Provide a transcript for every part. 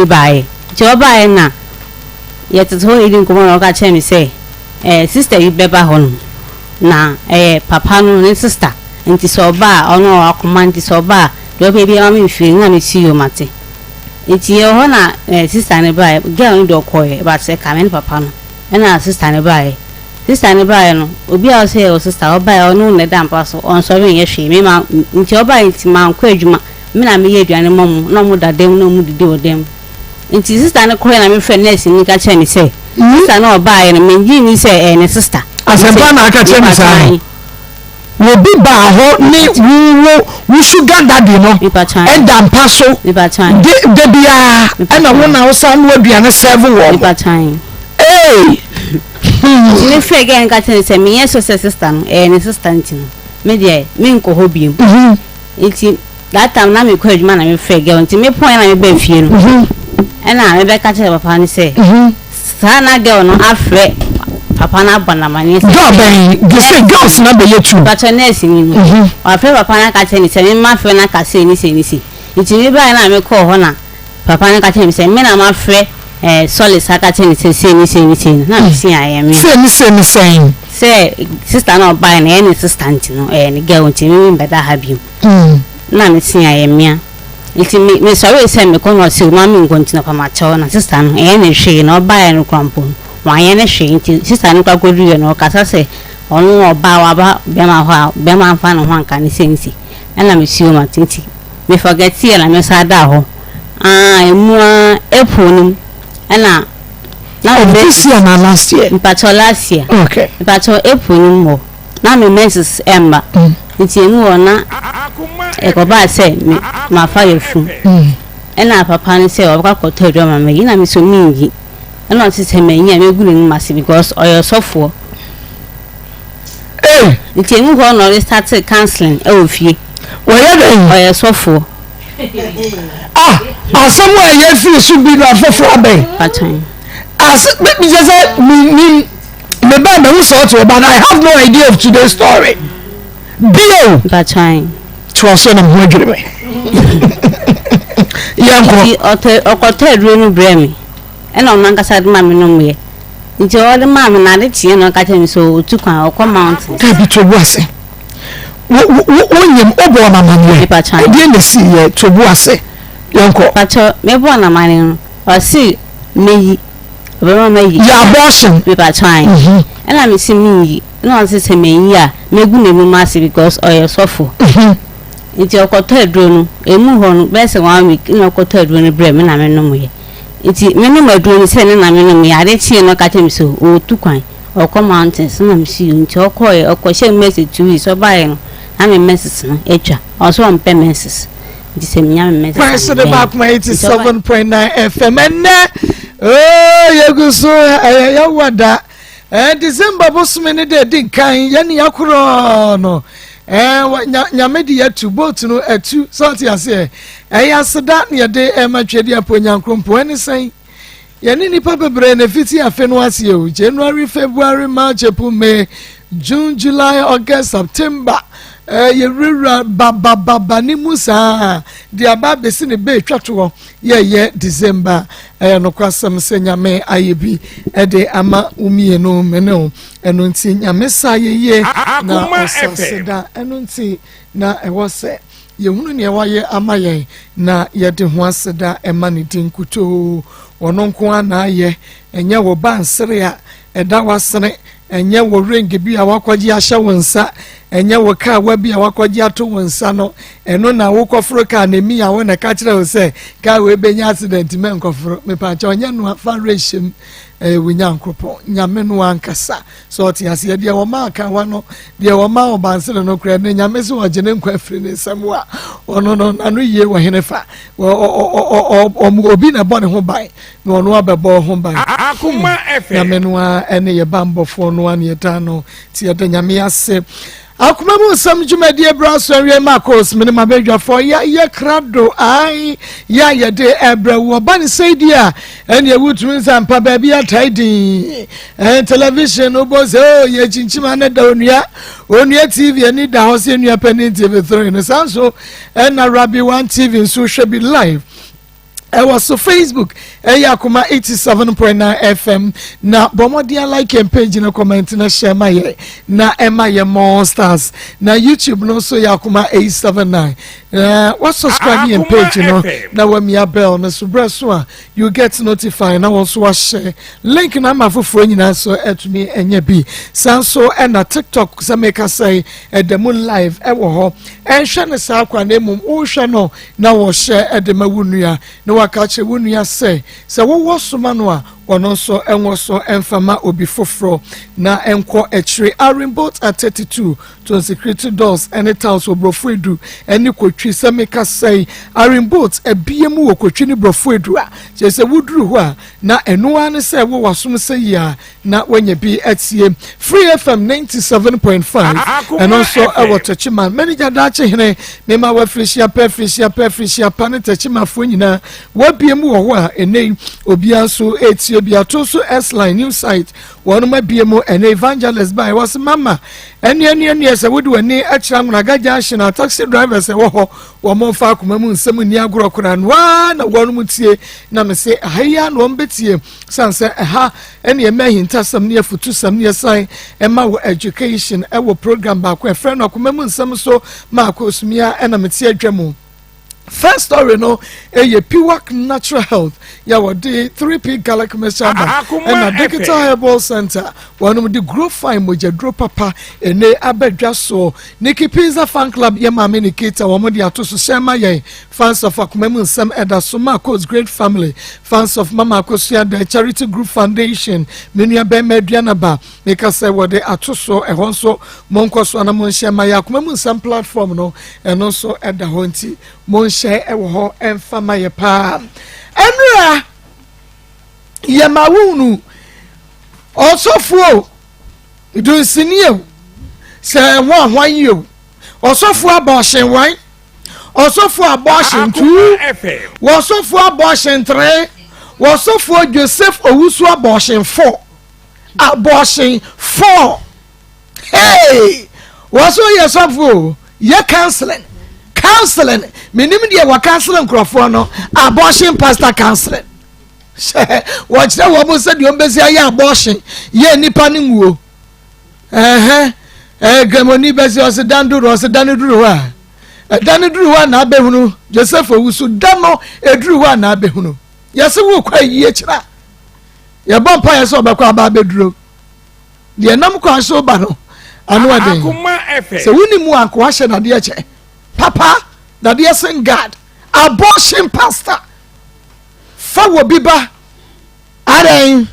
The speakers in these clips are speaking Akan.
buy jo buy na yet to hidden come on catch me say sister you beba hon na papa no ne sister nti so ba ono Akoma nti so ba do baby am mfi na me see you mate nti ye ho na sister ne buy girl do koy but say come papa no na sister ne buy no obi a say o sister o buy ono ne dampa so on so we ye hwe me ma nti o buy nti ma nkwa adwuma me na me ye aduane mom na mo dadem na mo didi odem nti sister ne koy na me friend nurse ni ka che me say sister no buy no me yi ni say ne sister asempa na aka che me say wo bi ba ho ni wo sugar daddy no e dampa so de bia e na wo na wo san wo aduane serve wo me free again ka tell say me yes sister no ne sister nti no me dey me nko ho biem nti that time na me kwa adwuma na me free girl nti me point na me ba fie no na me be ka tell papa ni say sa na girl no afre papa na bona mani say you say girls na be yetu but nurse ni no afre papa na ka tell ni say me ma free na ka say ni say nti me ba na me call ho na papa na ka tell me say me na ma free solid sakati ni say na me see ayemi say sister no buy na any sister no ni girl nti me better have you na me see ayemi nti me sorry say me kono say ma me ngonti na pama chawo na sister no ni hwe na buy no krampo wa ye ne hwe nti sister no kwa godu no kasa say onu oba wa ba be ma fa no ho anka ni say na me see o ma tinti me forget here na me sa da ho emu eponim na this year na last year last year okay April ni mo na me menses emba nti enu ona ko ba say ma fa yefu na papa ni say obaka ko tadwa ma me na me so mingi na nti say me nya me gu ni mase because oyo sofo nti enu ho no start counseling ofie oyo sofo somewhere you feel should be like for abe as me just say me ba me who sort of but I have no idea of today's story bio but trying to also na mo dwere me yanko okote duro no bremi e na on nkasa de mame no mwe nti o de mame na de tie no ka temi so otu kwan Akoma mountain ka bi to buase wonyem obo na manwe de na si ye to buase yanko pacho me bo na mane no o si meyi obema meyi ya abortion be pacho an na me si meyi na on se meyi a megu na mu mase because oyo sofo nti okoto aduro no emu ho no be se 1 week na okoto aduro no bre me na me no moye nti me no maduro ni se na me no me ade tie no ka temi so o tu kwan Akoma mountains na me si nti okoye okoshe message 2 weeks so buy no na me message no etwa also on pay message Press the back my 87.9 FM and you go so ya wada December boss many day din kan yani yakuro no nyamedi yatu boat no etu something ase ya seda na de ma twede aponya nkrompo ani san yani nipa bebre na fiti afe no ase o January February March April May June July August September yerura baba ni musa dia ba besi ne be twato ye December no kwasam senyame ayebi de ama umie no mene eno nti nyame sa ye na osaseda eno nti na ewose yehunu ne waye ama ye na ye de ho aseda ema ne dinkuto ono nko ana ye enye wo bansere a eda wasene enye wo ring bi a wakwaji ahya wonsa enye wo ka wa bi a wakwaji ato wonsa no eno na wo kofro ka na mi a wo na ka kire wo se ka we benya accident men kofro me pa cha onye no fa rehim winya nkropo nyame no ankasa so ti ase de wo ma aka wa no de wo ma obansere no kra ne nyame se wo gene nkwa afiri ne samwa ono no anu ye wo henefa obi na bone ho bai no ono abebo ho bai Akoma efe nyame no ene ye bambofo no ane eta no ti ade nyame ase Akoma mu sam jumadi ebraso awie Maa Akos mene mabedwafo ya krado ai ya de ebra wo ban seidia ene ewutun sampa ba bia taidi television oboze ye chinchima na da onua TV ani da ho se nua pani TV3 no sanso na Rabi 1 TV so hwe bi live was so Facebook Akoma 87.9 FM na bomodia like and page na comment na share my na Emma ye monsters na YouTube no so Akoma 879 what subscribe and page no na when me bell na so breso you get notified na also share link na ma foforo nyina so etumi enye bi sanso na TikTok so make us say the moon live wo ho enhwe ne sa kwa na mum wo hwe no na wo share de mawunua na wakache wunua say wo soma no a ono so enwo so emfama obi foforo na enko echire Arimboat at 32 to security doors any towns obrofo edu eni kotwi se meka say Arimboat ebiemu okotwi ni brofo edu a se wuduru ho a na eno ane say wo wasom say ya na wanya bi atie Free FM 97.5 and also our Tachiman manager dache hene mema wa frisia pa ne Tachima fo nyina wa biemu wo ho a ene obia so eti obia to so S-line new site one ma biemu ene evangelist by was mama ene se wodu ani akira ngona gaja shina taxi driver se wo ho wo mo fa akoma mu nsem ni agoro kora no na wonu mutie na me se ahia no mbetie sanse ha ene emehinta sam ne afutu sam ne sign ema wo education e wo program ba ko e friend akoma mu nsem so Maa Akos mia ena metie adwamu. First story no a Piwak Natural Health ya wadi 3P Galak Meshaba and a digital herbal center one of the grow fine moja draw papa ene abedja so Nikki Pizza fan club ya mama Nikita wamodi atoso shema ye fans of Akoma Sam Eda so Maa Akos great family fans of Maa Akos the charity group foundation Minia Bemediana ba make us say what they atoso e honso monko so anamon shema ya Akoma Sam platform no and also at the honti mon share ewo ho emfama ye pa enra ye mawunu osofo do sinio se won hwan yo osofo abortion wan osofo abortion 2 osofo abortion 3 osofo Joseph Owusu abortion 4 abortion 4 hey waso ye sofo ye counseling minim dia wa counseling crofo no abortion pastor counseling watch that wo say di ombesi aye abortion ye nipa ni nguo gamoni besi o se danuduru wa danuduru wa na abehunu Joseph Owusu dano eduru wa na abehunu yesi wo kwa yie kira ye bompa yesi obekwa aba beduro de nam kwa so ba no anu aden se wuni mu anko ahye na de eche papa that they sing God abortion pastor fa wo biba aren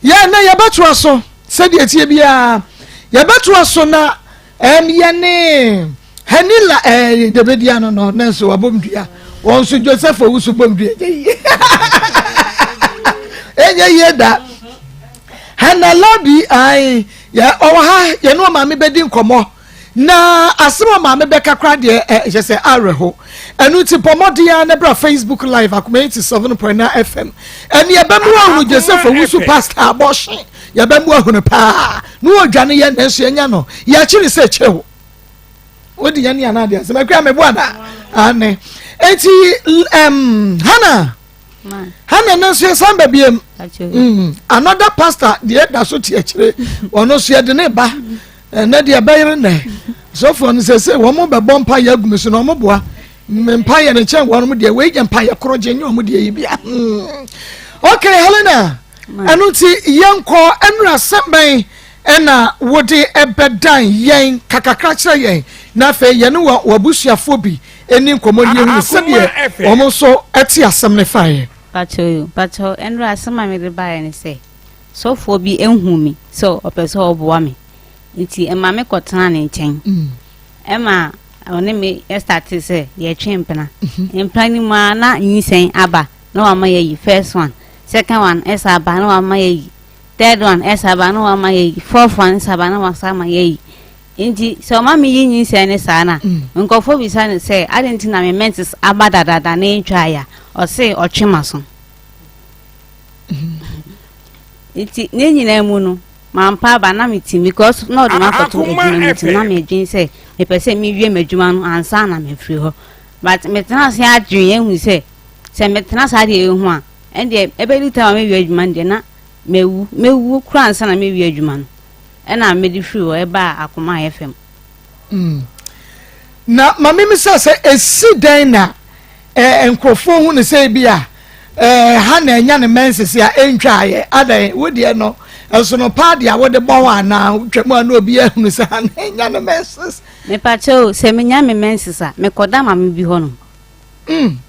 ya na ya betu aso se de tie bia ya betu aso na ye ne hanila de bedia no na so abomdua won so Joseph Owusu bomdua enye yeda hana lobby ai ya owa ye no ma me bedi nkomo na asema maame beka kra de je se areho enu ti pomodia na bra Facebook live Akoma 87.9 FM eni ebemu ahu Joseph Owusu pastor abortion ya bemu ahu ne pa no odwane ye nanso enya no ya chiri se chewo odi yani anade asema kra me boada ane eti Hana nanso samba biem another pastor de da so ti achire ono so ye de ne ba na dia bayre na so for no say wo mo be bompa ya gumiso no mo boa mpa ya ne chen wo no dia we mpa ya kroje nyo mo dia yibia okay Helena anu ti yenko enra semban ena wode ebedan yen kakakra kire yen na fe ye no wabusuafo bi eni nkomodi ehu se de wo mo so eti asem ne faye pacho enra asema me de baye ne say so for bi enhu mi so opeso oboa me nti ema me kotana ne nchen ema one me start say ye twempena empla ni ma na nyisen aba na wa ma ye first one second one esa aba na wa ma ye third one esa aba na wa ma ye fourth one esa aba na wa sa ma ye nti so ma me yin nyisen ne sa na nkofo bi sa ne say adenti na me mentis aba dadada na ntwa ya o say o twemaso nti ne nyina mu no mampa ba na metim because no do na foto edwuma metim na me dwen say me pese me wie madwuma no ansa na me firi ho but me tena se adwen ehu say se metena sa de hu a ende ebeli ta me wi adwuma de na mewu kura nsa na me wi adwuma no e na me di free wo e ba Akoma FM na mama mi say esi dan na enkrofo hu ne say bia ha na enya ne menses ya entwa aye adan wodi no eso no pa dia wode bon ana twemu ana obi ehunu say ha na enya ne menses me pa cho se me nya me menses a me koda mama bi ho no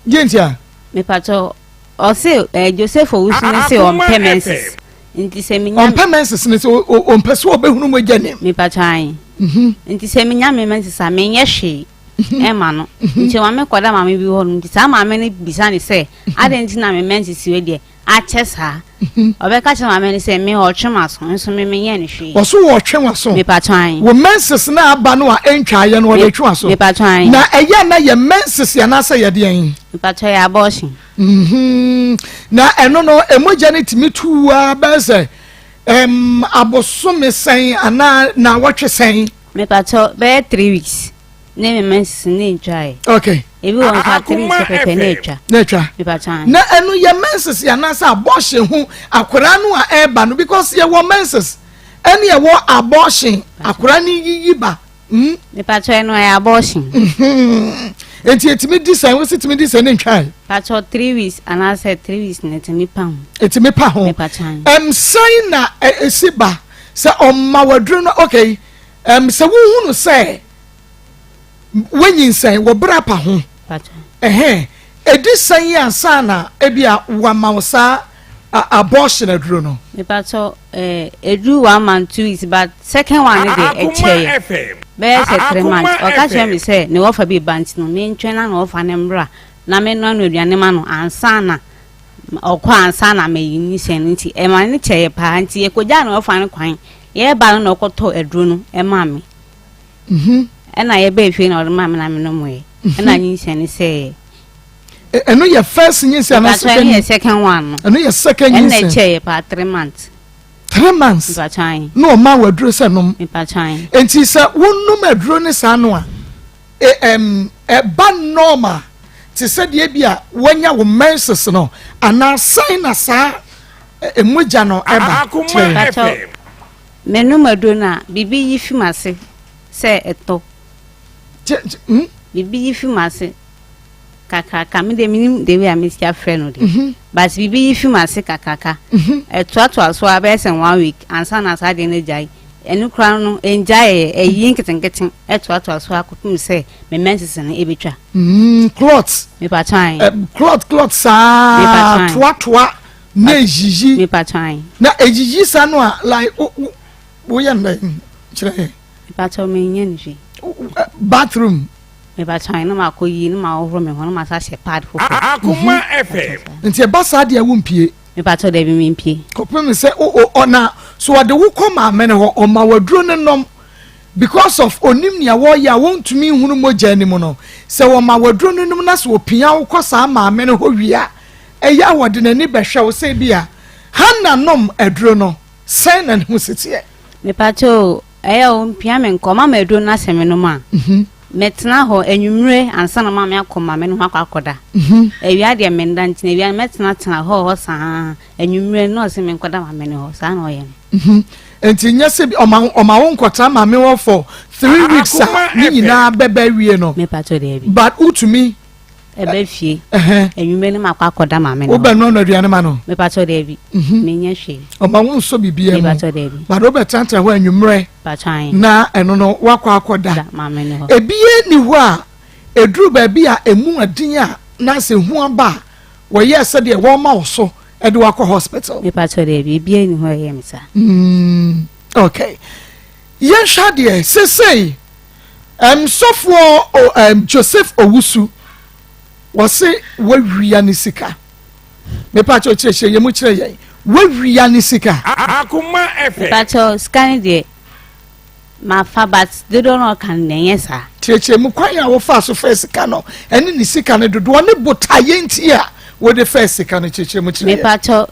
gentia me pa cho o se Joseph Owusu ne se on menses nti se me nya on menses ne se on pese obehunu mo gyanem me pa chan nti se me nya me menses a me nye hwe Emma no nti wa me koda mama bi ho no nti sa mama ne bisa ne se adenti na me menses we de a chesa obeka che mama ne se me ho twemaso nso me nye ne hwe wo so wo twemaso me pa chan wo menses na aba no a entwa ye no wo de twemaso me pa chan na eya na ye menses ya na se ye de yin me pa chan ya abortion na eno no emoja ne timi tuwa ba se abosome sen ana na watwe sen me pa chan be 3 weeks ne me menses ne try okay ebi won ka 3 weeks pepe ne twa me pa chan na eno ye menses ya na sa abortion hu akora no a eba no because ye wo menses ene ye wo abortion akora ni yiyi ba me pa chan no ya abortion enti etimi design wo sitimi design ne try pa chan 3 weeks and I said 3 weeks ne timi pa ho etimi pa ho me pa chan sign na esiba se omma wadru no okay se wo hunu se wenyin say wo bra pa ho edi san ya sana ebia wa mausa abortion aduro no me pa so edu 1 month 2 weeks but second one dey eche be say 3 months o ka che me say ne wo fa bi bant no me ntwena na wo fa ne mbra na me no aduane ma no ansa na okwa ansa na me yini sen nti e ma ne che pa nti e koja na wo fa ne kwan ye ba no okoto aduro no e ma me ena ye be fi na o ma me na me no mo e ena nyi sen say eno ye first nyinsi ana second one eno ye second nyinsi ena che pa 3 months 3 months pa chan no ma waduro se nom pa chan enti se wonum aduro ne sa no a ba normal ti se de bia wanya wo menses no ana sign na sa emoja no eba menu maduro na bibi yi fimase se eto bibi yi fimase kaka me de minim de we amisia friend no de but bibi yi fimase kaka eto aso abese 1 week ansa na sa de ne jai enu kra no enjai eyin ketenketen eto aso akotum se me menses no ebetwa cloth me pa chan cloth sa toa na ejiji me pa chan na ejiji sa no a like wo ya na kire me pa chan me nya ni bathroom me ba chan na ma koyi na ma ohro me ho na ma sa she pad fofo Akoma FM nti e ba sa de wo mpie me pa chan de bi me mpie kopem se ona so ade wo koma me ne ho o ma waduro ne nom because of onim nia wo ya wontumi hunu moja ni mu no se wo ma waduro ne nom na se opia wo kosa ma me ne ho wia eya wode nani behwe wo se bia hanna nom aduro no sen na hu sitie me pa chan eya o mpia me nkoma ma aduro na se me no ma metna ho enwumre ansa na ma me akoma me no akoda ewia de me ndanti ewia metna tena ho saa enwumre no se me nkoda ma me ne ho saa na oye enti nyase bi oma won kwata ma me wo for 3 weeks ni nyina beba wie no me pa chan de bi but utumi ebe fie enwumre ni ma akoda ma me no oba no aduane ma no me pa chan de bi me nya hwe oma won so bibia me pa chan de bi but obetanta ho enwumre pa chan na eno no akoda ma me ne ho ebie ni ho a eduru ba bia emu adin a na se hu aba wo ye se de wo ma wo so e de wakọ hospital me pa chan de bi bia ni ho ye me sa okay ye shade say sofo Joseph Owusu wose wawia ni sika me pa cho chire ye mu chire ye wawia ni sika Akoma FM pa chan scan de ma fa but they don't know kan nenye sa chire mu kwan ya wo fa so fa sika no ene ni sika ne dodo ne botaye nti a wo de fa sika no chire mu chire me pa chan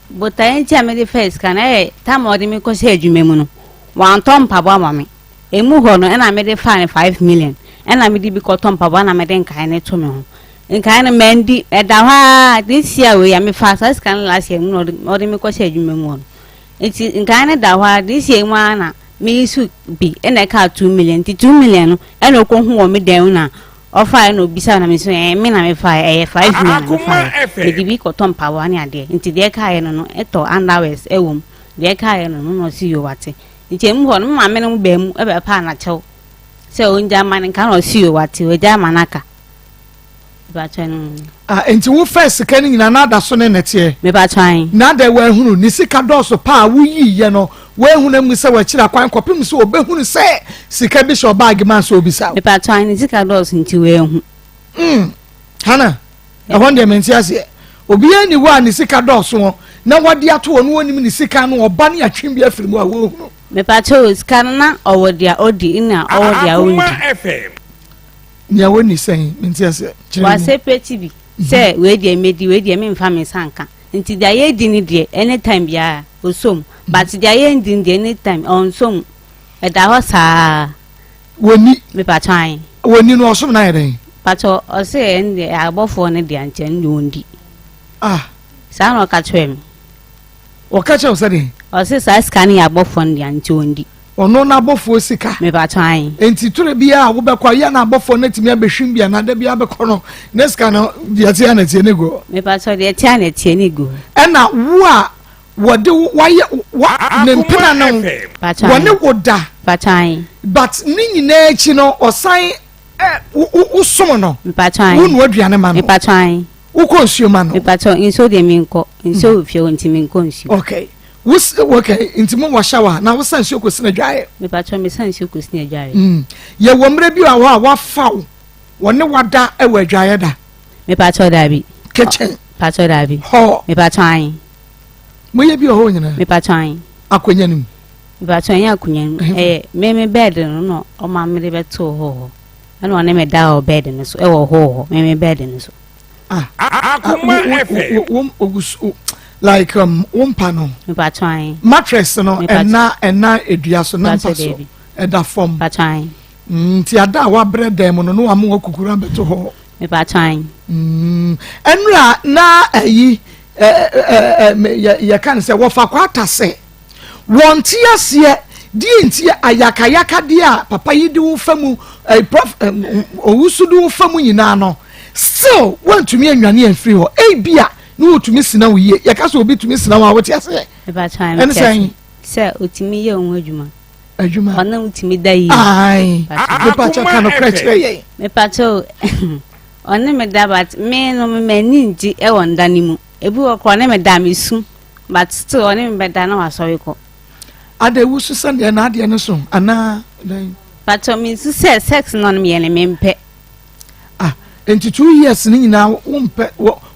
botaye nti a me de fa sika na time odi me ko se adwuma mu no wan tom pabo amame emu ho no na me de fa 5 million na me de bi ko tom pabo na me de nkai ne to me ho nka na mendi edawa this year we ya me fast as kan last year no odi me ko se adwuma mu no enti nka na dawa this year mu ana me su bi e na ka 2 million 2 million no e na ko hu wo me dan na ofa no bisa na me so me na me fa 5 million na me fa me di bi ko ton pawa ni ade enti de ka ye no eto underwears ewom de ka ye no si yo wate enti mu ho no ma me no ba mu e be pa na chew se onja man kan no si yo wate o ja manaka enti wo first kan nyina na da so ne nete me ba twan na da we hunu ni sika doso pa wo yiye no we hunu mu se wa kira kwan kopim so obehunu se sika bi sho bag man so obisa me ba twan ni sika doso nti we hu hana e hon de menti ase obi ani wa ni sika doso na wode ato wonu onim ni sika no oba ne atwem bi afiri mu a wo hunu me pa cho sika na owodia odi ina owodia odi nya woni sen menti ase wa separate bi se we de medi we de me mfa me sanka nti da ye di ni de anytime bia osom but da ye di de anytime on som e da ho sa woni me pa twan woni no osom na yeden pa cho o se ndi abofo ne de anche ndi ondi sa no ka twem o ka che o se de o se sa scan ya abofo ndi anche ondi ono na abofo sika me ba twan enti tore bia wo bekwa ya na abofo na timi abehwim bia na da bia bekọ no na sika no de tia na tie ne go me ba so de tia na tie ne go na wo a wo de waye ne mpena no wo ne woda ba twan but ni nyina echi no osan wo som no ba twan wo no aduane ma no me ba twan wo ko nsuo ma no me ba twan inso de mi nko inso fio nti mi nko nsuo okay okay intimo wa shower na wo san nsuo ko sina dwae me ba twan me san nsuo ko sina dwae ye wo mre bi wa faw wo ne wada e wa dwae da me ba twan da bi kitchen pa twan da bi ho me ba twan mo ye bi ho nyina me ba twan akonya nim me ba twan ya akonya me bed no o ma me de beto ho ana one me da o bed no so e wo ho me bed no so Akoma FM ogusu like umpano me ba twan mattress no ena edua so na mpa so eda form ba twan ti ada wa bread mo no amu okukura beto ho me ba twan enra na ayi ya kan se wo fa kwata se wonti ase di nti ayakayaka dia papa yi di wo famu prof owusu wo famu nyina no still want to me anwane anfiri ho bia no otumi sina wo ye yaka so obi tumi sina wo awoti ase me ba twan en say se otumi ye onwa adwuma ona otumi da yi ai me pa cha kan okra ye me pa cho ona me da but me no me ninji e wonda ni mu ebi wo ko na me da me su but still ona me da na wa so ko ade wusu sande na ade no so ana but me su say sex no me ye ne me mpe enti 2 years ni nyina umpe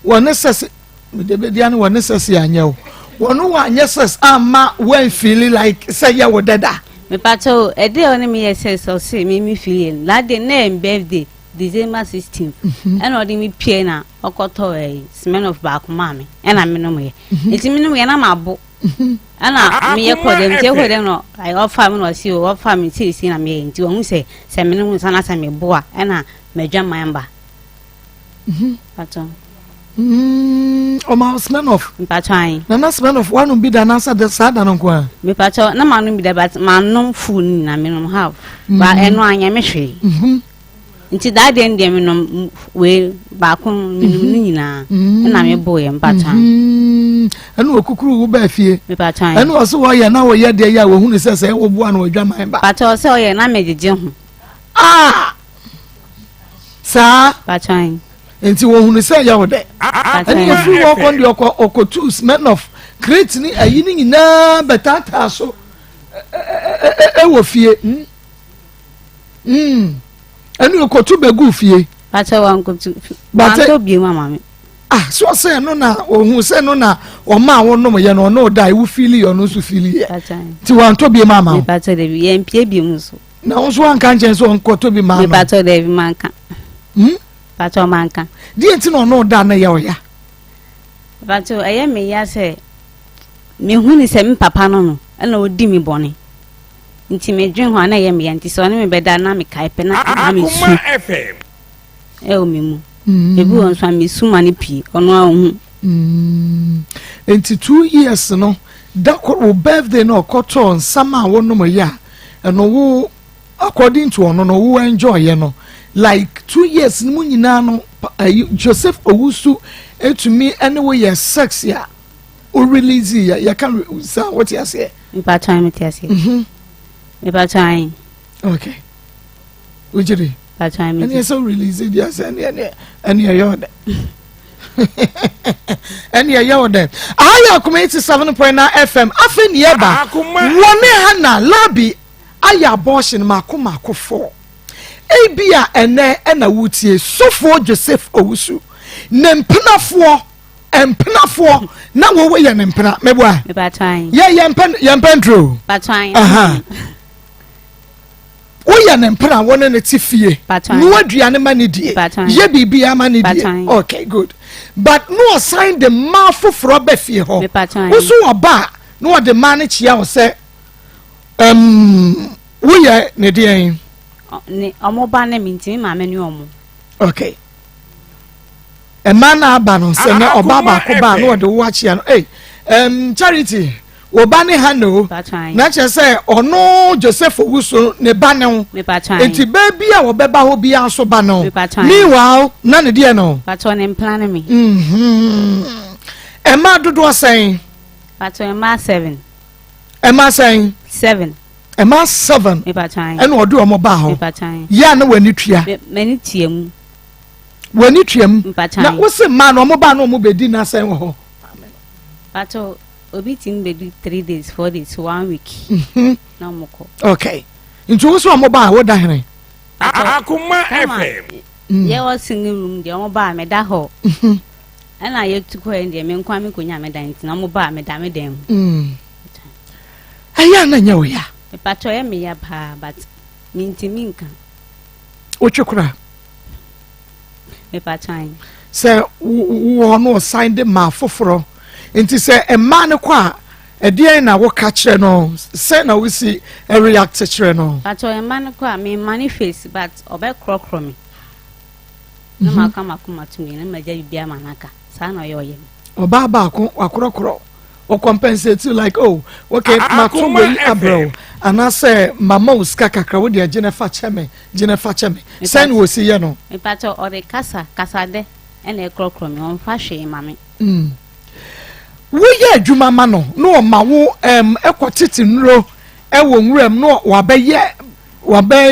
wona ses de be dia no wona ses anyew wono wa anye ses ama when feel like say ya wodada me pato e dey on me yes so say me feel la de na birthday December 16th and odi me pie na okoto smell of back mama and I me no me enti me no me na mabo ana me ye ko dem no I offer me no see offer me see na me enti won say me no sana say me boa na me dwa mamba pato o ma smell of patwan na smell of one bi da na sa de sada no kwa me pato na manu bi da but manu food na me no have ba eno anya me hwe nti da de ndie me no we ba ko me nyina na me boye patwan enu okukuru wo ba fie me patwan enu o so wo ye na wo ye de ya wo hu ne se wo boa na wo dwa man ba pato se o ye na me jeje hu sa patwan enti wo hunu se ya wo de ani you free work on the okotu smell of create ni ayi ni nyina betata so wo fie ani okotu begu fie pato wan kotu bato bi mama me so say no na ohun se no na o ma won no ye no no die wo feel you no so feel ye ti wan to bi mama pato de bi en pie bi mu so na won so an kan chen so onko to bi mama pato de bi manka pato manka di enti no da na ye oya pato eye me ya se me huni se me papa no na odi mi bone nti me dwen ho na ye me nti so ne me beda na me kai pe na me su Akoma FM e o me mu ebi won so me suma ne pi ono ahu enti 2 years no da ko birthday no koto nsama wono ya eno wo according to ono no wo enjoy ye no like 2 years mu nyina no Joseph Owusu etumi anyway ya sex ya o release ya can say what you say me pa time me say me pa time okay ujiri pa time me and so release it ya say and ya and ya then aya community 7.9 FM afin yeba wone hana labi aya abortion makoma akofo ebia ene na wutie sofo Joseph Owusu nempnafo empnafo na wo ye nempna meboa me ba time ye mpentro ba time wo ye nempna wona ne tifie no aduane mani die ye bibia mani die okay good but no assign the mouth for be fie ho wo so oba no the man chia wo se wo ye ne die ni omoba na minti ma me ni omo okay a man abano se na oba ba ko ba no de wo achia no Charity wo ba ne ha no na che se ono Joseph Owusu ne ba ne ho enti ba bia wo beba ho bia so ba no meanwhile na ne die no pato ne plan me e ma dodo asen pato e ma 7 e ma asen 7 e ma 7 me pa time e no odo omo ba ho me pa time ya na wani tua me ni tiam wani tuam na wo se ma no omo ba no omo bedi na asen wo ho pato obi tin be 3 days 4 days 1 week na moko okay nti wo so omo ba wo da hene Akoma FM ye was singing room de omo ba me da ho na ye tuko e de me nkwa me konya me dan nti na omo ba me da me dan aya na nya wo ya pato ye me ya pa but minti minka o chukura me pa time se wo no sign the ma foforo nti se e ma ne kwa e de na wo ka kire no se na wo si e react kire no pato e ma ne kwa me manifest but obe krokro me na makama kuma tumi na maja bibia manaka sa na oye oba ba ko akrokro o compensate you like okay ma tumbo abro ana say mama uska kakra wo de Jennifer cheme sen wo si ye no me pato o de kasa de ene krokro me on fa hwe mame wo ye adwuma ma no no ma wo ekotiti nro e wo nwuram no wa be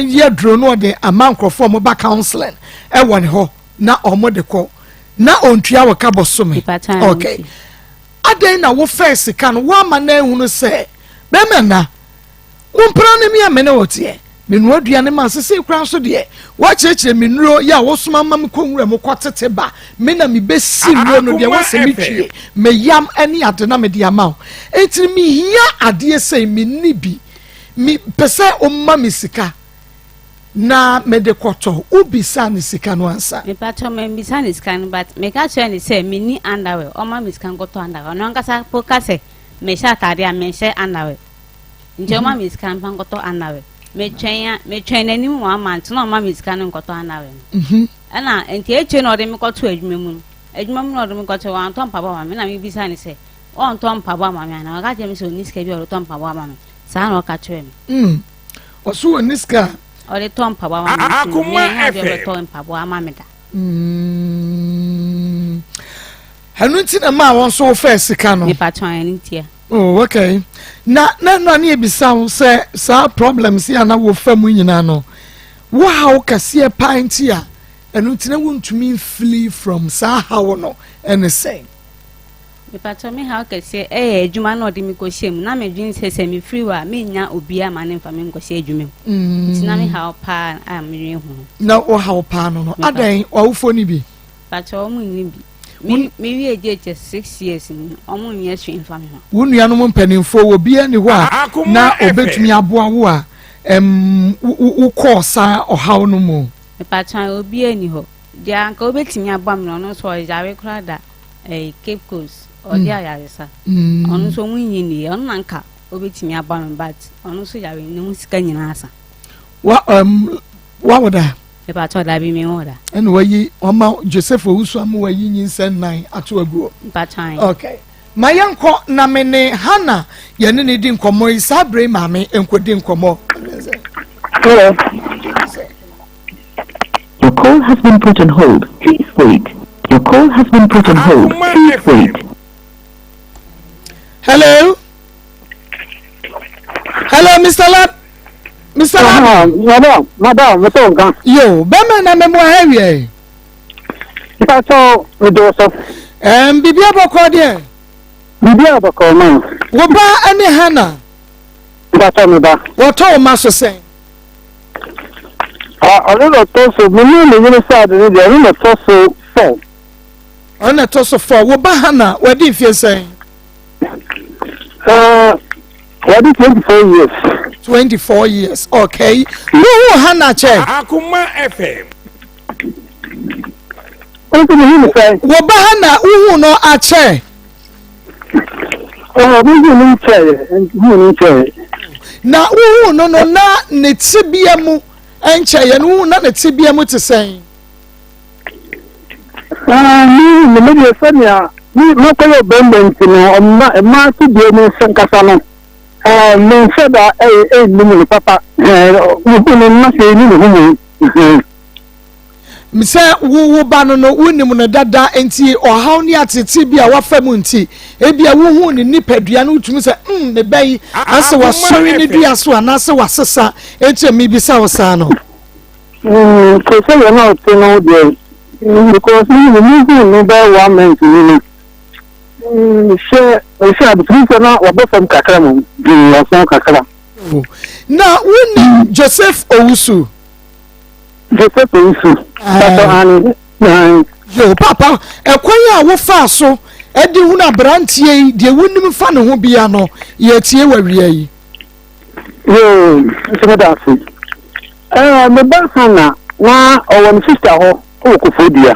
ye dro no de amankrofo mo ba counseling e wo ne ho na omo de ko na ontua wo ka bosome okay aden na wo first kan wo ma na ehunu se be mena wo mpra ne mi amene wotie menu aduane ma sese kura so de wo chechire menuro ya wo soma mam konwura mo kwotete ba me na me besi nuro no de wo se mitwie me yam ani ade na me de ama enti mi hia ade sei me ni bi mi pese o ma me sika na me de kwoto ubisa ne sika no ansa me pato me bisa ne sika no but me ka che ne say me ni underwear o ma me sika goto underwear no nkasa po ka se me sha tade a me she underwear nje o ma me sika mpa goto underwear me twen ani mu amant no ma me sika no goto underwear ana enti eche no de me goto adwuma mu no de me goto wan to mpa ba me na me bisa ne say on to mpa ba ma me na ka je me so ni sika bi o to mpa ba ma me sa na o ka che me o so ni sika o de to mpa ba ma me Akoma FM to mpa ba ma me da hanu ti na ma won so first sika no me patwan ni tia oh okay na no na ebisa wo se sa problems ya na wo fam nyina no wo ha wo kase pint a enu ti na wontumi flee from sa how no anything me patwan me ha kase adwuma na odi mi ko hye mu na me dwin se me free wa me nya obi ama ne mfa me ko hye adwuma mu ti na me ha pa am me hu na wo ha pa no adan wo fo ni bi patwan mu ni bi me wi eje 6 years ni omo nya hwe mfa me ho wo nua no mpanimfo wo bia ni ho a na obetumi aboa wo a wo kosa ohaw no mu me patwan obi ani ho dia anka obetumi aboa me no so yawe kra da Cape Coast or dia yaresa onu so munyi ni onu nanka obetimi aboa me but onu so yawe ne musika nyina asa wa woda e pa to da bi mi ho da and wayi oma Joseph Owusu am wayi nyinsen nan ato aguo pa chan okay mayanko na mene Hana ye ne di nkomo isabre maame enkodi nkomo. Hello. Your call has been put on hold. Please wait. Your call has been put on hold. Please wait. Hello. Hello, Mr. Lab. Mr. Lab. Madam, Yo, bema na memo hewe. Pato, Medoso. Bibi aboko de. Bibi aboko man. Wo ba ane Hana. Pato me ba. Wo to ma so sen. Ọlọ́rọ̀ tó so mo ní ìlú ní sáàdì ní ìdí ọlọ́rọ̀ tó so 4. Ọ̀nà tó so 4 wo ba Hana wo di fie sen. Wọ́n di 24 years. 24 years. Okay. Wo Hana che. Akoma FM. Ó ti ní ìlú sẹ́yìn. Wo ba Hana uhu no a che. Mo ní ìchẹ́. Na uhu no na ne tibia mu enche ye no na ne tibia mu te sen. Ni me dey say ni mo ko yo bembe no ma ti bi ni sankasa no. Me say da ni mo papa ni ma say ni mo. Mse wo ba no wonim no dada enti ohaw ni atete bia wafa mu nti ebia wo hu ni nipadua no utumi se ne bai ase wasori ne dua so anase wasesa enti mi bisa wo sa no ko se yo na o no de because ni ba wa men ni she abutri na obo fam kakra mu bi o fam kakra na woni Joseph Owusu Joseph Owusu yo papa ekwan a wo fa so edi hu na brantie de wonim fa ne ho bia no ye tie wawie yi yo so da fi me ba Hana na owo sister ho o ko fodia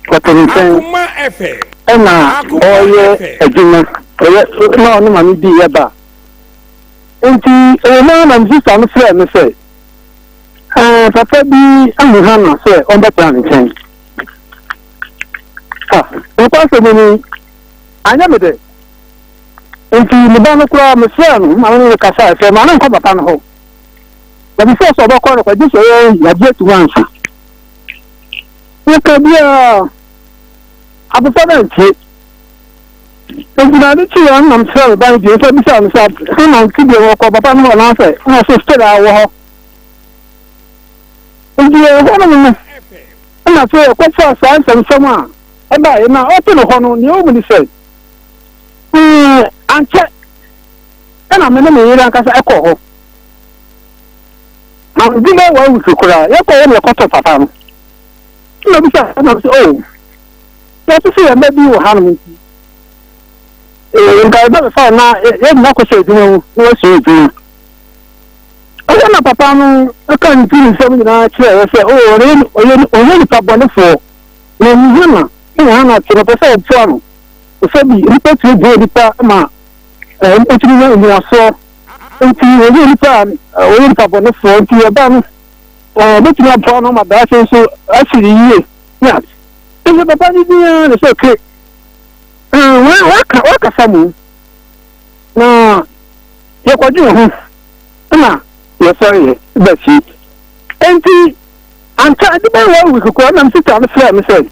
ko to nten Akoma FM. na oye ejuma oye na no ma mi di ye ba enti na sister no frɛ me say papa bi amu Hana say on the plan nten o kwa se ni anya me de enti me ba no kura me frɛ no ma no ka sa se ma no ko papa no ho na bi so ba ko no kwa ji so ya je tu wansa o ka bia abu fa na nti enti na ni ti ya na me frɛ ba ni so bi sa no sa na nti bi ko papa no na say na so stay da wo ho enti ho no na so ko fa sa nsɛm eba na open ho no ni o mu ni say anche na me na me yira nkasa ekọ ho na bi na wa wu kura ya ko le ko to papa no na bi sa na so ya to se me bi wo ha no nti nka ba fa na na ko se dinu no se dinu o na papa no ka nti ni se mi na kire se o ni papa no fo na ni Hana Hana tino pesa opano osabi nipa tu go nipa ma ntini na ni aso ntini we nipa o nipa bo no fo ntini e ba no betini apọ no ma da so asiri yie ya e papa ni dia so ke wa ka samu na ye kwaji ho na ye sorry ba si enti anta di ba wa wu ko na msita no fla me say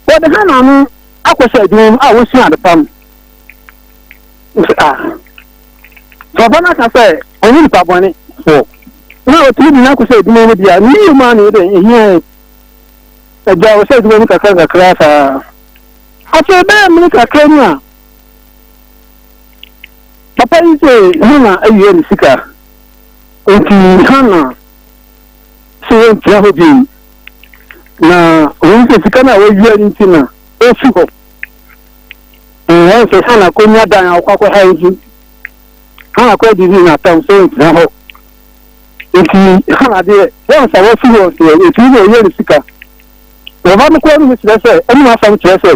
but the Hana no akwese adwum a wo sua de pam baba na ka say oni nipa bone so na o tiri na akwese adwum no dia ni ma na de ehia e ja wo say adwum ka ka sa afa be mi ka ka ni a papa yi say Hana ayi ni sika enti Hana so enti ho bi na onse sika na we yua nti na o fi ho se Hana ko nya dan akwa ha nti Hana ko di na tam so nti na ho nti Hana de won sa wo fi ho se e ti no ye sika o ba mo ko ni se se eni ma fam se se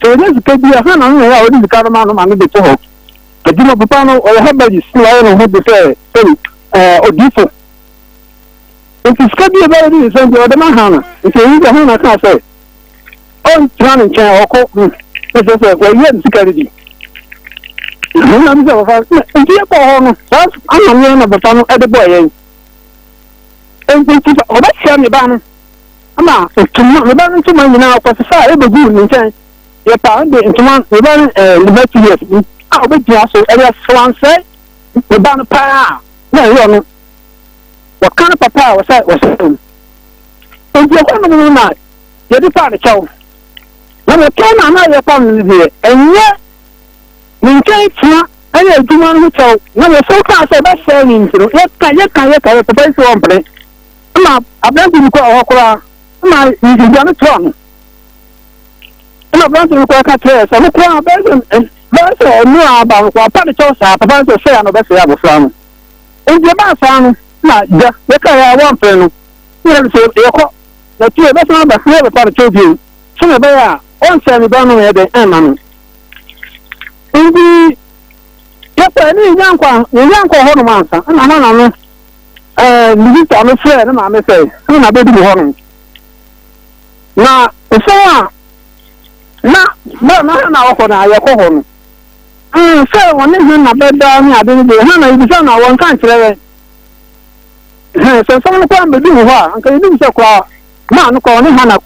so ne sika bi Hana no ya o di sika no ma no de to ho e di no papa no o ha ba di sila no ho de se o di fo It is going to be a very different to the Mahana. If you the Hana can say, oh, Johnny can or call me. This is a way security. I'm so fast. That's I'm a tunnel at the boy. And this is all that Sammy Banner. Ama, the banner to my now, because I ever good in time. Your pound into one, the banner, liberty years. I'll be just as Swan said, the banner power. No, what kind of papa was that? Was him? And you're one of the night. You're the party show. When I came on my family here, and yet, you can't see any of the one who told. When you're so fast, I best say into yet, the best one play. I'm not going to call Okra. I'm going to turn. I'm not going to call Catres. I'm a person, and that's all new about what party shows are about to say on the best of the family. And your man, the car one friend. You say, the two of us are the flavor part of you. Some of them on Sammy Bannon at the end. Indeed, yes, I need young Honomansa, and I don't know. I'm a friend, and I say, I'm a baby woman. Now, so now, for our home. So, one is in a bed down, I didn't do Hannah, you son, I one country. So someone can be doing what? And can you do so? Man, calling Hannah,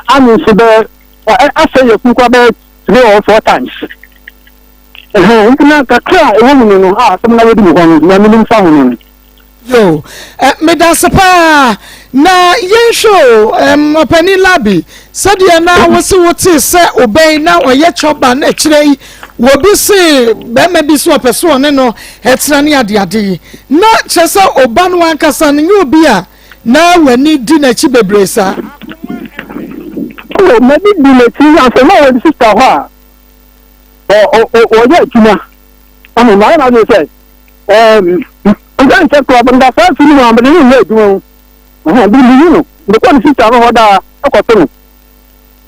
I'm in Suber. I say you cook about 3 or 4 times. You cannot cry a woman in her, somebody do one, women found. Yo, Medasapa, na yen show, Penny Labby, said you now was what is said, obey now or yet chop and actually. Wobi se be me bi so apeso ne no etrani ade na chese oba no ankasa ne obi a na wani di na chi bebresa oh me di le ti an se mo we sister ho o je tuma am ma na do say I'm going to club and that's all you want but you know do bi you know the one sister ho da akoto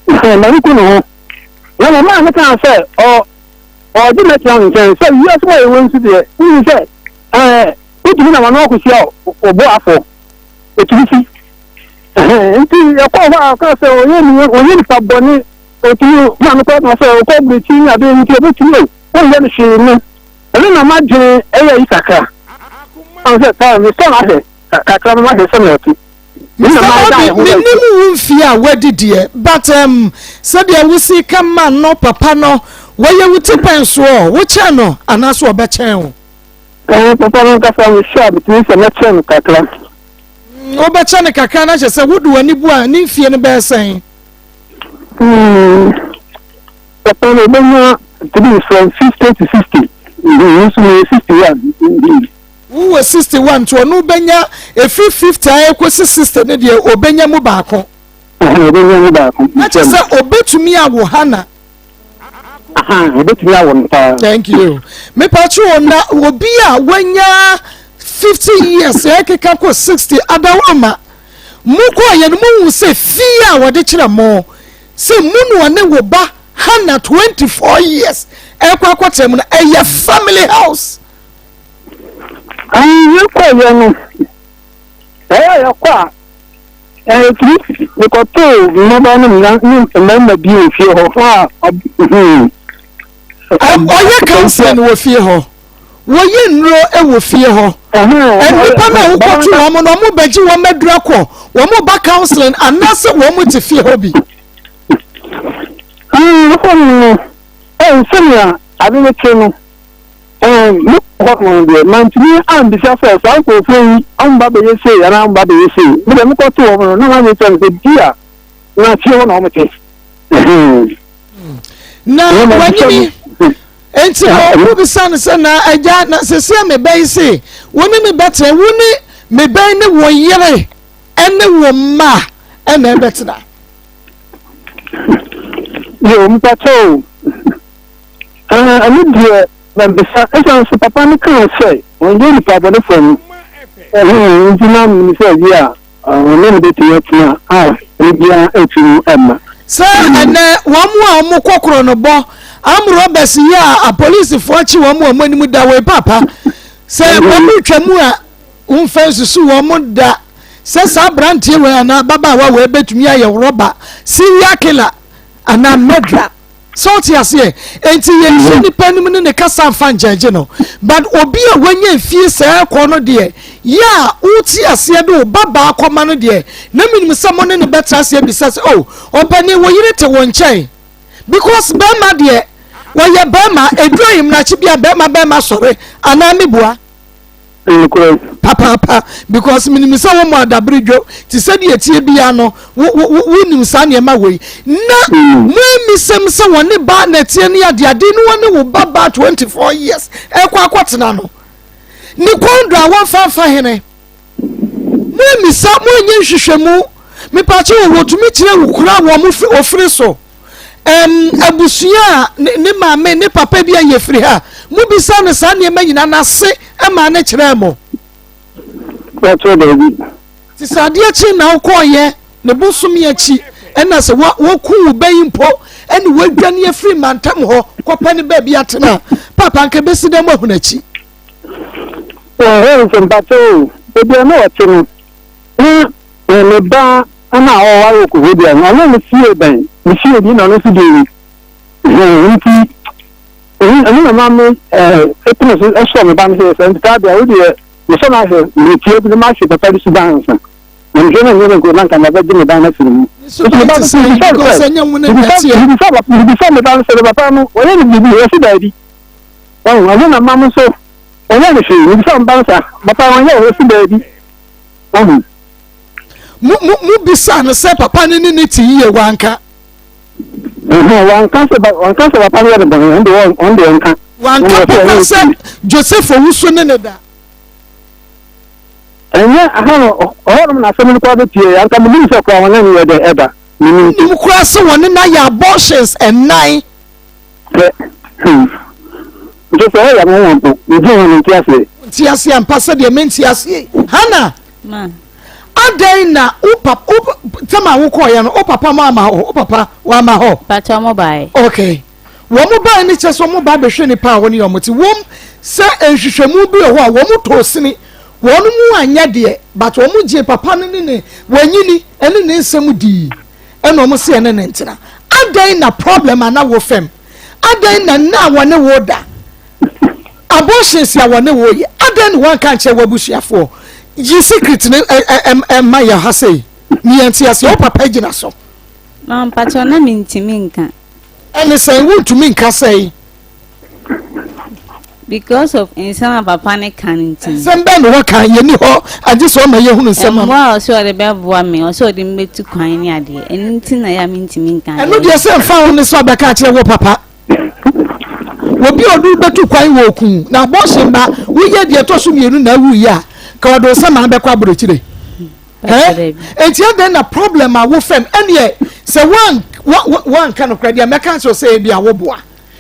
no na ku no na ma can say or do let young say yes why you want to do it you say what do you want to see or boafo it is nti e ko wa ka say oyin pa boni o ti ma no ko say o ko bi ti na be nti o ti no o ye ni shi ni ele na ma je e yi kakra o say ta mi so na he kakra ma he so na ti ni mu mfia wadidie but said there we see come man no papa no where you tip and so which no anaso obechen papa no ka fa sure between some chen kakra obechen kakra na say wodu ani bu a ni fie no be sen papa no benya to be from 50 to 60 you so 61 who was 61 to no benya e 50 ayekosi 60 ne de obenya mu baako obenya mu baako na say obetumi awo hana thank you. Me pachu na obi a wanya 50 years ekeka ko 60 adawama muko ye no mu se fia wode kire mo se munu one wo ba hana 24 years ekwa kwatem na eye family house you ko ye no ya kwa kri we ko to no ba no na bi o fie ho oye council no wo fie ho wo ye nro e wo fie ho enipa na wo kotu wo mo no mo beji wo medura ko wo mo ba counseling anase wo mo ti fie ho bi senior abi me chenu mo ko mo de man ti am bi sa so so ko fun am ba be yese ya na ba be yese mo de mo kotu wo mo na ma me chen se dia na ti wo na mo ti na wani enti ho bi san se na aja na sese me bai se woni me betre woni me bai ne wo yere ene wo ma ene betra yo mpato ani die na bisa esan so papa ni kan say won je ni papa de fon nti na mi se ya ne me de tiya ni dia etu emma sa ene wo mu a mo kokoro no bo amro besi ya a police fo chi wo mu amani mu da we papa se wo mu twamu a unfa susu wo mu da se sa brantie we na baba wa we betumi aye roba serial killer ana murderer sort ase enti ye ni panim ne kasa fa njeje no but obi a wanya fie se ko no de ya uti ase de baba akoma no de na minim se mo ne betra ase bisa se oh opani wo yire te won chen because be ma de wo ye be ma edroyim na chi bia be ma sore ana mebua papa because minimisa wo mo adabridwo ti se de etie bia no wo nim sa ne ma we na mo misem se woni ba na tie ne ade ade no woni wo baba 24 years e kwa kwatena no ni kondra wo fa hene mo misa mo nye hwehwemu me pa che wo tumi kire wo kura wo mo ofiri so abusuya ne maame ne papa bia ye firi ha mu bisa ne sa ne manyina na se ma ne kire mo That's baby. ti sadia chi na ukoye ne busum ya chi ena se wo ku bayin po ene wadwane ya firi mantam ho kopa ne ba bia tena papa nka besi dem ahuna chi From Pato, if you know what you know, ba ana o wa ko hodi an na me sie ben me sie bi na no su de nti na mama etno so me ban se se nta bia wo de me so na he me tie bi ma hwe papa su ban sa me je na nyere ko na kan ba de me ban na firi so ba se ko se nyamu ne pati bi me ban se papa no o ye ni bi o si da di o na mama so o ye ni shi ni so ban sa papa o ye o si da di mu bisa no se papa ne ti ye wanka wanka se papa ne de on de wanka wanka papa se Joseph Owusu ne da enye ahano ohorum na asem ko be tie anka mu ni se ko wona ni de eba ni mu kura se wona na ya abortions and nine Joseph ya mo won ni je won ti ase ampa se de menti ase hana man adai na upapa tama wo ko ya no upapa ma ho upapa wa ma ho pato mo bai okay wo mo bai ni cheso mo ba be hwe ni pa wo ni omoti wom se enhwehwemu bi ho a wo mo to sini wo no mu anya de but wo mo je papa ne wanyini ene ne nsem di ene wo mo se ene ne ntina adai na problem ana wo fem adai na wo ne wo da abortions ya wo ne wo ye adai ni wan kan che wo busuafo yi secret ne ma ya ha sei ni anti ase o papa gina so man pato na mintimi nka ene say wuntumi nka sei because of insana papa ne kan ntin sembe no kan ye ni ho age so ma ye hunu sema wa so de be boa me o so de metu kwan ni ade enti na ya mintimi nka eno de se fa ho ne so be ka kire wo papa wo bi odu betu kwan wo kun na abortion ba wo ye de to so mienu na wu ya ka do se ma be kwa abrochire enti ade na problem a wo fem ene se one kind of credit make so say bia wo boa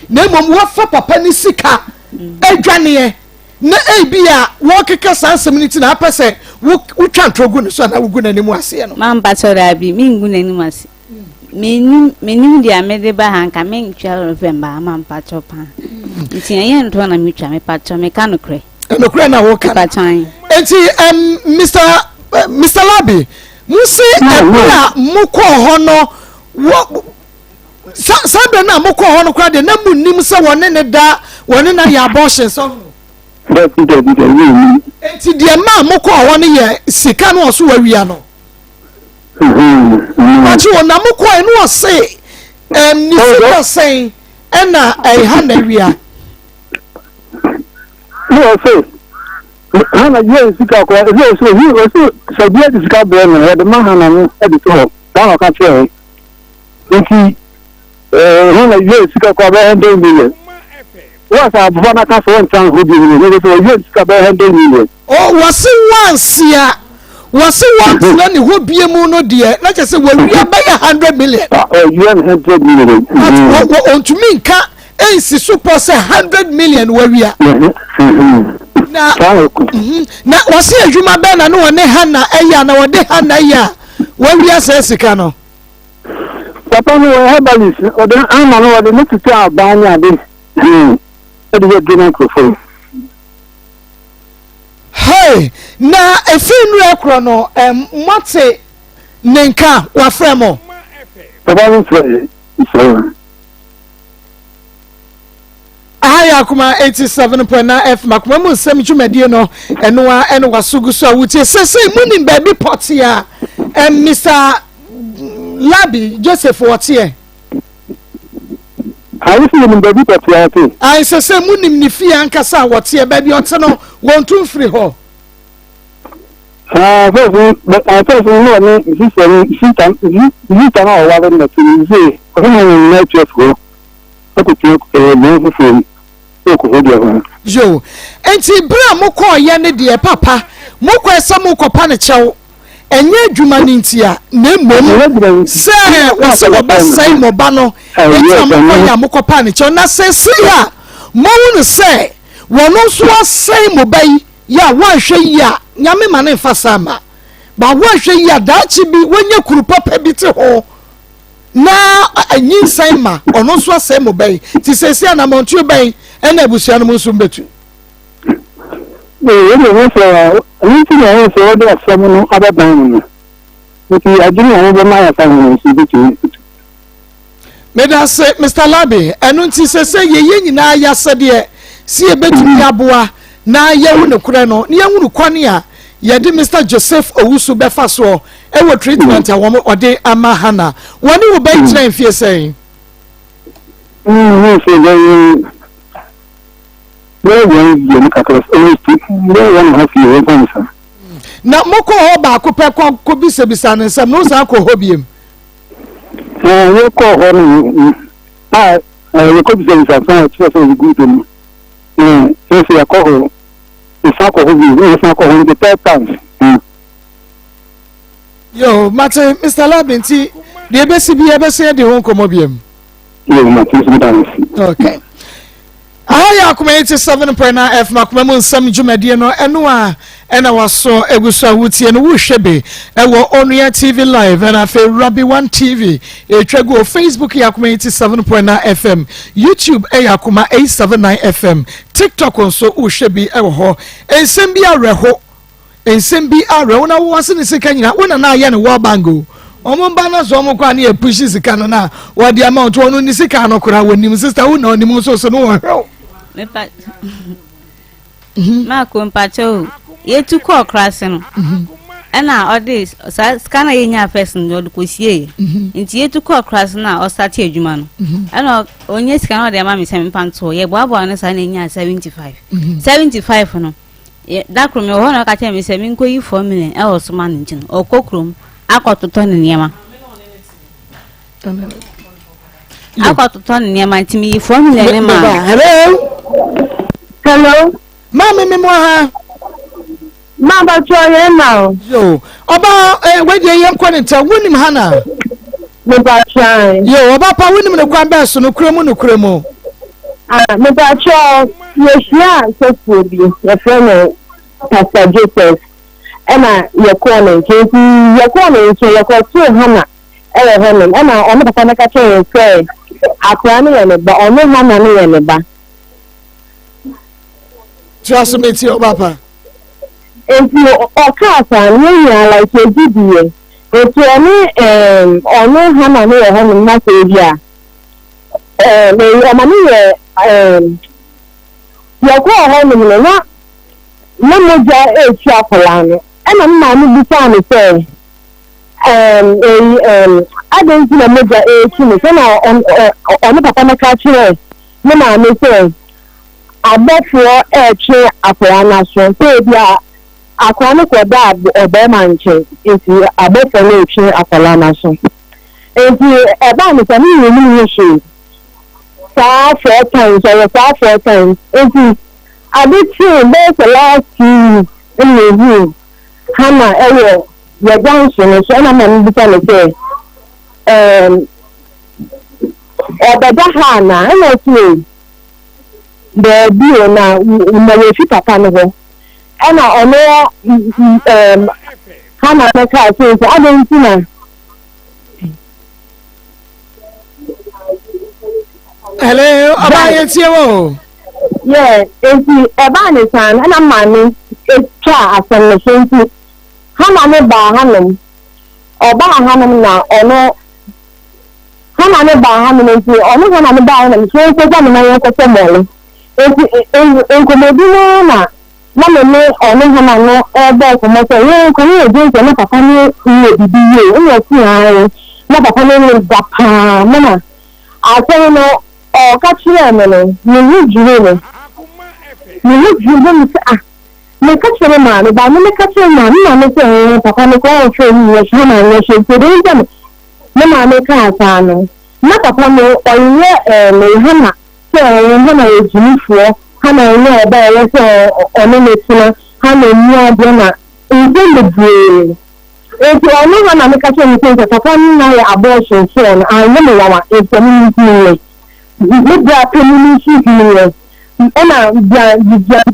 na mom wo fa papa ni sika edwane na bia wo keka sansemnity na apese wo twa ntrogu no so na wo gu na nimu ase no man pato da bi mi gu na nimu ase menim dia me de ba hanka me ntwa November man pato pa nti ye ntwa na me twa me pato me ka no kre na wo ka pato enti Mr. Labi musi ebia mukọ ho no wo sabe na mukọ ho no kwa de na munnim se woni ne da woni na ya abortion so enti de ma mukọ ho no ye sika no so wawia no machi wona mukọ enu o se ni sika sen ena ha na wia no say hana ye sika ko ye so bia de sika bre no de ma hana no e de to da ka che nti hana ye sika ko ba 100 million wa sa bu na ka so ntan ho bi ni so ye sika ba 100 million oh wasi once na ni ho bie mu no de na che se wawia ba 100 million you 100 million wo ontumi nka ensi super say 100 million wawia na wasi adwuma be na no wone hana eya na wode hana ya wawia se sika no papa no herbalist odan ama no wode mututu abanya de e de gina ko hey na efinu ekro no mate nenka wa fremo Papa no say Aya kuma 87.9 FM kuma mu nsem dwumadie no eno eno wasugu so awutie sese munim baby potia Mr Labi Joseph Wotie I see him baby potia too. I sese munim ni fie ankasa Wotie baby ote no wontum free ho First no no this time I was not to say I don't know just go Yo, enti bra moko ye ne de papa moko esa moko pa ne chew enye adwuma ni ntia na mmom se wo se wo besai moba no enti moko ya moko pa ne chew na se ya mo wonu se wono so asai mobai ya wanhwe ya nyame ma ne fasa ma ba wanhwe ya daachi bi wonye kuru papa bi te ho na anyi saima ono so asem mobai ti sesi na montu bai ena abusua no nso mbetu we no so anything I say what are some no other than if you agree on the my family so bitu meda say Mr Labi enu ti sesi ye nyina ya sede si ebetu yaboa na ye hu ne kure no ne ye hu kwane a ye de Mr Joseph Owusu befa so e wo treatment a wo ode ama hana woni wo bai tren fie sei so na moko ho ba ko pe ko bisa ne nsam no sa ko ho biem we ko ho no we ko bisa so good no so ya ko ho isa ko ho bi isa ko ho the third time yo mate Mr Labinti de ebesi de ho komo biem yo mate okay Aya kuma 87.9 FM kuma mun sam dwumadie no eno a ena waso egusa wutie no wuhwebe ewo Onua TV live and fe Rabi 1 TV etwago Facebook ya kuma 87.9 FM YouTube ya kuma 879 FM TikTok nso wuhwebe ewo ho ensem bi areho na wo wase ne sika nyina wona na aye ne wo bango omo mba na so omo kwa na e push sika no na wo di amount wo no ni sika no kora wonim sister wo na onim so no wo hwe mepa ma ko mpacho yetu ko krase no ena odi scanner yenya person no ko sie nti yetu ko krase na o start adwuma no ena onye scanner de ma me se mpanto ye boabo na sa na nya 75 no da krom ho na ka che me se min ko yi 4 million e o so ma nchin o kokrom akototo ne niema akototo ne niema ntimi yi 4 million ne ma hello mama me mo ha ma ba cho ye na yo oba we de ye nkɔ ne ta wonim hana me ba try yo oba pa wonim ne kwan ba so no kuremu me ba cho ye hia so fobi ye friend Pastor Joseph ena ye ko ne nche ye ko tu hana honem ena ono papa na ka che say akwa ne ye ne ba ono hana ne ye ne ba just meet your papa if you okasa ni ya like a didie etu ono hana ne ye honem na say bia me amani ye ye ko honem na moja echi akola no ena mma ni bisa ni say adenzi na moja echi ni so na ono papa na ka chere me na me say abofo echi akola na so say bia akola no ko da obe ma nche enti abofo na echi akola na so enti eba ni say ni shi sa 4 times enti I did see there's a last few in the room. Hannah, your junction, so I'm going to say, the Hannah, and I say, the deal now, my papa, and I know Hannah, I don't see her. Hello, about you. Yeah, enti eba ni san ana mami etwa asɛmmehyɛnti hana ne baa hanom ɔbaa hanom na ɔno hana ne baa hanom nti ɔno hana ne baa hanom so nso na yɛn kɔsɛ mɔle nti nkomodi no na me ɔno hana no ɛbɔ kɔmɔ sɛ yɛn kɔmɔ yɛ di nsɛ na papa ne yɛ bibi yie ɛna si ha na papa ne ne da paa mana asɛm no ɔka kyerɛ me no ne ho dwire no ne ho dwire no sɛ me ka kyerɛ maame ba me ka kyerɛ maame sɛ papa ne kɔ ɔhwɛ mu yɛ hyɛ na yɛ hyɛ nti de nsɛm ne maame ka asa no na papa no ɔyɛ me hana sɛ hana yɛ gyinifoɔ hana yɛ ɔba yɛ sɛ ɔno ne tena hana nyɛ ɔbɛ na nsɛm bebree eti ɔno hana me ka kyerɛ me sɛ papa no na yɛ abortion kyerɛ no anyɛ me wawa nsɛm no ntinyɛ me bra pɛ mu no ntinyɛ ɛna bia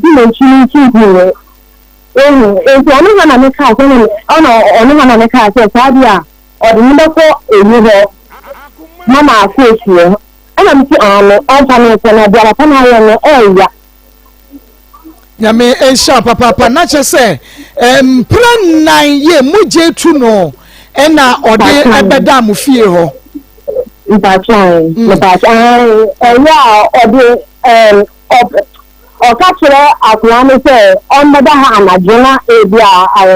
di na ntinyɛ eti ɔno hana me ka sɛ ɔno hana me ka sɛ saa bi a ɔde me bɛkɔ eyi hɔ mama Akos hɔ ɛna me ti ano ɔfa no sɛ na bia papa no ayɛ no ɛɛya nyame ɛnhyɛ papa na kyɛ sɛ mpranan yɛ mogye tu no ɛna ɔde ɛbɛda mo fie hɔ mpatwan ɛyɛ a ɔde ɔka kyerɛ akoa no sɛ ɔmbɛda ha anadwo na ebi a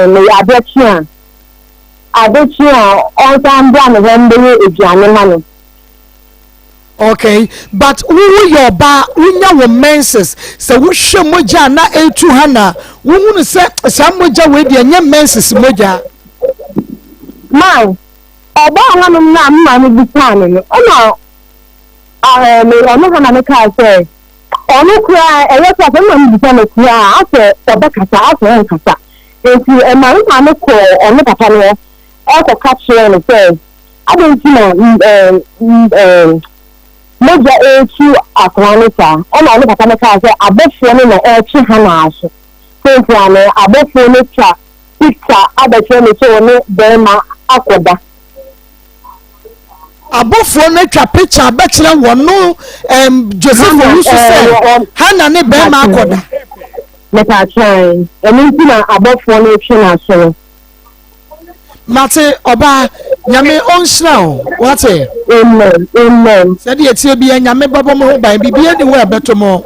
meyɛ adekyi a ɔnsan bra ne hɔ mbɛyɛ aduane ma no. Okay, but who your ba unya wo menses so wo hwe mogya na etu ha na wo hunu se sa mogya we de nya menses mogya man oba hanum na mma no bi tan no ona me ono na me ka se ono kura ewe sa fe ma bi tan kura ase oba kasa ase kasa enti e ma no ko ono papa no e ko ka kire no se adenti na moja echu akwanita ona ne papa ne ka se abofo ne na echi ha na aso so ane abofo ne twa picture abetwe ne so ne bema akoda abofo ne twa picture abetwe wono Joseph Olusu se Hana ne bema akoda me ta try eni na abofo ne twa na so mate oba nyame onhira o wate amen said etie bia nyame babo mo ho ban bibia de we abeto mo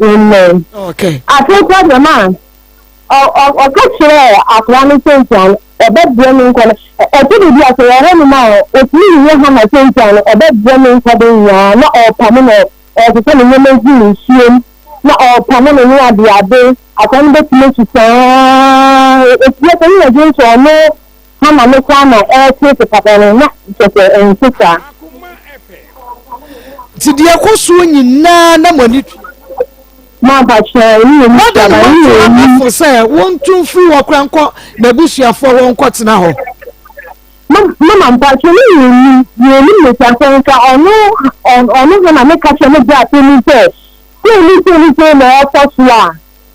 amen okay after the man o ka kire akwa ne sentan ebedie mi nko e ti bi aso yare mi ma o ti ni ha na sentan ebedie mi nko de ya na o pam no o ti se ni nyemazi nsuom na o pam no ni ade akwa ne betime tusa e ti e ni je nso no Hama me kwa na ti papa no na tete ensisa ti de akoso nyina na mani ma ba che ni mu da na fo say won tun firi wo kranko na busuafo won kwotena ho mama mpa che ni me sa nka ono na me ka che me bia te ni se ni na ofosu a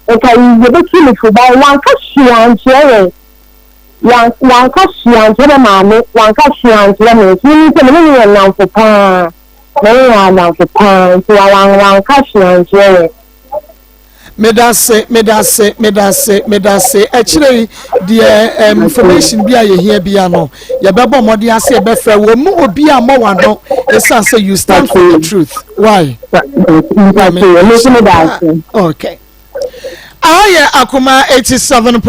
e ka yi be ti ni fu ba wan ka hia nchere wan ka hia nchere maame wan ka hia nchere me ni se me ni na mfo pa na mfo pa so wan ka hia nchere medase actually the information bi aye here bia no ye bebo mode ase be fra wo mu obi amọ wa no esa say you stand for the truth why okay Aya Akoma 87.9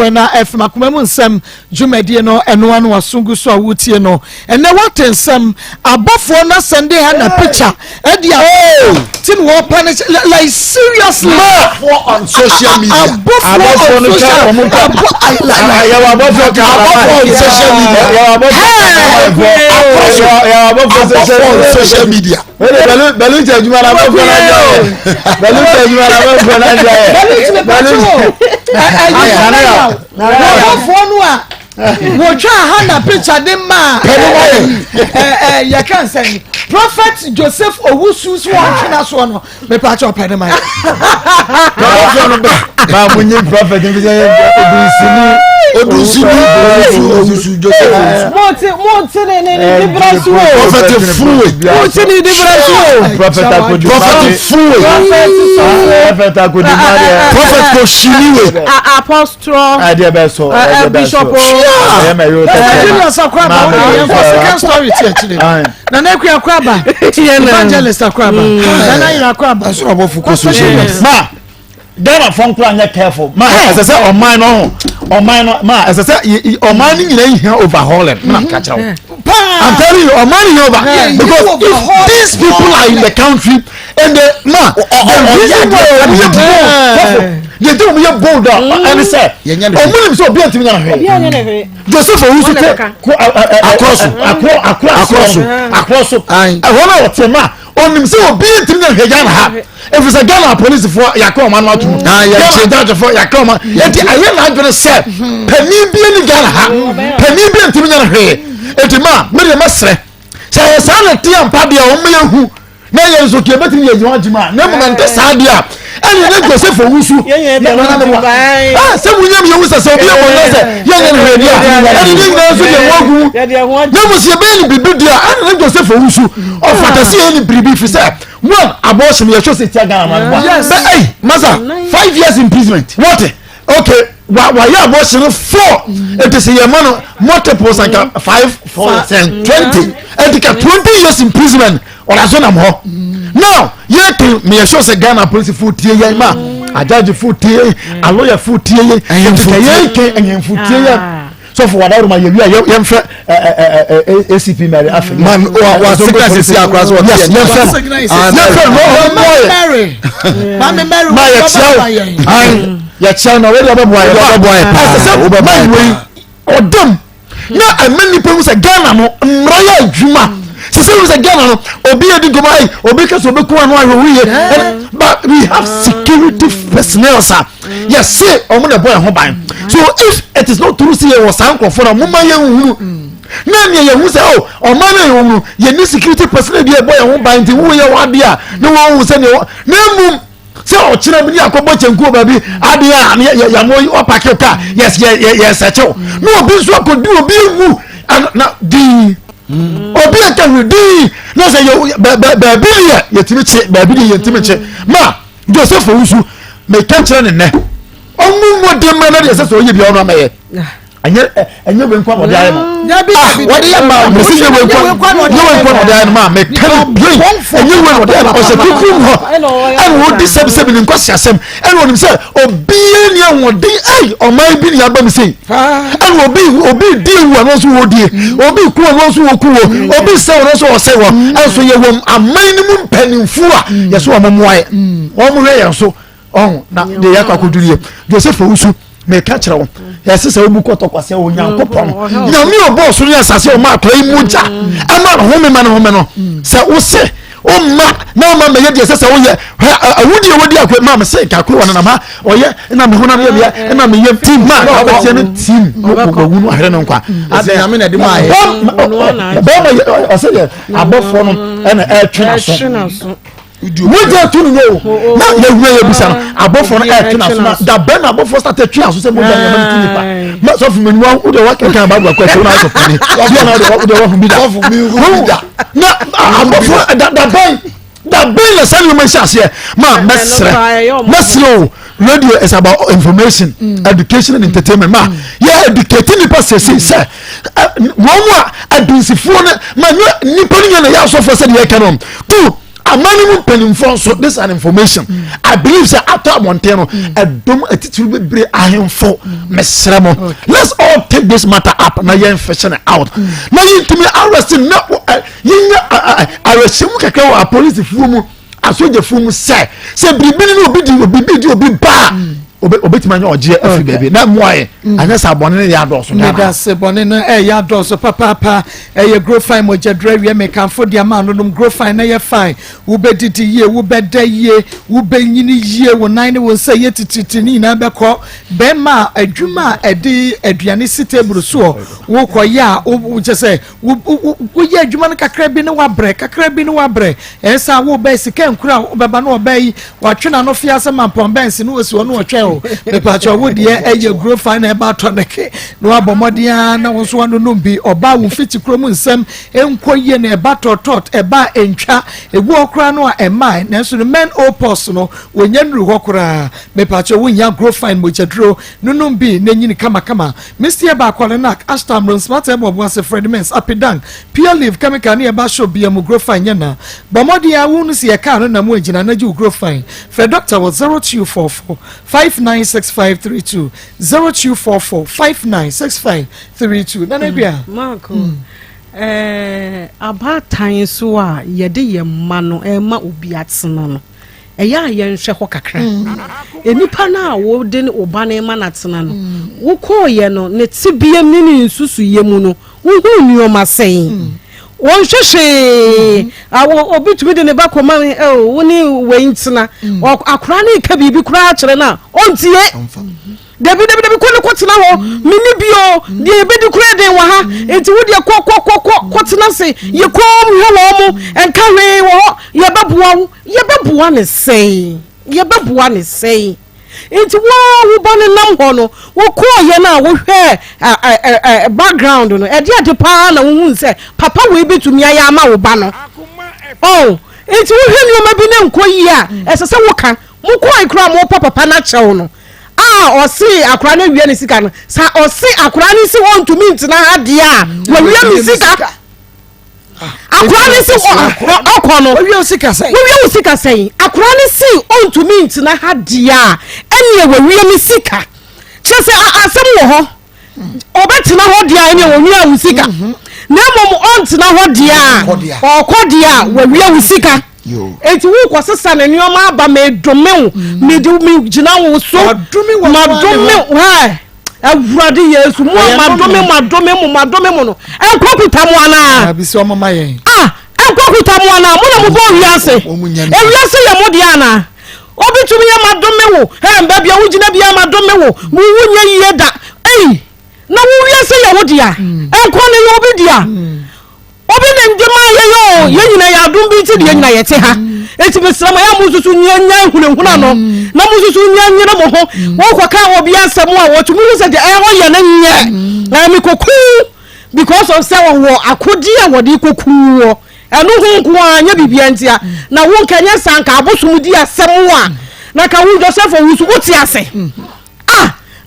FM Akoma mu nsem dwumadie no eno anu wasungu so awutie no ene watensem abofo na sende ha na picture e dia tin wo punish like seriously on social media abofo no cha on social media belu jejuma na abofo wo twa Hana picture de ma ya kan say Prophet Joseph Owusu so antena so no me pa cha opede mai ba munyi prophet bi say Odusi Joseph. Monte ne brasu. Prophet Foué. Monte ne brasu. Prophet Foué. Prophet Akodimari. Prophet Koshiniwe. Apostle. Adebeso. Bishop. Second story actually. Na na ku akwaba. Evangelist akwaba. Na na ira akwaba. So abofu koso. Ma Ghana phone plan get careful. Ma as I say on mine ma as I say on mine you here overhauling. Na catch out. I'm telling you on mine over because if these people are in the country and the reason why you do me bold and say omunim so obi antimi na hwe Joseph Owusu across wona otema onim se obi antimi na hwe Ghana ha if it's a Ghana police for Akoma no atu Ghana for Akoma enti aye na adwene se pani bi ni Ghana ha pani bi antimi na hwe enti ma me de masre se sa na ti ampa de o me hu na ye nso ke betimi ye jima na mo nte sa de a ani na Joseph Owusu se munyam ye wusa se obi e won se ye ye hwe dia ani ni na so de wogu na mo se be ni bibi dia ani na Joseph Owusu o fatasi ye ni bibi fi se one abortion ye show se tia Ghana man but hey masa 5 years imprisonment what okay why abortion 4 it is a man multiples like 5 4 10 20 and 20 years imprisonment or as on am ho now yet me show say Ghana police foot tie ye ma a judge foot tie a lawyer foot tie ye and foot tie so for whatever my you fre ACP Mary Africa man wa sickness is here across what yes Mary ya channel we dey boy odom na amani pe say Ghana no nraya adwuma we say Ghana no obi edi gomai obi kaso obi ko anu ahwe but we have security personnel sir yes say omo na boy ho ban so if it is not true say we was anko for na mama ye hunu na me ye hu say oh o man ye hunu ye ni security personnel bi e boy ho ban ti wo ye wade a na wo hu say na mum say o chira bi ni akobo chenku ba bi ade a ya mo o park car yes acho no obi so akodi obi hu na di obi aka di na say ba bi ye timi che ba bi ye timi che ma Joseph Owusu me kan chira ne ne omu modem na de say so ye bi ono amaye anya we nkwa modai no what ya ma me say we nkwa modai no ma me kan brain anya we modai no say kukum ho and wo di sebe ni nkwa siasem and wonim say obi ni anwode ai o man bi ni aba me say and obi di wu no so wo die obi ku no so wo ku wo obi say no so wo say wo and so ye wom aman ni mu mpanimfu a ye so wo moae wo mo hwe ye so na de yakwakoduriye Joseph Owusu me ka kire wo yes say obu kotokwase wo nyankopon na mi obo so ni asase o ma akra imuja ama ho me ma no say wo se o ma na ma me ye de say wo ye awudi akwa ma me say ka kro wona na ma o ye na me ho na ye na me ye team ma ka tie ne team obawu no ahre no nkwa ade na me na de ma ye ba o say abofo no na etwe na so moja tunu no na ye hwe ye bisa no abofo no tuna so da ben abofo start tuna so se moja ye man tuni pa ma so fu menu wo de wa kan ba gwa kwa so na so pani so na de wo fu bi da na abofo da ben la sanu man shase ma mesre radio is about information education and entertainment ma yeah educating the person say one more adusifo na nipa ni na ya so for say de kanom two amani penimfo so this an information I believe say after Montano adom attitude be bre ahemfo mesremo let's all take this matter up na yen fashion out na yintimi arrest na yinya arrest mu keke wa police fumu asoje fumu say bibi ni obi ba obetima nya oje afi baby na moye anya sabone ne ya doso na da sebone no ya doso papa ye grow fine mo jedre we me kan fo dia ma no grow fine na ye fine wo bedidi ye wo beda ye wo benyini ye wo nan wo say ye tititini na be ko be ma adwuma edi aduane sitebru so wo ko ya wo je say wo ye adwuma no kakra bi ne wa bre ensa wo be sika nkura wo beba no obai wa twena no fiase mampon bensi no osi no otwe o me pacho wo de eye grow fine e ba to neke no abomodia na wo so wano no bi oba wo fiti krom nsem enkoye na e ba totot e ba entwa egu okra no a e mai na so men opos no wonya nru hokra me pacho wo nya grow fine mo chadro no bi na nyini kama Mr. ba kwalenak astamron smart e bobo as Fredmans apidang pure leaf chemical na e ba show bi am grow fine na bomodia wo no se e ka no na mo agina na ji grow fine for doctor was 0244 596532 0244 596532 na bia Marco abatan so a yede ye ma no ma obi atsena no eya ye nhwe ho kakra enipa na wo de oba na ma na tsena no wo ko ye no ne tibiam ni nsusu ye mu no wo hu nioma sen won hwehwe awo obi tumi de ne ba koma woni weintina akora ne ka bibi kura a kire na ontie Debi kwetena ho mini bio de ebedi kura den wa ha enti wo de kwetena se ye kom hwe wo mu enka hwe wo ye beboa ne sei enti wo ba ne nam ho no wo ko ye na wo hwe background no e de pa na wo hu se papa we betumi aya ama wo ba no enti wo hwe ni o ma bi ne nkoyi a esese wo ka mo ko ikra mo papa na chew no o si akura na wiye ni sika no sa o si akura ni si won to mint na ade a wo wiye ni sika akura ni si okono wo wiye sika sei akura ni si on to mint na ade a ene wo wiye ni sika chese asem wo ho obetina ho de a ene wo wiye wo sika na mom on tina ho de a okode a wo wiye wo sika eti wo kwasesa na nioma aba me dome me gina wo so madome ha awurade yesu mo madome no enkokuta mo ana bisi o mama yen enkokuta mo ana mo na mo bo wiase ewiase ye mo de ana obitumi ye madome wo ba bia wo gina bia madome wo mo wunye yiye da na wo wiase ye wo dia enko ne yo bi dia obi ne ndema ye nyina ya dum bi ti de nyina ye te ha eti besrama ya mususu nyanya hunehuna no na mususu nyanyina mo ho wo kwaka obi asem a wo tumi se de ho ye na nye na mi koku because of say wo akodi a wo de koku wo enu hu nko anya bibia ntia na wo nkanya sanka abosum di asem a na ka wo Joseph wusu uti ase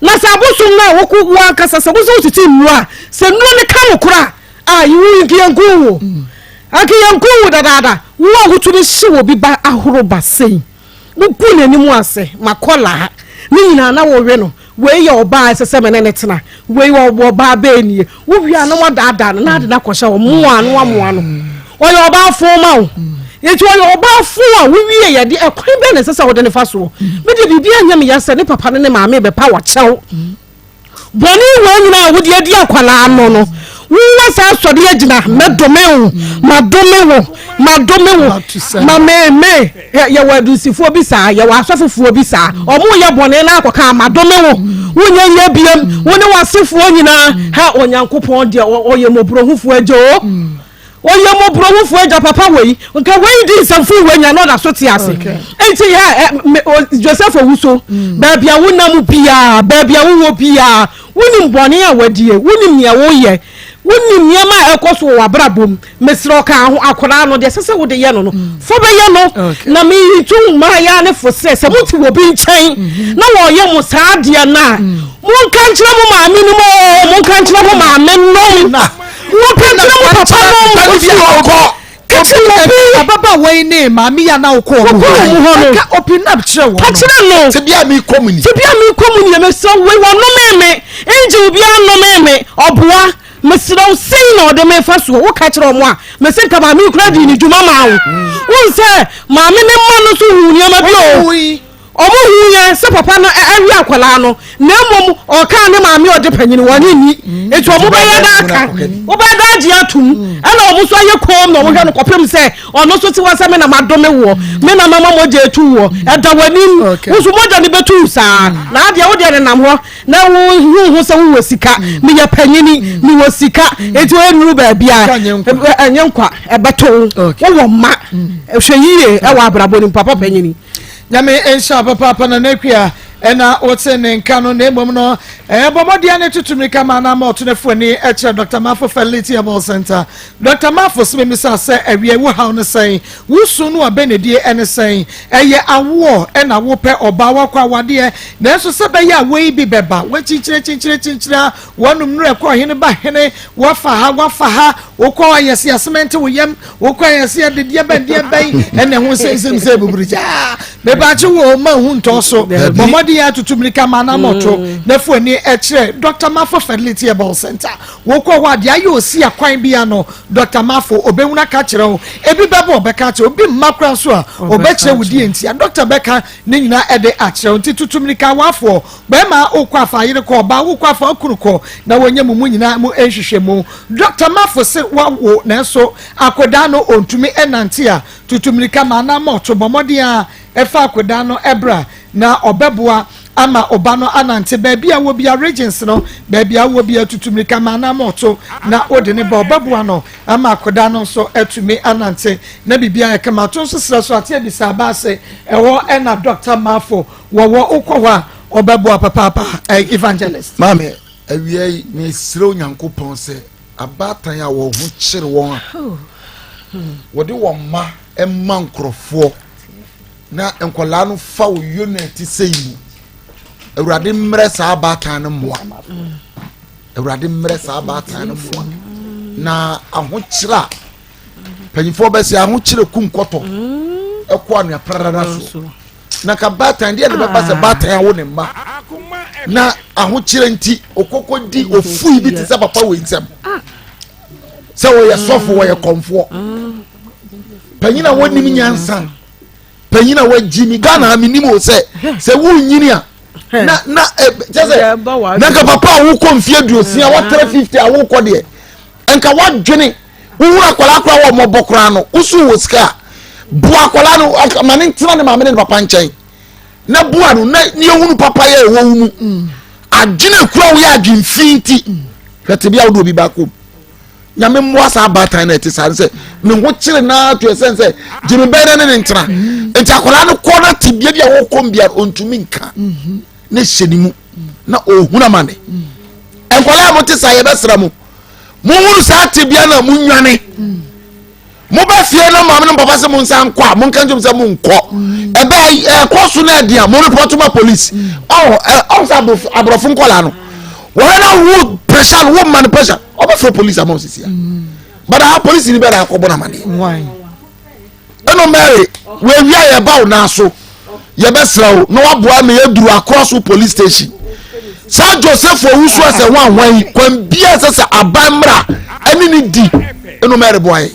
na sa abosum na wo ku wa kasa sa wo titi mu a se nu ne ka mo kura yiwu nkiyanku akiyanku dada wo hutuni hyewo bi ba ahoro ba sei wo ku nanimu ase makola ni nyina na wo we no we ye oba sese mene ne tena we ye oba ba enie wo wia na wadada na ade na kwhya wo moa no o ye oba fo ma wo yetu o ye oba fo a wo wie ye de ekwan be na sese wo de ne fa so me de bibia nya me yase ne papa ne maame be pa wo chew boni wo nyina wo de adi akwala no wo sa so de agina madome ma me ye wadusifo bi sa ye wasofofo bi sa omo ye bone na akoka madome wo nya ye biam wo ne wasefo nyina ha onyankopon de oye mobrohufo ajo oye mobrohufo aja papa wei nka wei di samfu we nya no da so ti ase enti ha Joseph Owuso ba bia wo nam bia ba bia wo bia wonim bone a wadie wonim ya wo ye wonim nyama ekoso wa brabom mesro ka ho akora no de sese wo de ye no fo be ye no na me yitu ma ya ne fo se muti wo bi nchen na wo ye mo saade na mo kan kire mo ma me no mo kan kire mo ma me no na wo kan kire mo papa no bi okọ kachire baba we ne ma me ya na okọ mo ka open up kire wo kachire no se bia mi komuni ye me so we wo no me enje bia no me oboa mesiro sei na ode me fa so wo ka kire mo a me se ka ba mi kura di ni djuma ma wo se ma me ne ma no so hu ni ma bi omo hu ye se papa no awi akwala no na mom o ka ne ma me ode panyini woni ni etu omo ba ya da aka wo ba da agi atum ana omo so aye kom na omo hwe no kopem se ono so ti wa se me na madome wo me na mama mo je etu wo eda wanim wo so mo ja ni betu sa na ade wo de ne nam ho na wo hu se wo sika me ya panyini me wo sika etu enuru ba bia enyenkwa ebeto wo ma hwe yiye e wa abrabo ni papa panyini nyame ensha papa na nakwia ena otene nkano na emom no bomodia ne tutumi kama na ma otonefo ni eche Dr. Mafo Fertility Herbal Center. Dr. Mafo smemi sa se ewie wo haw ne sen wusu no abenedie ene sen eye awo ena wo pe oba wakwa wade na enso se be ya we bi beba wachichire wonum no ekọ hene ba hene wafa ha wokọ yesi asement wo yam wokọ yesi adedie bandie ban ene ho se buburija beba chi wo ma hu ntoso bomodia tutumi kama na moto na fo ni eche Dr. Mafo Fertility Herbal Center wokọ wade ayo osi akwan bia no Dr. Mafo obehuna ka kire o ebi bebo obeka kire obi makra so a obekire wudi enti Dr. Beka ne nyina ede akire enti tutumi ka wafo be ma okwa fa yire ko ba okwa fa okuruko na wonye mu nyina mu ehwehwe mu Dr. Mafo se wawo na so akoda no ontumi enante a tutumi ka ma na moto bomode a efa akoda no ebra na obeboa ama obano anante baby a wo bia regions no baby a wo bia tutumi kama na moto na ode ne ba obeboa no ama akoda no so etumi anante na bibia e kama to so sra so ate bi saba se ewo na Dr. Mafo wo ukwa obeboa papa evangelist mame awie ni siro nyankopon se abatan a wo hu kire won wode wo ma emma nkrofo na enkola no fa wo unity seimu Eurade mre sa abatan no moa Eurade mre sa abatan no moa na ahokyira panyifo be se ahokyira kunkoto ekwa no aprada so na ka batan de be ba se batan wo ne ma na ahokyira nti okokodi ofui bi te se papa we nsem se wo ye sofo wo ye komfo panyina woni mi nyansa panyina wajimi Ghana minimo se wo nyini a na just na ka papa wo konfie duosia wa 350 a wo kɔ de enka wadwene wo akwala akwa wo mobokra no usu wo sika bu akwala no mane ntina ne maame ne papa nkyɛn na bua no na ne ehunu papa ye wo mu adwene kura wo ya adwemfinti hwete bia wo do bi ba ko nyame mmoa sa abatan na etisa se me ho kyere na to esense jimi bɛn ne ntina enti akwala no kɔ na tibia bia wo kɔ bia ontumi nka ne hyenimu na ohuna mane enkola mo te sa ye besra mo hunu sa tibia na mo nwane mo ba fie na maame no papa se mo nsa nkwa mo nka njom se mo nkɔ ebe kosu na dia mo report ma police sa abrofo nkola no wo na wo pressure wo man pressure oba for police among sisia but our police ni be na akɔbɔ na mane why eno mary we wia ye ba na so ye besra wo no waboa me yeduru across police station sa Joseph owusu ase wanwan kwan bia sese abamra ani ni di eno mere boy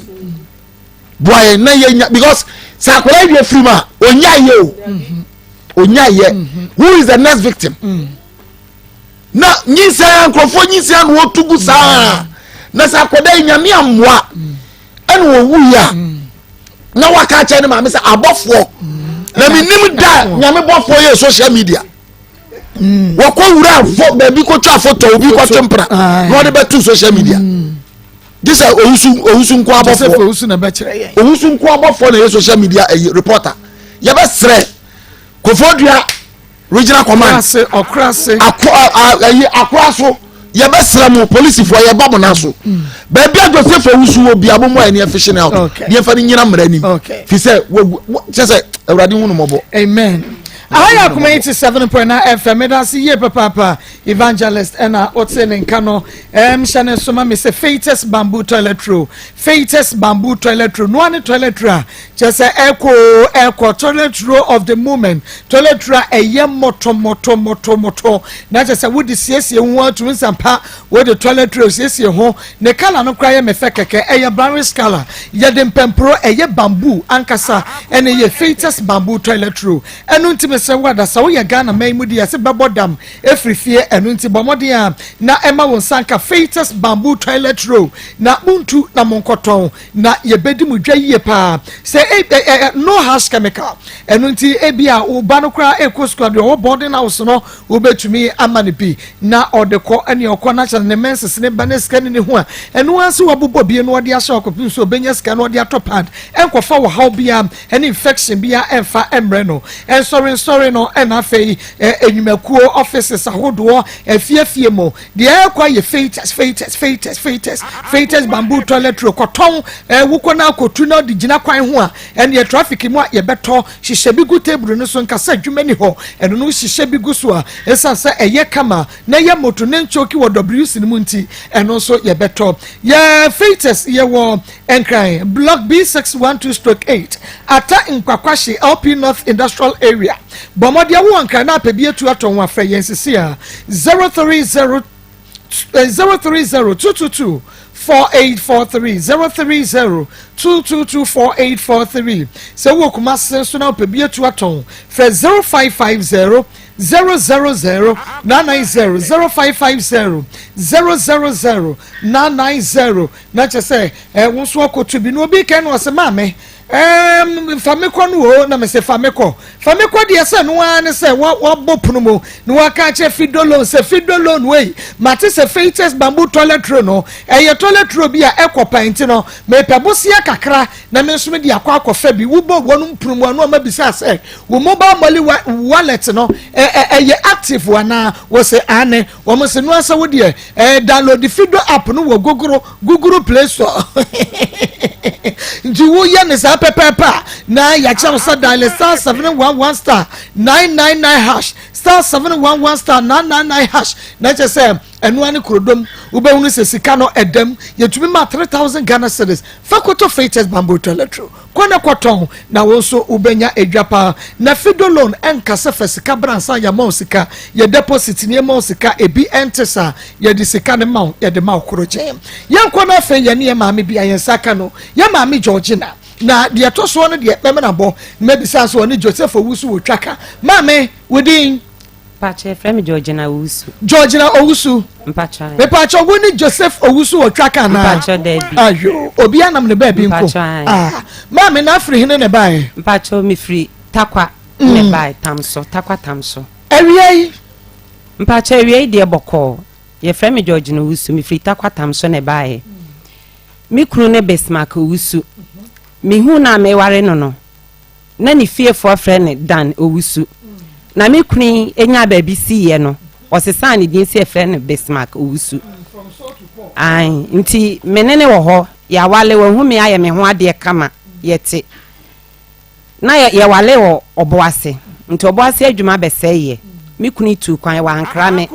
na ye because sa akwara wie free ma onya ye who is the next victim na nyisa nkrofo nyisa no otugu sa na sa akwada nyame amwa eno owu ya na waka cha ne ma me sa abofo na minim da nyame bofo ye social media wako wura fo baby ko twa photo obi ko tempra no de betu social media this owusu nko abofo owusu na be kire ye owusu nko abofo na social media reporter ye be sre kofodua regional command okrase akraso ye be sre mo police fo ye ba mo na so baby Joseph owusu obi abomo ani efficient out ye fa ni nyina mra nim fi se se Eurade hunu mobo amen Aya Akoma 87.9 FM that's ye papa evangelist ena otene nkano shane soma me se Fetus bamboo toilet roll no one toilet roll just echo toilet roll of the moment toilet roll eye moto na just would siesie ho to nsampa with the toilet roll siesie ho ne kala no kra ye me fekeke eye brown color ye dem pempro eye bamboo ankasa ene ye Fetus bamboo toilet roll enu ntime se wada sa wo ye Ghana mai mudi ya se bebodam efrifie enu nti bomode a na ema won sanka Fetus bamboo toilet roll na buntu na monkoton na ye bedi mu dwa yie pa se no harsh chemical enu nti ebia wo ba no kra ekoskwade wo body na wo no wo betumi amane bi na odeko ene okọ na chane ne menses ne ba ne scan ne ho a enu anse wo bobo bi no ode ahye okopin so benya scan no ode atopad enkofa wo how bia ene infection bia emfa emre no ensorin sorry no and afei enyumakuo offices ahodo efie mo de ekwa ye features bamboo toilet roll koton wuko na akotu na de gina kwan ho a ene ye traffic mu a ye beto hihye bi gu table no so nkasa dwumani ho eno no hihye bi gu so a esansa eye kama na ye moto ne nchoki wo WC no munti eno so ye beto ye features ye wo enkran block B612/8 ata nkwakwashi LP North Industrial Area bomodia wo ankan na apebie tu aton wa frɛ yensisi a 030 222 4843 so wo kuma senso na apebie tu aton frɛ 0550 000 990 0550 000 990 na chese wo so akotu bi no obi kan no se mame fameko no o na me se fameko de se no an se wo bopunu mo no aka che fidolo se fidolo no we mate se features bamboo toilet roll no eye toilet roll bi a ekopainti no me pebosia kakra na me nso me de akwa bi wo bo wonu mpunu mo no ma bisa se wo mobile money wallet no eye active wana wo se ane wo mo se no asa wo de download the fido app no wo Google Play Store nti wo ye ne sa pepepa na ya cha so dial star 711 star 999 hash star 711 star 999 hash na che se enu ani krodom ubehunu se sika no edem yetumi ma 3000 Ghana cedis fakoto features bamboo toilet roll kwana kwaton na wo so ubenya edwapa na fido loan enkase fesika bransa ya ma sika ye deposit ni ma sika ebi entesa ye di sika ne ma ye de ma okroche yanko na fe ye ne maame bia ye saka no ye maame Georgina na de to so no de peme na bo medisa so ne Joseph Owusu wo twaka maame within Pache frame Georgina Owusu. Georgina Owusu. Mpacha. Me pacha wo ni Joseph Owusu wo twaka na. Mpacha debi. Ayo, obi anam ne ba bi nko. Ma me na free hene ne bae. Mpacha mi free takwa ne bae tamso, takwa tamso. Ewie. Mpacha ewie de boko. Ye frame Georgina Owusu mi free takwa tamso ne bae. Mi kru ne Besmark Owusu. Mi hu na me ware no. Na ni fiefo frɛ Dan Owusu. Na me kuni enya baby si ye no osesa ne din si efre ne Bismarck Owusu ai nti menene wo ho ya wale wo hu me aye me ho ade kama yete na ya wale wo oboase nti oboase adwuma beseye me kuni tu kwan wa ankra me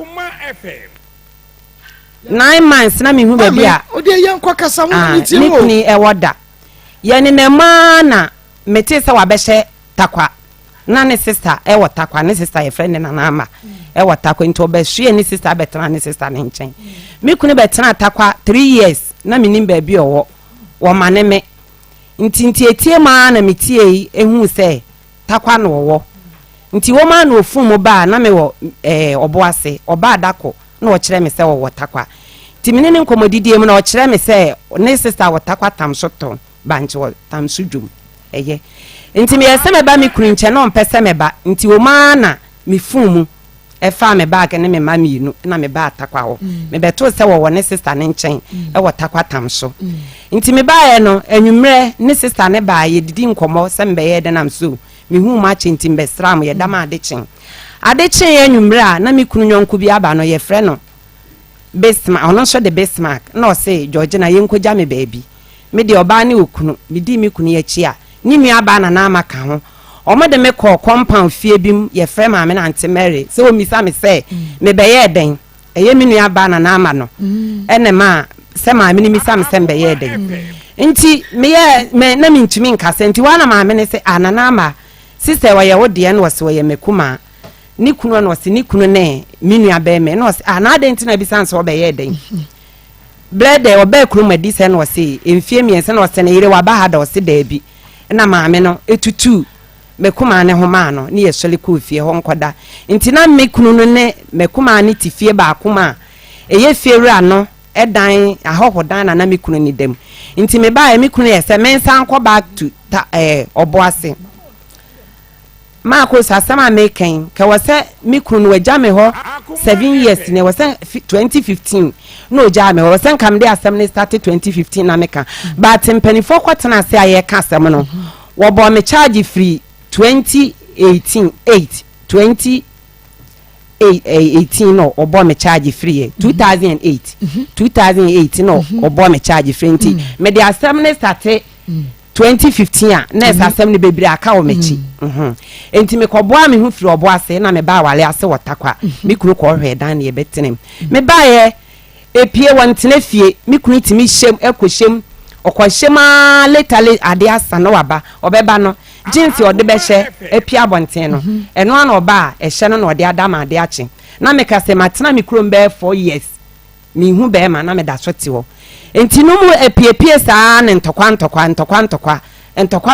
9 months na me hu baby a ode yankwa kasa mu ni ti me kuni ewoda ye ne ne ma na mete se wa behye takwa na ne sister e watakwa ne sister ye friend na ama e watakwa nti obehwe ne sister betena ne sister ne nchen me kunu betena takwa 3 years na minim ba bi owo wo mane me nti etie ma na metie ehu se takwa no wo nti wo ma na ofum ba na me wo oboase oba adako na wo kire me se wo takwa ti menene nkomodidie mu na wo kire me se ne sister wo takwa tamsoto banche wo tamsudwum eye nti me yese me ba me kurinche no mpese me ba nti wo ma na me fumu e fa me ba ke ne me ma miinu na me ba atakwa ho me beto se wo ne sister ne nchen e wo takwa tamso nti me ba ye no anwumre ne sister ne ba ye didi nkomo se mbe ye de nam so me hu ma che nti mbesram ye dama adechen ye anwumre a na me kunu nyonko bi aba no ye frɛ no Bismarck ono so de Bismarck na o se Georgina ye nkoja me baabi me de oba ne okunu me di me kunu ye chi a nimi aba na na maka ho omode me call compound fie bim ye frɛ ma me na Auntie Mary se o misa me se me be ye den eye me nua aba na na ama no ene ma se ma me ni misa me se be ye den nti me na me ntumi nkase nti wana ma me ne se anana ama sister wa ye wo de no se wo ye mekuma ni kunu no se ni kunu ne me nua be me no se anade nti na bisa nso be ye den blede oba kunu madi se no se emfie miense no se ne yire wa ba ha da o se da bi na maame no etutu mekuma ne homa no ne yesole ko fie ho nkoda nti na mekunu no ne mekuma ne tifie ba akoma eye fiewura no edan ahohodan na mekunu ni dem nti me ba mekunu yese mensa nko back to oboase Maa Akos asama meken ka wose mekunu no wagya me ho 7 years ne wose 2015 no ja me wose nkam de asem ne started 2015 na meka but mpanifo kwatena se aye ka asem no wo bo me charge free 20 2018 no obo me charge free 2008 no obo me charge free nti me the assembly start 2015 a next assembly bebre aka o mechi enti me koboa me hu firi obo ase na me ba wale ase wotakwa me kunu ko hwe dan ye betenem me ba ye epie wantene fie me kunu timi hyem ekohyem okohyema letale ade asa no waba obeba no jinsi ode be hye epia bonten no eno ana oba a ehye no na ode adama ade ache na me kase matena me krom be 4 years me hu be ma na me da swete ho enti no mu epie saa ne ntokwa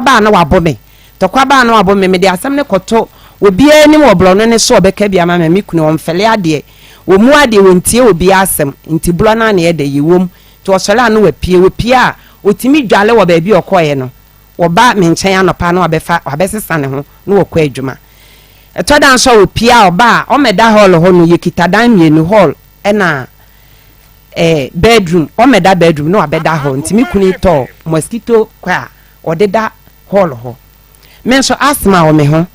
ba na wabo me tokwa ba na wabo me de asem ne koto obi ani mo blo no ne so obeka bia ma me kunu omfele ade wo mu ade wontie obi asem enti blo na na ye de yiwom to osole no wapie a otimi dwale wo ba bi okoye no wo ba me nchen anopa na wabesesa ne ho na wo kwa adwuma etodan so opie a oba o meda hall ho no yekita dan mienu hall na bedroom o meda bedroom no abeda hall ntimi kuni to mosquito kwa odeda hall ho men so asthma o me ho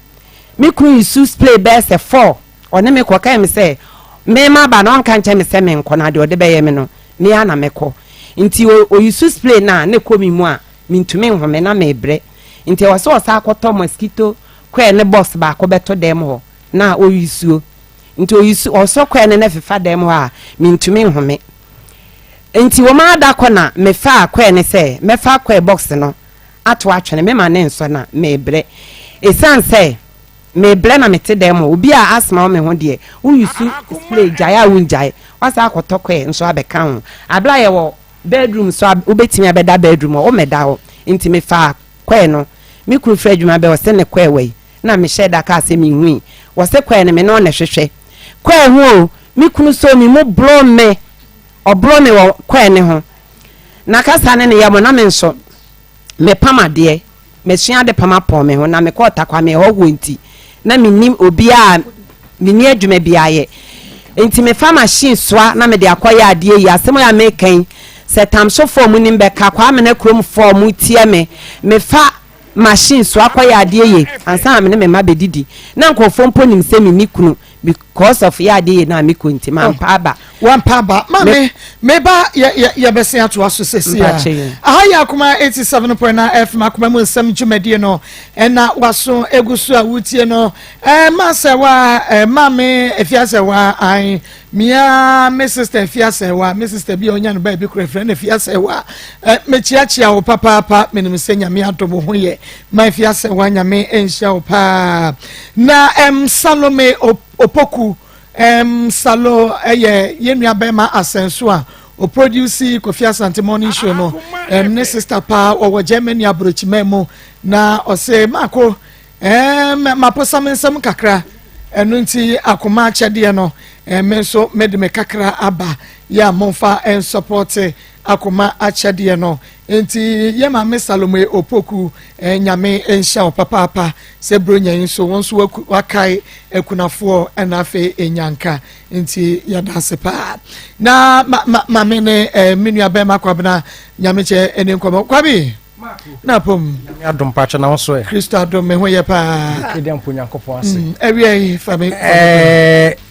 me kuni sus play best 4 one me kwa kai me say me ma ba no nka nche me say me nkona de ode beye me no me ana me ko nti o sus play na ne ko mi mu a mintumi nhome na mebre nti o so akoto mosquito kwa ne box ba ko beto dem ho na o yusuo nti o yusu o so kwa ne na fefa dem ho a mintumi nhome nti wo ma da ko na me fa kwa ne se me fa kwa box no ato atwene me ma ne nso na mebre esan se mebre na mete dem obi a asma o me ho de o yusu display jaya wunjai wasa akoto kwa nso abeka ho abla ye wo bedroom so obetimi abeda bedroom o meda ho nti me fa kwa no me kru fra adwuma be o se ne kwa we na me sheda ka se me hui wo se kwa ne me no ne hwehwe kwa ho me kru so me mo blow me o blow me wo kwa ne ho na kasa ne ya mo na me nso me pamade me sua de pama pon me ho na me ko takwa me ho nti na me nim obi a me ni adwuma bia ye nti me fa machine soa na me de akoya ade yi asemo ya me kan se tamso form nim be ka kwa me na krom form tie me fa machine so akoya ade yi ansa me ne me ma bedidi na nkofo mpo nim se me nikunu because of ya ade yi na me ko nti ma mpa ba ma me ba ya bese ato aso sesi ya aha ya kuma 87.9 FM akuma mu nsam dwumadi no na waso egusu a wutie no ma se wa ma me efiase wa ai mia me sister efiase wa me sister bi onya no ba bi kura friend efiase wa me chiachia wo papa me nim se nyame adobo ho ye ma efiase wa nyame enhia wo pa na Salome opoku salo yenua bema asenso a o produce Kofi Asante morning show no ne sister pa o Germany abrochimemo na o se mako maposa mensam kakra enu nti Akoma achede no menso medime kakra aba ya monfa en support Akoma achede no enti yema me Salome opoku nyame enhia papa se bronya nso wonso wakai ekunafo enafe enyanka enti yada sepa na mame ne menua be makwabna nyame che enenkomo kwabi na pom adom pacha na wonso e Kristo adom me hoye pa kede amponyankopon ase ewie fami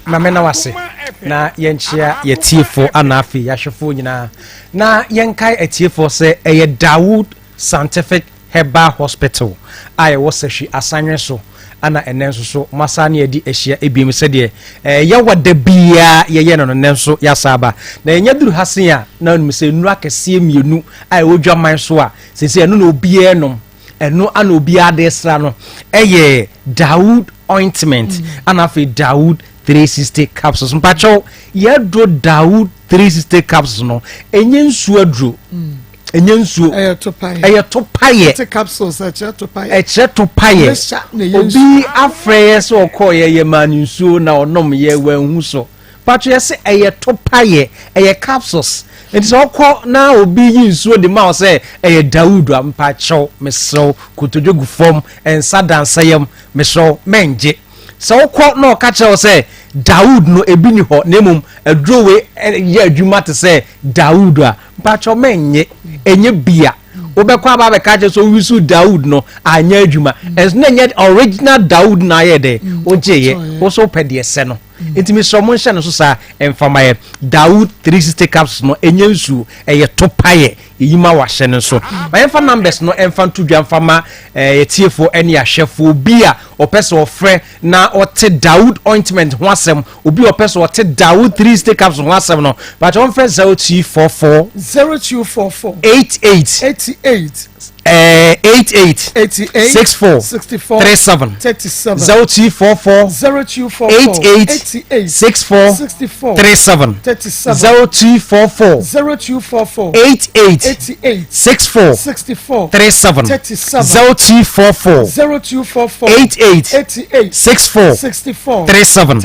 mame na wase na yenchia yetiefo anafi yahwefo nyina na yenkai etiefo se eye Dawood Scientific Herbal Hospital aye wosashi asanwe so ana enenso so masane edi ehia ebiem se de yewada bia yeye no nenso yasaba na enyaduru hasen a na num se nu akese mienu aye wodwaman so a sese enu na obie nom enu ana obie adesra no eye Dawood ointment ana fe Dawood 360 capsules mpacho yedo Dawood 360 capsules no enye nsu aduro enye nsu eye topaye capsules eche topaye obi afre so okoye ye man nsu na onom ye wanhu so pacho ye se eye topaye eye capsules nti so okọ na obi yi nsu de ma o se eye Dawood ampacho meso kotodwogu fom ensa dansayem meso menje so okọ na okache o se Dawood no ebi ni ho nemum adrowe ye adwuma te se Dawood a mpacho menye enye bia wobekwa ba be ka je so wisu Daud no anya adwuma enso na nya original Daud na ye de ogeye wo so pede ese no intimi so mo nhye no so sa emfama ye Daud 360 capsules no enyansu eye topaye yima wa hye no so ma emfa numbers no emfa ntudwa mfama yetiefo ene ahwefo bi a opeso ofre na ote Daud ointment ho asem obi opeso ote Daud 360 capsules ho asem no but on first 0244 88 64 37 0244 88 64 37 0244 88 64 37 0244 88 64 37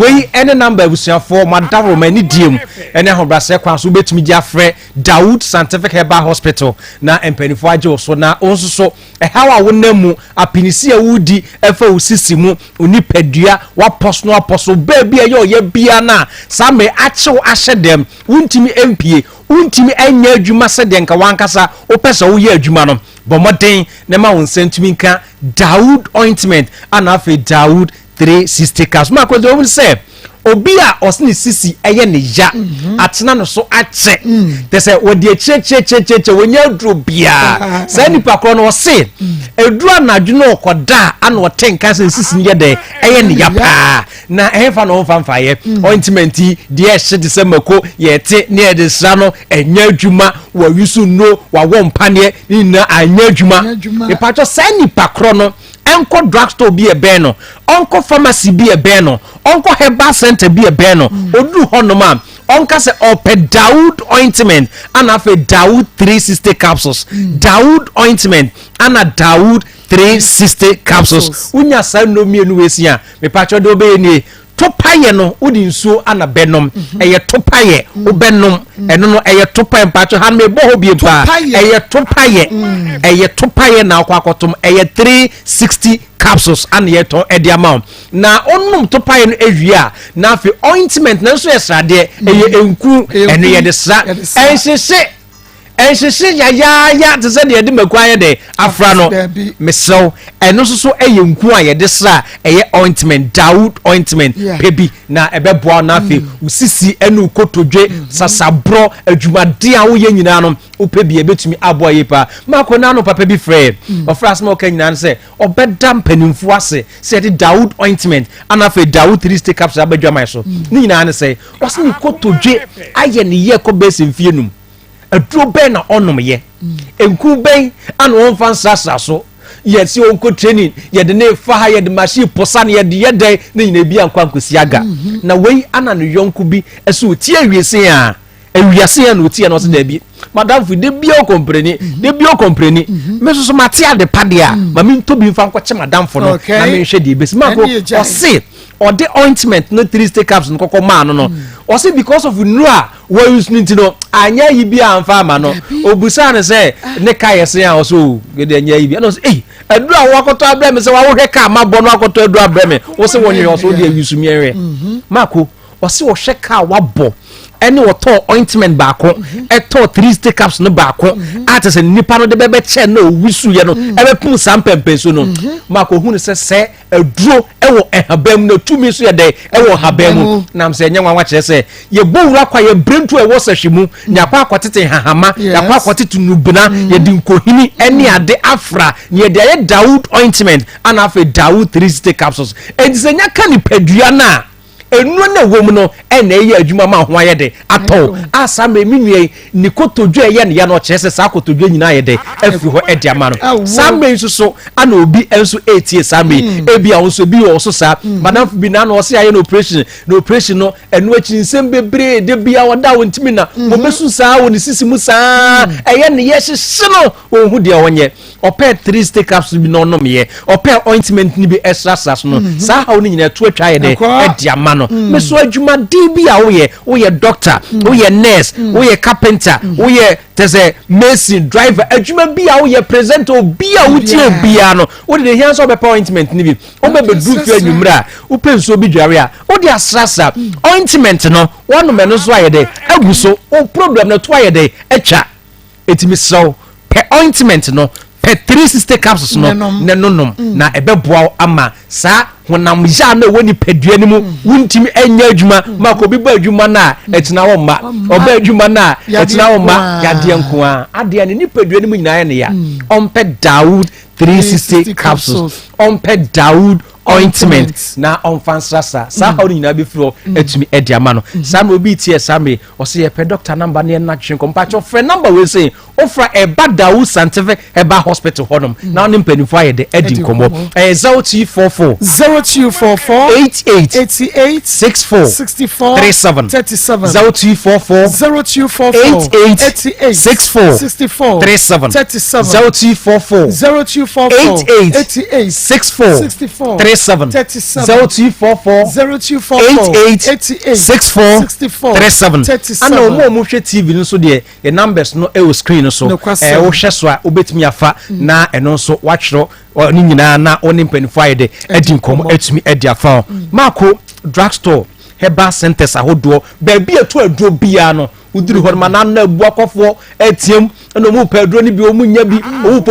we any number for madam mani diem any hobrase kwa so betumi dia frɛ Daud Scientific Herbal Hospital na empanifo age so na onso so hawa wonamu apinisi a wudi efa usisi mu onipadua wa personal apostle baby ye bia na same achew ahye dem wuntimi empie wuntimi anya adwuma se de nka wankasa opesa wo ye adwuma no bomoden na ma won sentumi nka Daud ointment anafe Daud 360 capsules ma ko do say obi a osni sisi eye ne ya atena no so ache te se wodi che wonya duro bia sa nipa kro no se eduru anadwo no okoda ana otenka se sisi ne de eye ne ya pa na efa no mfa ye ointment de e hye de se mako ye te ne e de sra no enya adwuma wa wisu no wa wo mpane ni na anya adwuma nipa cho sa nipa kro no enko drugstore bi e be no onko pharmacy bi e be no onko herbal center bi e be no odu honoma onka se ope Daud ointment ana fe Daud 360 capsules Daud ointment ana Daud 360 capsules unya sa no mienu wesia me pacho do be ni topaye no udi nsuo ana benom eye topaye obenom eno no eye topaye mpacho han me bo hobie pa eye topaye na akwakotom eye 360 capsules and yet on the amount na onum topaye no ewia na afi ointment na so yesrade eye enku eno ye de sa enhyehyɛ ya te sɛ de makwan de afra no mesew eno so eye nku a ye de sra eye ointment Daud ointment baby na ebeboa na afi usisi enu kotodwe sasabro adwumade a wo ye nyina no opebi ebetumi aboa yepa mako na no papa bi frɛ ofra sma oka nyina se obeda mpanimfu ase se de Daud ointment ana afi Daud 360 capsules abadwa mai so ni nyina ne se wase ni kotodwe aye ne ye ko besim fienum aduro ben na onom ye enku ben ana won fan sasa so yesi onko training ye de ne fa ha ye de machine posa ne ye de ye den ne nyina bi ankwankosi aga na wei ana no yonku bi eso tie wiese a awiase a no tie no se da bi madam fu de bi o compreni me so mate ade pade a ma me ntobi mfa nkoche madam fu no na me hwe de besi ma ko o se or the ointment no 360 capsules nkoko ma no or say because of nura we use no anya yi bi amfa ma no obusa ne say ne ka yese a so gede anya yi bi no say adu a wakoto abrem say wa wo hwe ka ma bo no akoto adu abrem wo say wonye o so de use mi enwe mako o say wo hwe ka wa bo any water ointment baako eto 360 capsules no baako atese nipa no de bebe che na owusu ye no ebe pum sampempe so no mako hu ne se aduro ewo ehabam na tumi so ye de ewo habam nam se nyanwa wa kire se ye bowura kwa ye brentu ewo sahwemu nya kwa akotete hahama ya kwa akotete nubna ye di nkohini ene ade afra ye de ye Daud ointment ana afa Daud 360 capsules edise nya ka ni padua na enu na wom no ena ye adwuma ma ho aye de atɔ asa me minue ni kotodwe ye ne ya no kyerɛ sɛ sa kotodwe nyina ye de afi hɔ edi ama no sambe nso so ana obi enso etie sambe ebi a nso bi wo so sa madam bi na na ɔse aye no operation no enu akyi nsɛm bebre de bia wɔda wo ntimi na mo besu saa wo ne sisi mu saa ɛyɛ ne ye hyehye no ohun de wɔnyɛ ɔpɛ 360 capsules bi no nom ye ɔpɛ ointment ni bi extra sas no saa ha wo nyina to atwa ye de edi ama no meso adwuma di a wo ye doctor wo ye nurse wo ye carpenter wo ye tese mason driver adwuma bi a wo ye presenter obi a wo tie bia no wo de here so be ointment ni bi wo be du fi anwumra wo penso bi dware a wo de asrasa ointment no wonu me no so aye de aguso wo problem no to aye de etwa etimi so per ointment no per 360 capsules no nenom na ebeboa ama sa honam ja na woni padua ni mu wuntimi enya adwuma mako bi ba adwuma na etina wo ma oba adwuma na etina wo ma yade nko a ade ne ni padua ni mu nyina ne ya ompe Dawood 360 capsules ompe Dawood ointment na onfansasa sa how nyina be fro etumi edi ama no sa ma obi tie sa me o se ye pe doctor number ne na twen compacho friend number we say ofra eba Dawood scientific eba hospital honum na onim panifo ayede edi nkomo 0244 88 64 37 0244 88 64 37 0244 88 64 37 ana omo hwe TV no so de the numbers no e screen no so wo hwe so a obetumi afa na eno so watchro ni nyina na oni mpanifo ayede edi nkom etumi edi afa mako drugstore herbal centers ahodo ba bia to aduro bia no udiri horma na na abu akofo etiem na mu pedro ni bi omu nya bi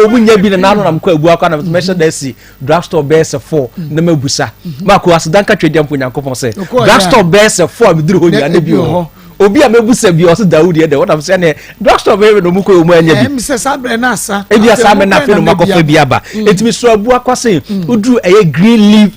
omu nya bi na no na mko abu akwa na measure da si drugstore base 4 na mabusa mako asidanka twediam ponyankopon se drugstore base 4 midiri honya na bi ho obi a mebusa bi o se Dawood ye de what am saying drugstore be no mu ko omu anya bi se sabre na asa e bi asa me na fe no makofa bi aba etimi so abu akwa se uduru eye green leaf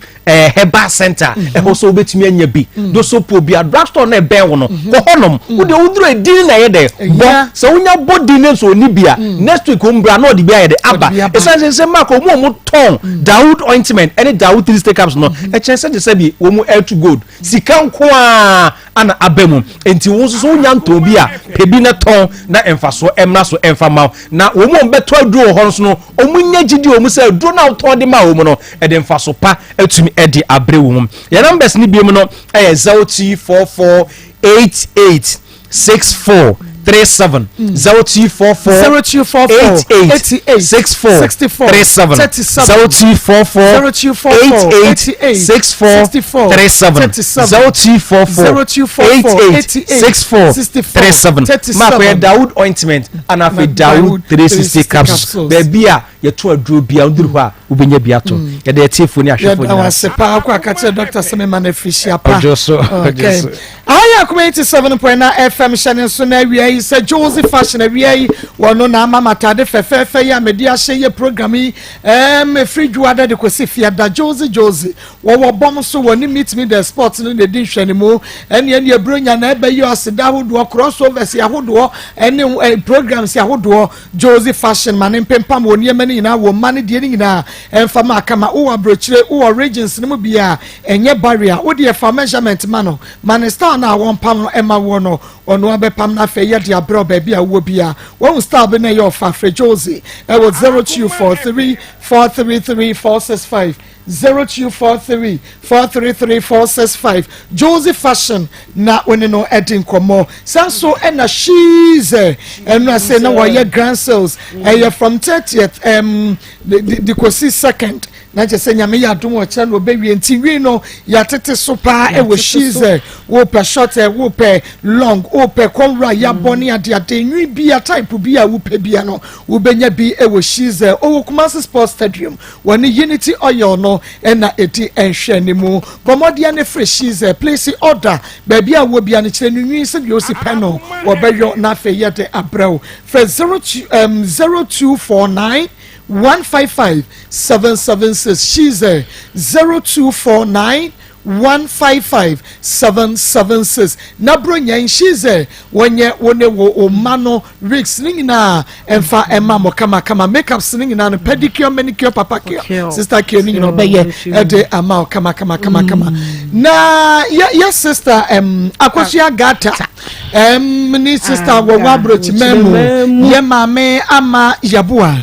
herbal center also betumi anya bi do so po bi drugstore na ben wo no ko honom wo de uduru edin na ye de bo so unya body ne so ni bia next week umbra na odi bia ye de aba esan se mako mu ton Dawood ointment any Dawood 3 capsules no e chense de se bi wo mu air to gold sika nko a ana abemu enti wo so unya nto bi a pe bi na ton na emfaso emna so emfa na wo mu beto aduro ho so no omunya gidi o mu se aduro na ton de ma wo mu no e de emfaso pa etumi edi abrewum ya numbers ni biem no 0244 88 64 37 0244 88 64 37 0244 88 64 37 0244 Mako Dawood ointment and afi Dawood 360 capsules baby a ye to aduro bia nduru ho a ubenya bia to ye de tiefo ni ahwefo ni asepa akwa kache Dr. Sememane Fishia pa okay aya 87.9 FM channel so na wi say Josie Fashion wi wono na mama tade fefefe ya media hye program yi free juada de kwesi fia da Josie wo bom so woni meet me the sports no de din hwani mu ene ebronya na ebe yo aseda hodo crossovers ya hodo ene programs ya hodo Josie Fashion man pempam woni emani na wo man de ni na enfama kama wo abrochire wo regions no bia enye barrier wo de fa measurement mano man star na won pam ema wo no ono abepam na fe ye de abro ba bia wo bia wo star be na your fa Fre Josie e wo 0243 433 465 0243 433 465 Josie Fashion na woni no edin komo sanso ena she's and I say na why grand sales from 30th the kosi second na je se nyame ya dum o che no be wi nti wi no ya tete so pa e wo she's wo pe short wo pe long wo pe konra ya boni ade nwi bi ya type bi a wo pe bi no wo benya bi e wo she's o Kumasi Sports Stadium woni Unity Oil no na eti enhwe ni mu komodia ne fresh she's place order baby a wo bia ne kire nwi se bi o si pe no wo be yo na fe ye de abrao for 0249 155 776 she's 0249 155 776 na bronya she's wonye wone wo mano rigs ningina emfa emma mo kama makeup ningina no pedicure manicure papa care sister care ningina obeye ede ama kama na yes sister akwashia gata ni sister wo wabrochi memu ye mame ama yabua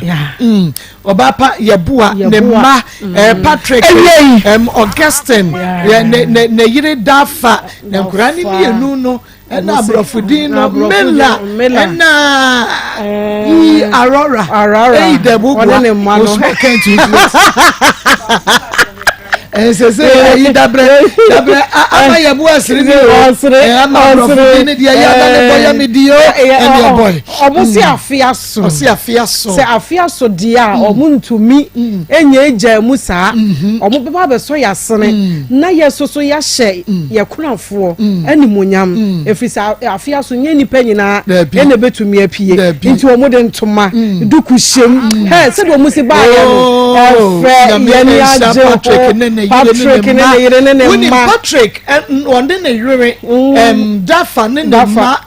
obapa yabua ne ma Patrick Augustine ne yire dafa na kurani bi enu no na abrofudin no mela na Aurora debu one ne ma no say yi dabre ama ye bo asiri ni ama profit ni dia ya da ne boy me dio and your boy omusi afia so se afia so dia omuntumi enye eja mu saa omubeba be so yasene na yesoso ya hye ye kunafo animonyam efisa afia so nye nipa nyina ene betumi apie nti omude ntoma duku hyem se do musi ba ya no efe ye ni aje Patrick ne Patrick on the yure dafa ne ma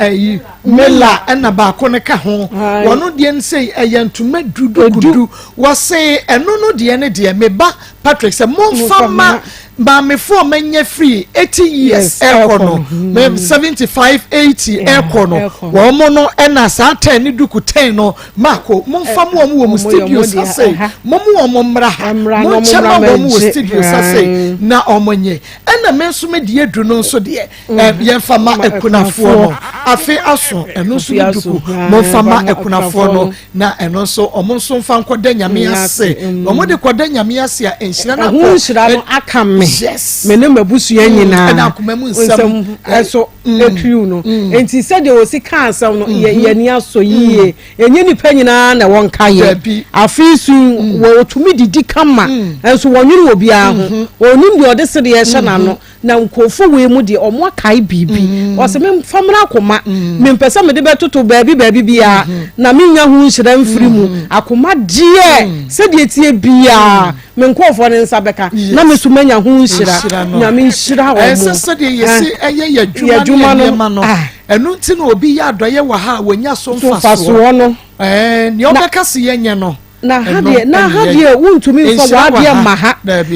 mela na ba ko ne ka ho wono de nsei ayantuma dudu wo se eno no de ne de me ba Patrick se momfa ma me for manya free 80 years ekono 75 80 ekono wo mo no na sa 10 ni duku 10 no mako momfa mo mu studio sa say mo mmra mo chama mo studio sa say na omonye na me so me de adu no so de ye fa ma ekunafo no afi aso eno so duku mo fa ma ekunafo no na eno so omo so fa nkoda nyame ase omo de koda nyame ase a enhira na ko akam yes me ne mabusu nyina na akomamu nsam eso etu no enti se de o si kansa no ye ni aso yie enye nipa nyina na won kaye afisu wo tumi didi kama enso wonwiri obi a ho onim de ode se de ye hye na no na nkofo we mu de omo kai bibi o se me famra akoma me mpesa me de betoto baabi bia na me nya hu nhira mfiri mu akoma die se de tie bia me nkofo ne nsa beka na me so manya hu nhira nya me nhira wo mu se de yesi eye yadwuma no enu nti na obi ya adoye wa ha wonya so mfaso no ni obeka se yenye no na hadie wuntumi mfa wadie maha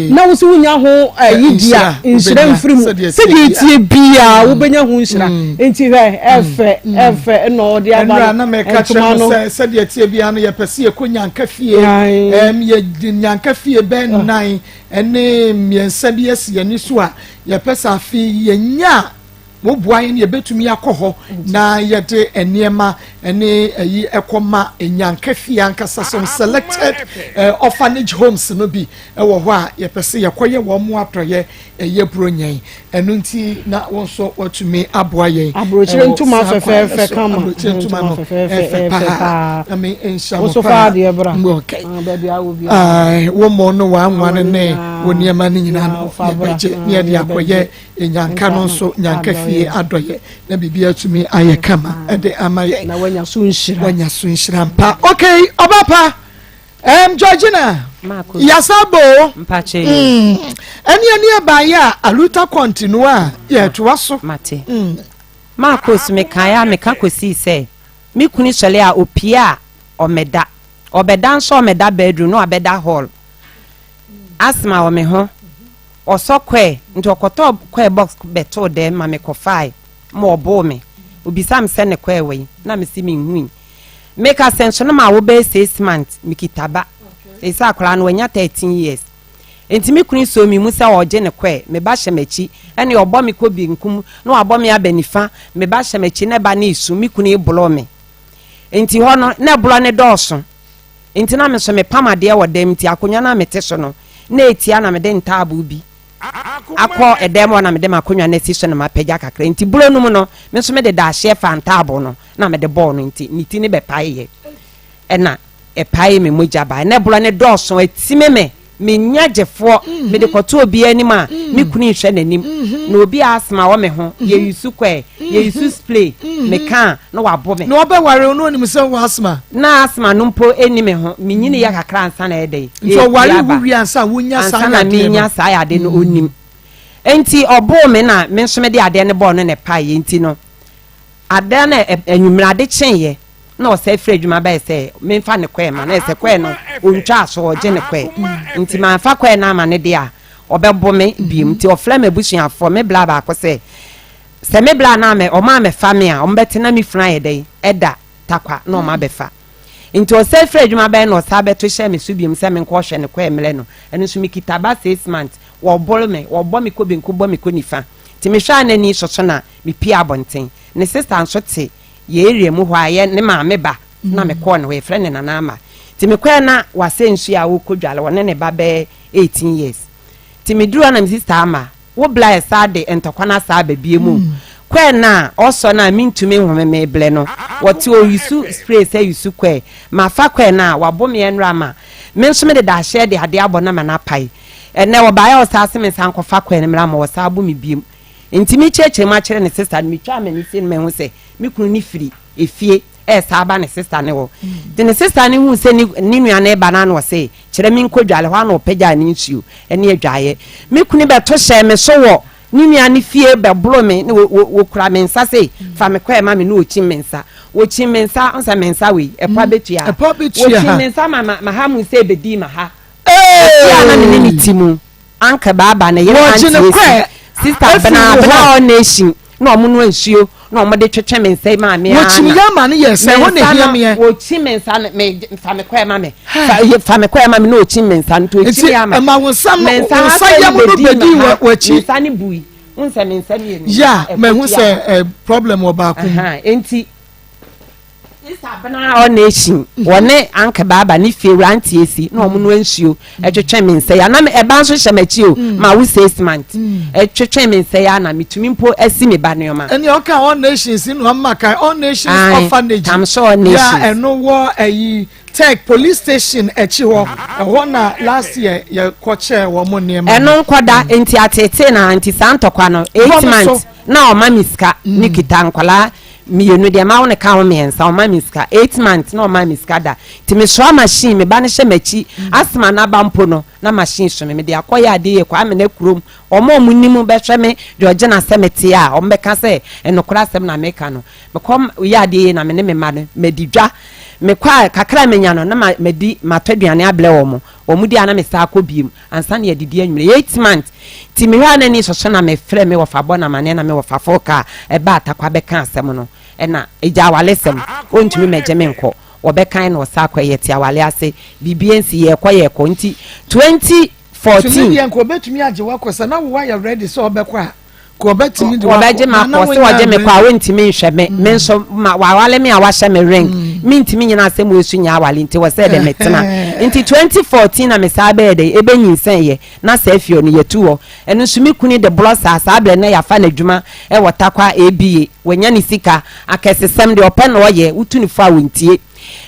na wo se wunya ho yidia nhira mfiri mu se de tie bia wo benya hu nhira enti efe no de aba na me ka che se de tie bia no ye pese ye konyanka fie ye nyanka fie ben nan ene miensa bi esi ye ni so a ye pese afi ye nya mo boayin ye betumi akoho na ye de eniema ene ayi ekoma enyanka fie ankasa some selected orphanage homes no bi ewo ho a ye pese ye koye wo mo atoye ye bronyen enu nti na won so watumi aboayen abrochire ntuma fefe kama abrochire ntuma no fefe pa ami ensha mo so fa de bra okay wo mo no wa anwane ne woniema ni nyina no beje ne de akoye enyanka no so nyanka fie adoye na bibia tumi aye kama ede amaye na wanya sunshira mpa okay obapa Georgina Yasabo mpache eni abaya aluta continua ye towaso mate Maa Akos me kaya me ka kosi se me kuni shele a opia omeda obeda nso omeda bedroom no abeda hall asma o me ho osokwe nti okoto kwe box beto dem ma me kofai mo obo me obisam se ne kwe we na me si me hu make a sense no ma wo be 6 months mikitaba esa akora no wanya 13 years enti me kuni so mi musa oje ne kwe me ba hyemechi ene obo me ko bi nkum no abo me abanifa me ba hyemechi ne ba na isu me kuni blo me enti ho no na blo ne dooso enti na me so me pamade wo dem ti akonya na me te so no na etia na me de ntabu bi akọ edemo na me de makonwa na si so na mapagya kakra enti blo no mu no me so me de da hye fa ntabu no na me de ball no enti ni ti ne be paye ena paye me moja ba na blo ne dooso etime me nyagefo me de koto obi anima me kuni hwe nanim na obi asma wo me ho ye yusu kwe ye yusu spray me kan na wabo me na obe ware no nim se wo asma na asma no mpo eni me ho me nyine ya kakra ansa na ede so ware wu ansa wonya sa na me nya sa ya de no onim enti obo me na me nso me de ade ne ball no ne paye enti no ade na enwumrade chenye na o se free dwuma ba se me mfa ne kwe ma na se kwe no ontwa so oje ne kwe nti ma mfa kwe na ma ne de a obebo me biem nti ofla me busuafo me bla ba ko se me bla na me o ma me fa me a o mbete na me fran ye dey eda takwa na o ma be fa nti o se free dwuma ba na o sa beto hye me so biem se me nko hwe ne kwe mele no eno so me kitaba 6 months wo bol me wo bo me ko bi nko bo me ko nifa ti me hwa na ni soso na me pia abonten ne sister anso te ye area mu hwa ye ne ma me ba na me ko ne we frɛ ne nana ama ti me kwa na wase nsu a wo kodwale wone ne ba be 18 years ti me duru na me sister ama wo bla sa de entokwana sa babie mu kwe na oso na mintumi home me ble no wote o yusu spray say yusu kwe ma fa kwe na wabo me enra ma me nso me de da share de ade abona ma na pai ene wo ba ya o sa se me san ko fa kwe ne mra ma wo sa abo me biem ntimi cheche ma kire ne sister me twa me ni sin me hu se me kunu ni firi efie sa aba ne sister ne wo de ne sister ne hu se ni nua ne ba na no se kire me nkodwale ho na opagya ne nsuo ene adwaye me kunu be to hye me so wo ni nua ne fie be blo me wo kura me nsa se fa me kwa ma me no ochi me nsa wo chi me nsa onsa me nsa we epa betua wo chi me nsa ma ha mu se bedi ma ha ya na ne ni timu anka baba na ye anti sister bana on nation no mo no nsuo no mo de twetwe me nsa ma me wo chi me ya ma ne yes me ho ne hia me wo chi me nsa me fa me kwa ma me fa me kwa ma me no chi me nsa nto chi ya ma wo sam no nsa ya mo no bedi wo chi nsa ne bui unse me nsa ne ya me hu se problem wo ba ku enti sister bana on nation wone anka baba ni fewranti esi no mo no nsuo etwetwe me nsa ya na me eba nso hyemachi o ma wo 6 months etwetwe me nsa ya na metumi mpo asi me ba no ma eni oka on nation si no maka on nation orphanage tam so on nation ya eno wo ayi tech police station echi ho na last year ye koche wo mo ne ma eno nkoda enti atete na anti santokwa no 8 months na o ma miska nikita nkwala mienu de ma won ka ho mensa o ma miska 8 months na o ma miska da ti me so machine me ba ne hye machi asma na ba mpo no na machine so me de akoya ade ye kwa me na kurom o ma omunimu be hwe me de oje na semete a o mbeka se enokura sem na meka no me kom ya ade ye na me ne me ma no me didwa me kwa kakra menya no na me di matwaduane able wo mo o mu di ana me sa akobiem ansa na ye didi anwure 8 months ti me hwa na ni so na me frɛ me wo fa bo na mane na me wo fa foka e ba atakwa be ka asem no ena eja walesem ontumi meje me nko obekan na osakwa yeti awale ase bibiensi ye kɔ nti 2014 ye nko betumi age wakosa na wo ya ready so obekwa ko betumi de wabeje makoso waje me kwa wontimi nhwɛ me nso wawale me awahye me ring me ntimi nyina asem wesu nya awale nti wo se de metena nti 2014 na me sa be de ebe nyinsen ye na sa afio ne yetu ho eno nso me kuni de blosa sa abre na ya fa na dwuma e wotakwa ebie wanya ni sika akesesem de open no ye utu ni fa wontie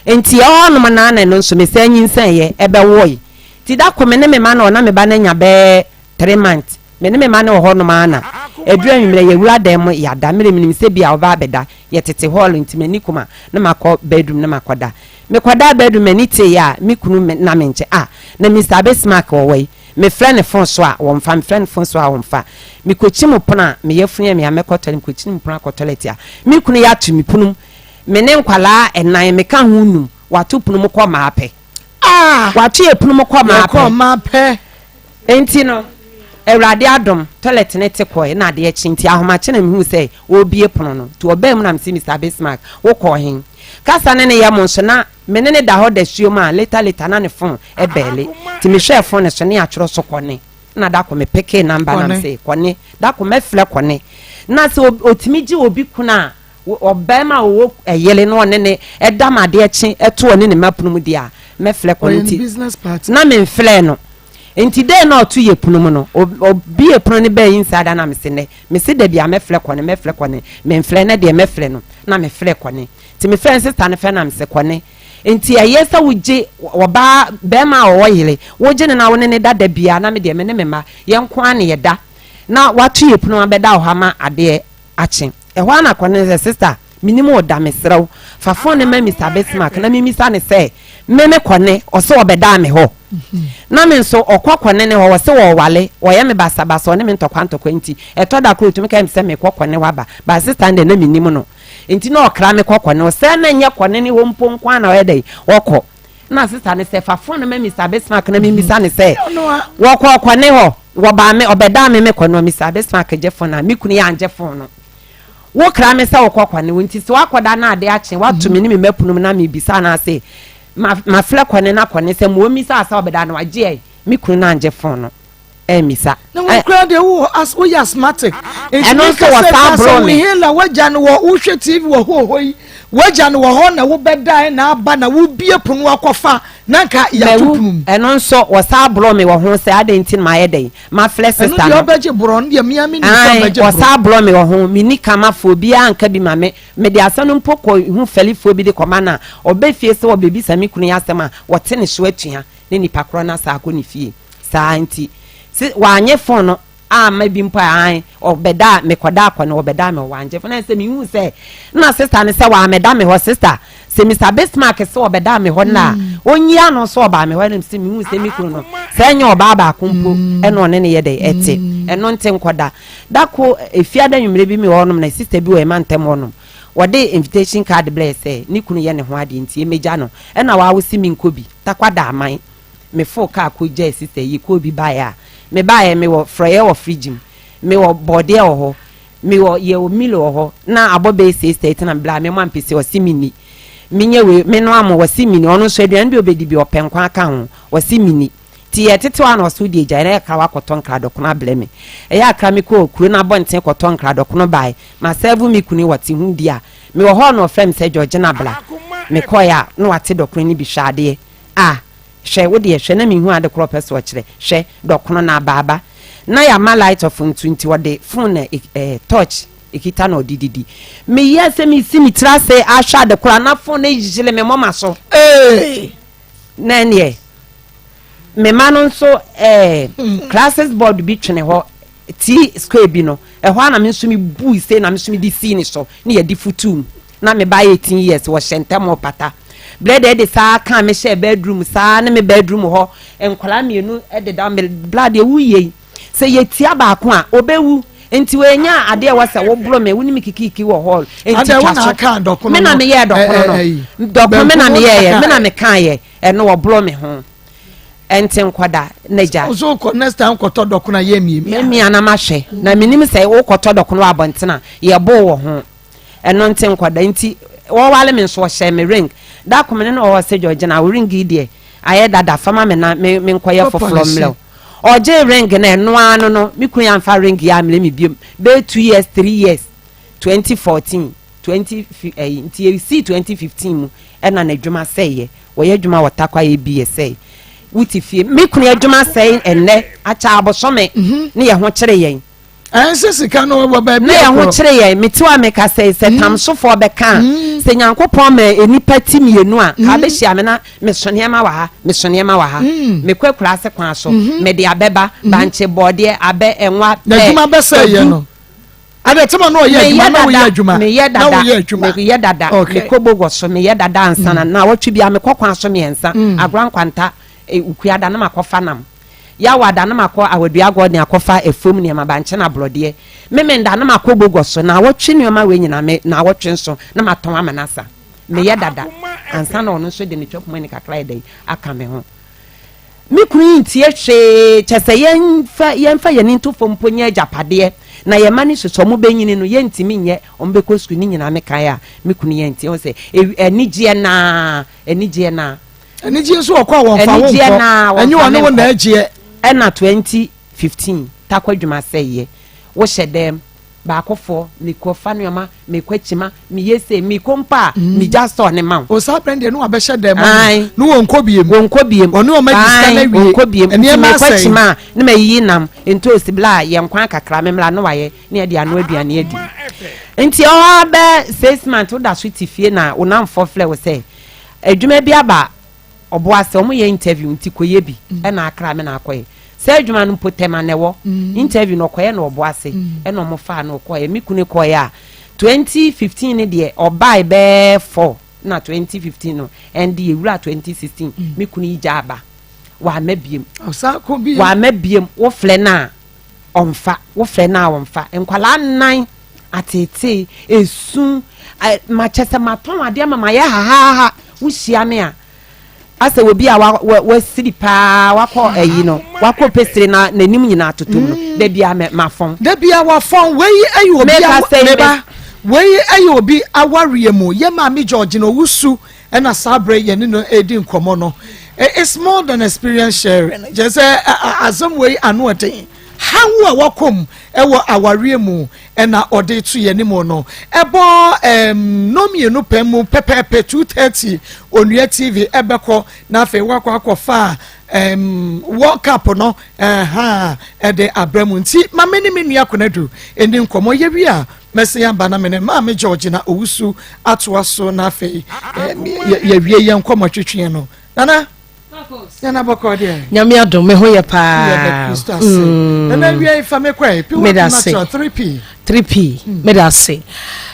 enti ono mana na no nso me sa nyinsen ye ebe woyi ti da ko me ne me ma na ona me ba na nya be 3 months me ne me ma na ho no ma na edura nwimre ye wura dem ya da mere minim se bia oba abeda ye tete hall ntime nikuma na makọ bedroom na makoda me koda bedroom ani te ya me kunu na me nche na Mr. Besmark owai me friend phone so a wo mfa me friend phone so a wo mfa me kochi mu pona me yefunya me amekọtọ me kochi mu pona ko toilet a me kunu ya tu me punum me ne nkwala enan me ka hunum watu punum ko maape watu ye punum ko maape enti no Erade adom toilet ne te koy na de chinti ahomache na mehu se obie pono no to obem na msi Mr. Besmark wo ko hin kasa ne ye mo so na menene da ho da suo ma later na ne phone e bele ti me hwe phone so ne atworo so kone na da ko me peke number na mse kone da ko me fle kone na se otimi gi obi kuna obema wo eyele no ne e da ma de chi eto one ne mapunu mu dia me fle kone ti na me fle no enti de na otu ye punum no obi ye punum ne be inside na mesene mesi de bia mefle kone me mfle ne de mefle no na mefle kone ti me friend sister ne fe na mse kone enti ayesa wuje oba be ma owoyele woje ne na wone ne dada bia na me de me ne mema ye nko ane ye da na watu ye punum abeda ohama ade achi ho na kone sister minimum oda mesrew fa phone ne ma Mr. Besmark na mimisa ne se meme kone oso obeda me ho na me nso okokone ne ho se wo wale oye me basa ne me ntokwa nti etoda kro tumi ka me se me kokone waba ba sister nde na minim no nti na okra me kokone o se na nye kone ne ho mponkwa na oyede woko na sister ne se fa phone me Mr. Besmark na mimisa ne se wo kokone ho wo ba me obeda me kono Mr. Besmark je phone na me kunu ya anje phone no wo kra me se wo kokone nti se wakoda na ade ache watu me ni me mapunum na me bisa na se ma fle kwane na kwane se mo mi sa obeda na waje mi kunu na anje phone no emisa na wo kra de wo as wo asthmatic and also was that bro we hear la waja no wo hwe TV wo hoyi waja no wo ho na wo bedai na aba na wo bie pono akofa na nka ya tupum and also was that bro me wo ho say adentin ma yeden ma flex sister no obeje bro no mi ami ni so beje was that bro me wo ho mi ni kama fo bia anka bi ma me de asanu mpoko hu felifo bi de komana obefie se wo bebi sami kunu ya asema wote ne so atua ne nipa kro na sa akọ ne fie sa anti si wanye phone no ma bi mpa an obeda me koda akọ na obeda me wanje phone na se mi hu se na sister ne se wa meda me ho sister se Mr. Bismarck se obeda me ho na onyia no so oba me ho na se mi hu se mi kunu no se nya oba ba akompo e no ne ne ye de ete e no nte nkoda dako efiada nwumre bi me ho no na sister bi we ma ntem ho no wode invitation card bless ni kunu ye ne ho ade nti emeja no e na wa wo si mi nkobi takwada aman me fo ka ko je sister yi ko bi baya me baya me wo fryer wo fridge me wo body wo ho me wo ye wo milo ho na abobe sister tina bla me mo ampese wo simini minye we me no am wo simini ono so aduan bi obedi bi openkwa aka ho wo simini ti ye tete wa no so di eja na ka wa koton kra dokona ble me e ya kra me ko kuro na bonten koton kra dokono bai ma serve me kuni wati hu dia me wo ho no frem se George na bla me ko ya no wate dokona ni bi hwade hwe wo de hwe na me hu ade kro pese wo kire hwe dokono na baba na ya ma light of 20 wo de phone touch ikita na odididi me yese me si mi trase ahwa de kro na phone ejile me mama so na ne me manon so classes board bi twene ho ti square bi no ho na me nso mi bu ise na me nso mi di si ni so na ye di futum na me ba 18 years wo hyentem opata blade de sa kan me share bedroom sa na me bedroom ho enkwala mienu de da me blood e wuye se ye tia ba ko a obewu enti we nya ade e wasa wo bro me woni mi kikiki wo hall enti twa me na me ye dokono no dokono me na me ye me na me kan ye e no wo bro me ho enti nkwada neja so ko next time ko to dokono ye mi ana ma hwe na minim se wo ko to dokono abontena ye bo wo ho eno enti nkwada enti wo wale me so hye me ring da komene no wo se George na wo ring die aye dada fama me na me nkoye for from mle oje ring na eno anu no mi kun ya mfa ring ya mle mi biem be 2 years 3 years 2014 enti see 2015 mu ena na adwuma seye wo ye adwuma wotakwa ye bi say wuti fie mi kun ya adwuma seye enne acha abosome ne ye ho kire yen sika no wo ba bi na ye ho kire yen metiwa me ka say se tamsofo be kan se nyankopon ma enipa timienu a ka be hia me na me sonema wa ha me kwakura se kwan so me de abeba banche bode abe enwa na adwuma be say ye no ade tema no ye adwuma na wo ye adwuma me ye dada me kobogo so me ye dada ansana na wotwe bia me kokwan so me ensa agran kwanta ukuada na makofa nam ya wada na makọ awadua god ni akofa efom ni ma banche na blode me nda na makobogo so na wotwe ni ma we nyina me na wotwe nso na maton amanasa me ye dada ansa na ono so de ni twop mani kakra dey aka me ho mi kunu ntie hwe chese yenfa ye ni ntofo mponya japade na ye mani soso mo benyini no ye ntimi nye ombeko sku ni nyina me kan ya mi kunu ye ntie o se enigye na enigye so okwa won fa won enyi won no na agye na 2015 takwadwuma seye wo hyedem ba akofo ni kofa no me kwachima me yese me kompa me jasto ne ma o sa brand no abehye dem no won kobiem ono o magister na wie kobiem eni me kwachima ne me yi nam ento osibla ye nkwan kakra me mla no waye ne de ano aduane adi enti o abe 6 months da so tifie na onam for fle wo say adwuma bi aba oboase omo ye interview nti koye bi e na akra me na akoye se adwuma no potema ne wo interview no koye na oboase e no mo fa na koye mi kunu koye a 2015 ne de obai be 4 na 2015 no and the ewura 2016 mi kunu ijaba wa mabiem osako bi wa mabiem wo fle na omfa enkwala nan atete esu machese maton ade mama ya ha wo hia me a asa obi a wa siri pa wakọ eyi no wakọ pesire na nanim nyina totom no da bia mafon da bia wafon wei ayi obi meba wei ayi obi awariemu ye ma me George no wusu na sabre ye ne no edi nkomo no it's more than experience sharing. Just some way anote. How a wakom ewo aware mu na ode to ye ni mo no ebo no mienu pemu pepepe 2:30 onua TV ebeko na fe wakwa akọfa World Cup no de abramu nti ma meni menua konadu eni nkomo ye wi a mesi ya bana mene ma me George na owusu atoa so na fe ye wie ye nkomo twetwe no nana Yana bako dia. Nyame adom me ho ye pa. Na wi ai fa me kwai. Me da say 3p. Me da say.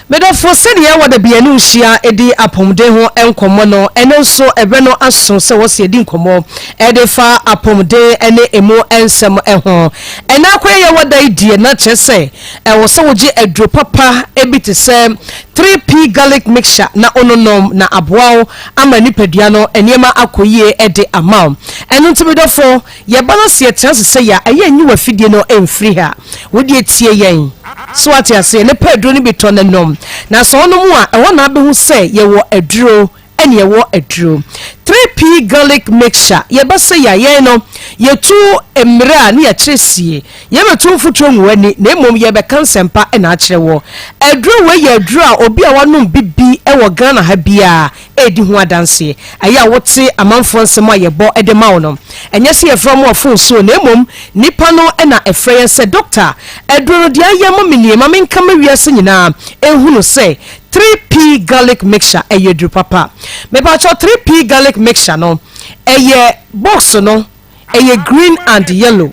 Me da for say ye wo da bia no hia edi apomde ho enkomo no eno so ebe no aso se wo se edi nkomo e de fa apomde ene emo ensem ho ena kwa ye wo da idie na che se e wo se wo gi adro papa ebi te se 3p garlic mixture na ononom na aboa ama nipadua no eniema akoyie e de amount eno ntibido fo ye balance ye chance se ya aye nyi wa fidie no emfiri ha wo de tie yen so ati ase ne paduro ni beto na nom na so no mu a ewo na be hu se ye wo aduro ene ye wo aduro 3p garlic mixture ye ba se ya ye no ye tu emra na ye kresie ye betu futuro nwani na emom ye be kansempa na akire wo aduro we ye aduro a obi a wanom bibi e wo Ghana ha bia edi ho adanse aya wote amanfo nsem a ye bo ede mawo no enye se ye from ofo so na emom nipa no na efreye se doctor aduro no dia ye momini ma menka ma wiase nyina ehunu se 3p garlic mixture eye dru papa me ba cho 3p garlic mixture no eye box no eye green and yellow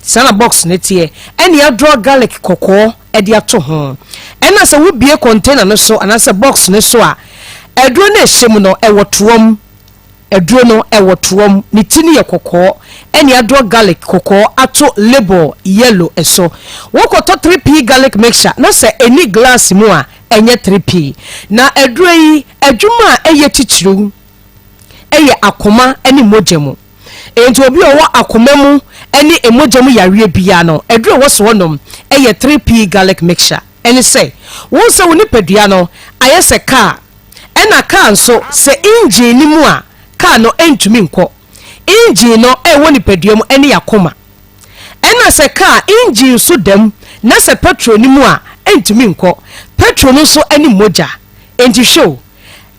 sana box ne tie ene ya draw garlic kokko e dia to ho ena se wo bie container no so ana se box ne so a eduro na ehyem no e wotoom eduro no e wotoom ni tini ye kokko ene ya draw garlic kokko ato label yellow eso wo ko to 3p garlic mixture no se any glass mu a enye 3p na eduro yi adwuma eye tichiru eye akoma ene mojemu enti obi owo akoma mu ene emojemu yawe bia no eduro wo so wonom eye 3p garlic mixture ene say won se woni padua no ayese car ena car nso se engine ni mu a car no entumi nko engine no woni padua mu ene yakoma ena se car engine so dem na se petrol ni mu a entumi nko petrol no so ene moja enti show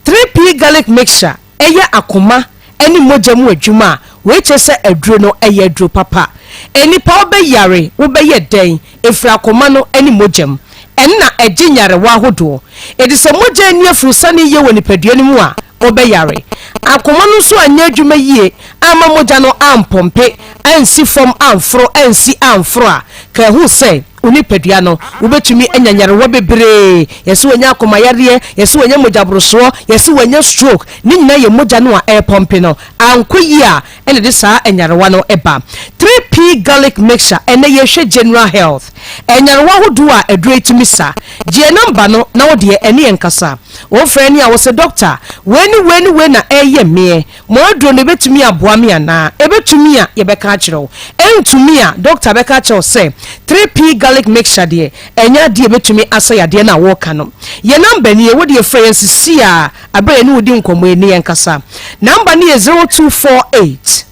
3p garlic mixture eye akoma ene moja mu adwuma we chese aduro no eye aduro papa eni pa obeyare wo beye den efra akoma no ene mojam enna eginyare wa hodo edise moja eni afrusani ye woni padua ni mu a obeyare akoma no so anya adwuma yie ama moja no ampompe ansi from amfro ansi amfro a ka hu say oni padua no wobetumi anyanyare wo bebre yeso wanya akoma yare yeso wanya mojabroso yeso wanya stroke ni nyina ye moja no a air pump no ankoyi a ene de saa enyarewa no eba 3p garlic mixture ene ye hwe general health enyarewa hodo a edure tumi sa je number no na wo de ene enkasa wo frɛ ni a wo se doctor weni na eye me mo adro ne betumi aboa me ana ebetumi a ye beka kyerɛw entumi a doctor beka kyerɛw se 3p garlic mixture de enya de betumi asa yade na wo ka no ye number ni ye wo de frɛ sisi a abere ni wodi nkomo eni enkasa number ni 0248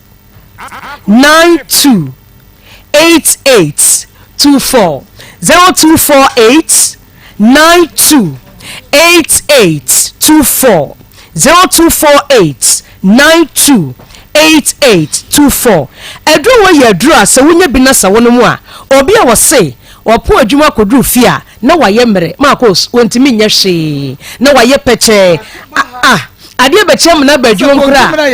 92 8824 0248 92 8824 0248 92 8824 edro wo ye dro ase wonya bi na sa wono mu a obi a wo se opo adwuma kodru fi a na waye mere Maa Akos wontimi nya hwe na waye peche ade bechem na badwum kra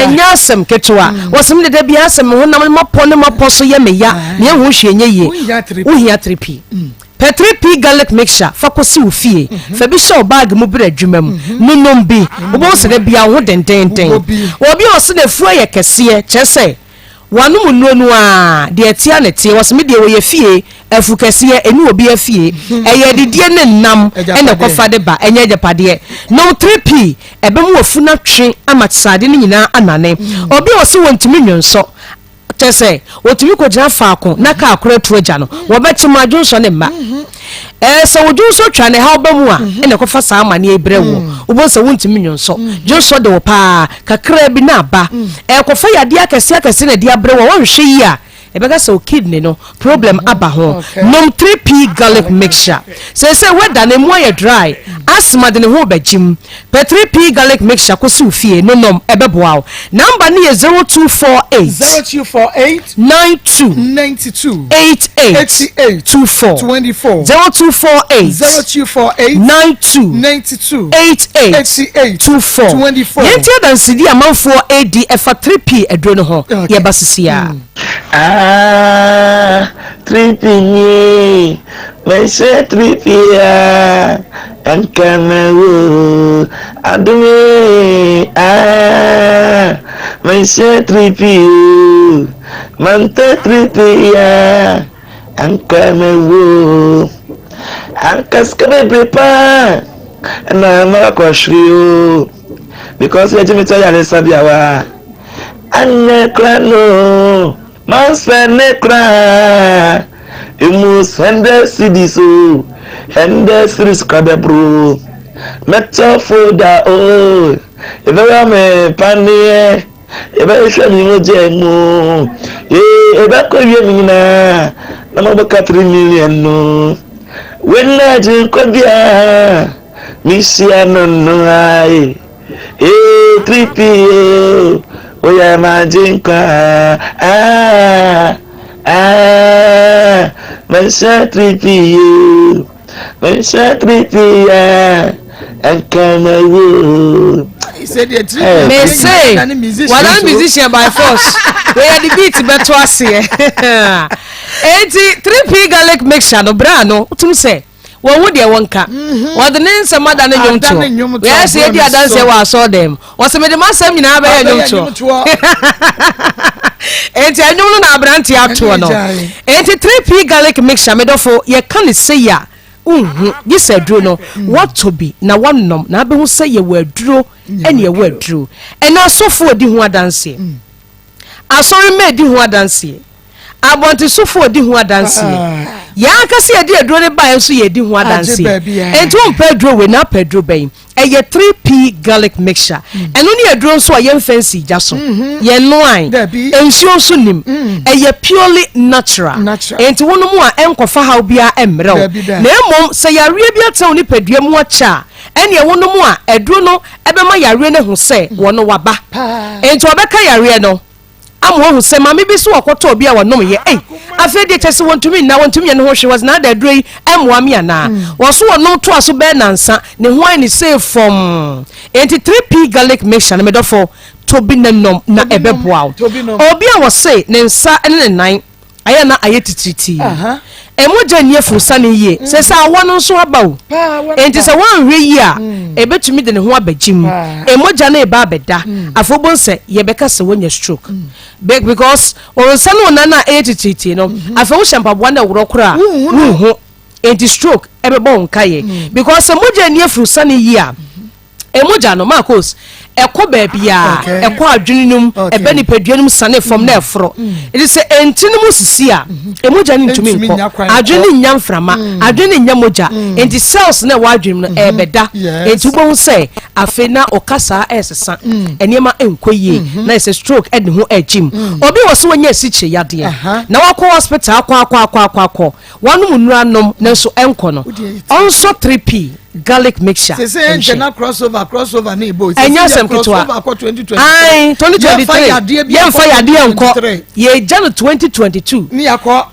enya asem ketwa wosim de bia asem ho na mapo ne mapo so ye meya ne hu hwe nye ye wo hia 3p per 3p garlic mixture fakosi ofie fa bi show bag mu bra adwuma mu nunom bi wo se de bia ho dendenden obi o se de fuo ye kese chese wanum nuonu a de atia ne tie wosim de wo ye fie afu kese enu obi afie eye didie ne nam ene kofa de ba enye japade no 3p ebe mu ofu na twe amatsade ne nyina anane obi o se wontimi nwonso say otumi ko gina faako na ka akora tu agya no wo beti ma dwonso ne mma so wo dwonso twa ne ha ba mu a ene ko fa saa mane ebre wo wo se wontimi nyonso dwonso de wo pa kakra bi na ba ko fa yade akese na de abre wo hwe yi a ebega so kidney no problem aba ho nom 3p garlic mixture say whether na mu ye dry asthma de ne ho bagim per 3p garlic mixture ko si ofie no nom ebeboa number ni 0248 92 88 24 0248 92 88 24 yenti dansidi amanfo ad efa 3p edro no ho ye basisia 3p me say 3p and come adumi me say 3p man 3p and come ankaskabe prepare na Maa Akos because we jimi tell ya sabiawa anne klano man spend cry imu sende sidiso hende siris kabe bro meto foda oh ebe me panie ebe shani mo jemu ebe ko ye mi na mo ba 4 million no when na je ko bia mi sia no ai 3p oya majinka Mensa 3p and come away. He said the 3p may say one musician by force we are the beat beto ase 3p garlic mixture no bra no utum say wo wo de wonka wo de nensa mada na nyomto we say dia dance wa so dem wo se me de masam nyina ba ya nyomto enti anyum na abranti ato no enti 3p garlic mixture me dofo ye kan say ya this aduro no what to be na wonom na be hu say ye waduro ene ye waduro ena sofo di hu adanse asori me di hu adanse abonti sofo di hu adanse ya akase ye di aduro ne ba enso ye di hu adanse enti on pedro we na pedro ben eye 3p garlic mixture eno ne aduro nso a ye fancy jaso ye noan ensuo so nim eye purely natural enti wono mu a enkofa haw bia emrew na emom se yare bia taw ni padua mu acha ene wono mu a aduro no ebema yare ne hu se wono waba enti obeka yare no amu se mama bi so akoto obi a wonom ye afi de chese wontumi na wontumi ne ho hwe was na da aduro yi emwa mi ana wo so wonom to aso be nansa ne ho ani say from 3p garlic mixture na medofo to be nanom na ebeboa obi a wo say ne nsa ne nan aya na ayetitriti emoja nie frusa ne yie se sa wono so aba o enti se wan hwe yi a ebetumi de ne ho abagim emoja na eba abeda afobon se ye beka se wonya stroke because wonsa no na na ayetitriti no afa wo shampabwa na woro kora ho enti stroke ebebo nkaye because emoja nie frusa ne yie a emoja no Maa Akos eko baabia eko adwenunum ebe ni paduanum sane from na efro it is entinum sisi a emoja ni ntumi nko adwenu nya mframa adwenu nya moja enti cells na wadwenu no ebeda enti bo say afe na okasa esesa eniema enkoyie na ese stroke edi ho agim obi wo so wonya siche yade na wakọ hospital akọ wanum nuranom na so enko no onso 3p garlic mixture say internal crossover na ibo crossover 2023 ye fa yade enko ye Jan 2022 ni yakọ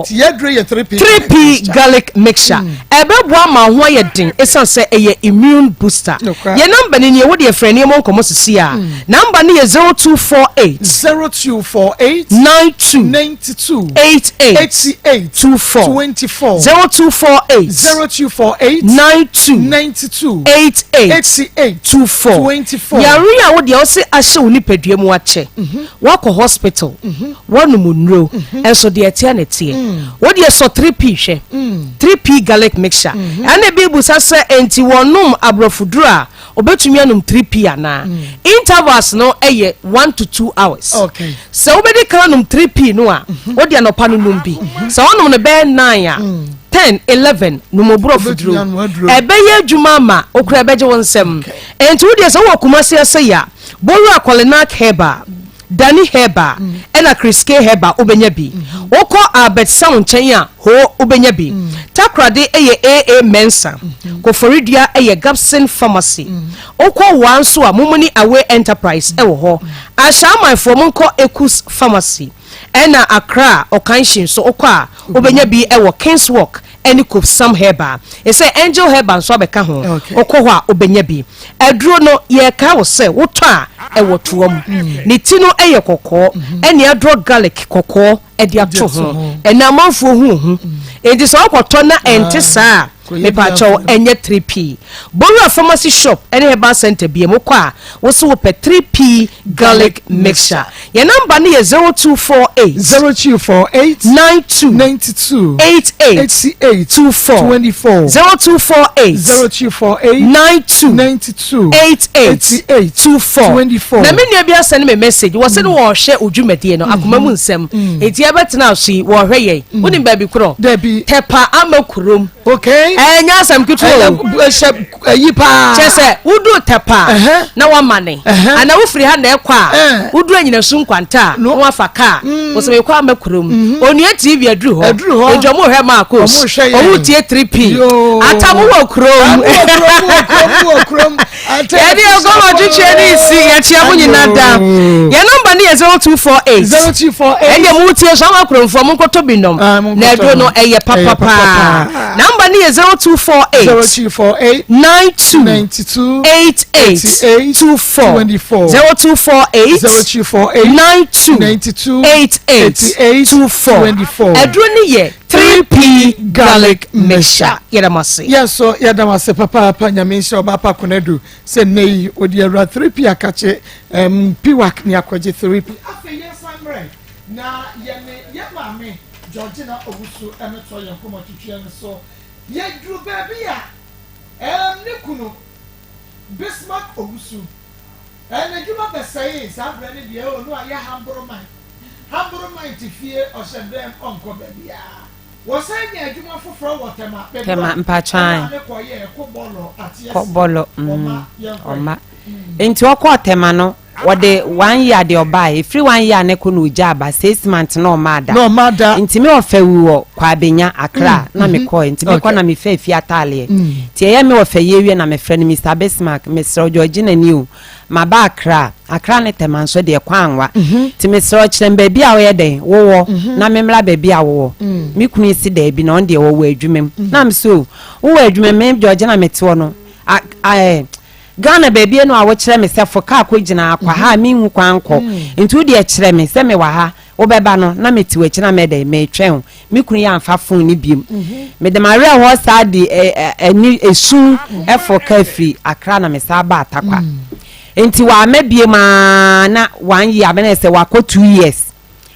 ti ye dre ye 3p garlic mixture ebebo ama ho ye den esan say eye immune booster ye number ni ye wo de frɛ ne mo nkomo sisi a number ni ye 0248 92 88 24 0248 92 92 88 24 yare a wo de o se ahye wo nipadua mu ache wako hospital wonu munro enso de etia na tie wo de so 3p hwe 3p garlic mixture and be busa se enti wonum abrofuduru a obetumi anum 3p ana intervals no eye 1 to 2 hours okay so obedi kanum 3p no a wo de anopa no numbi so wonum ne be 9 a 10 11 numobro fuduru ebe ye adwuma ma okura ebeje wonsem enti wo de so wo kumase ase ya boru akwalena heba Danny Heba ena Chris K Heba obenya bi woko Albert Sound Chenya ho obenya bi takrade eye AA Mensa ko Florida eye Gabson Pharmacy woko wanso a mumuni Away Enterprise ewo ho asha my for monko Ekus Pharmacy ena Accra Okanshin so okwa obenya bi ewo Kings Walk eni ko Sam Heba e say Angel Heba so abeka ho okwa ho a obenya bi aduro no ye ka wo se woto a ewo tuom ni tino eye kokko eni adro garlic kokko e dia to ho ena manfo hu edi so okoto na ente saa me pa cho enye 3p Boru Pharmacy Shop eni Heba Center bi emokwa wo se wo pe 3p garlic mixture ye number ni 0248 92 88 24 92 88 24 na me nua bia send me message wo se no wo hwe odwumadie no akoma mu nsem eti ebetena so wo hwe ye woni ba bi kro tepa amakurom okay enya asam kitu yi pa chese wudu tepa na wa mane ana wo firi ha na ekwa wudu anyina su nkwanta wo afaka wo se ekwa amakurom onua TV aduru ho ejomo hwe Maa Akos owu tie 3p atamu wo krom ya di ogoma juche ni si ya chia mu nyina da ya number ni 0248 ende mu tie so amakrom fo mu koto binom na edo no eye papa number ni 0248 92 88 24 92 88 24 edo ni ye 3p garlic mixture yedamase so yedamase papa nyamisha obapa konedu se nei odi era 3p akache piwak ni akwaje 3p afa yesamre na ye mame Georgina Ogusu emeto yankomo twetwe so ye dru baby a ne kunu Bismarck Ogusu juma besai sabre ne de o no aye hambro man tifie osedem onko baby a wasanya adwuma foforo wotema tema mpachan ko bolo oma enti okọ tema no wode 1 year de obai free 1 year ne ko no ujaba 6 months no mada enti me ofewu kwa abenya Accra na me ko enti me ko na me fa fi atale ti ye me ofe yewie na me friend Mr Bismarck Mr Georgina New ma ba Accra ne tema so de kwanwa ti me so kire ba bia wo ye den wo na me mra ba bia wo me kunu isi da bi na on de wo adwumem na me so wo adwumem me Georgina me te wo no Ghana baby no a wo kire me se foka akogina akwa ha mi hu kwanko nti de kire me se me wa ha wo beba no na me ti wa kina me de me twen me kunu ya amfa fon ni biem me de mare ho sa de eni esu efoka fi Accra na me sa ba atakwa nti wa mebie ma na 1 year be na se wa ko 2 years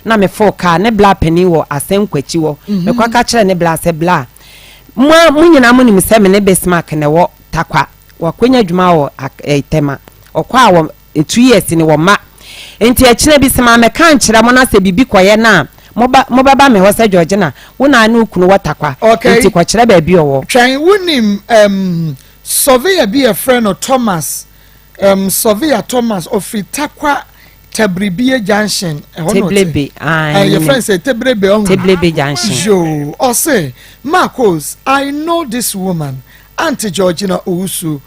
na me foka ne bla pani wo asenkwachi wo me kwa ka kire ne bla se bla munyina mu ni se me ne Bismarck ne wo takwa wakwenya dwuma wo tema okwa wo 2 years ni wo ma enti akire bi sema me kan kire mo na se bibi koye na mo baba me ho se Georgina wo na anu kunu watakwa enti kwa kire ba bi owo twan wonim surveyor be a friend of Thomas surveyor Thomas of Takwa Tebrebe Junction Teblebe your friend say Teblebe on Teblebe Junction jo o say Maa Akos I know this woman Auntie Georgina Owusu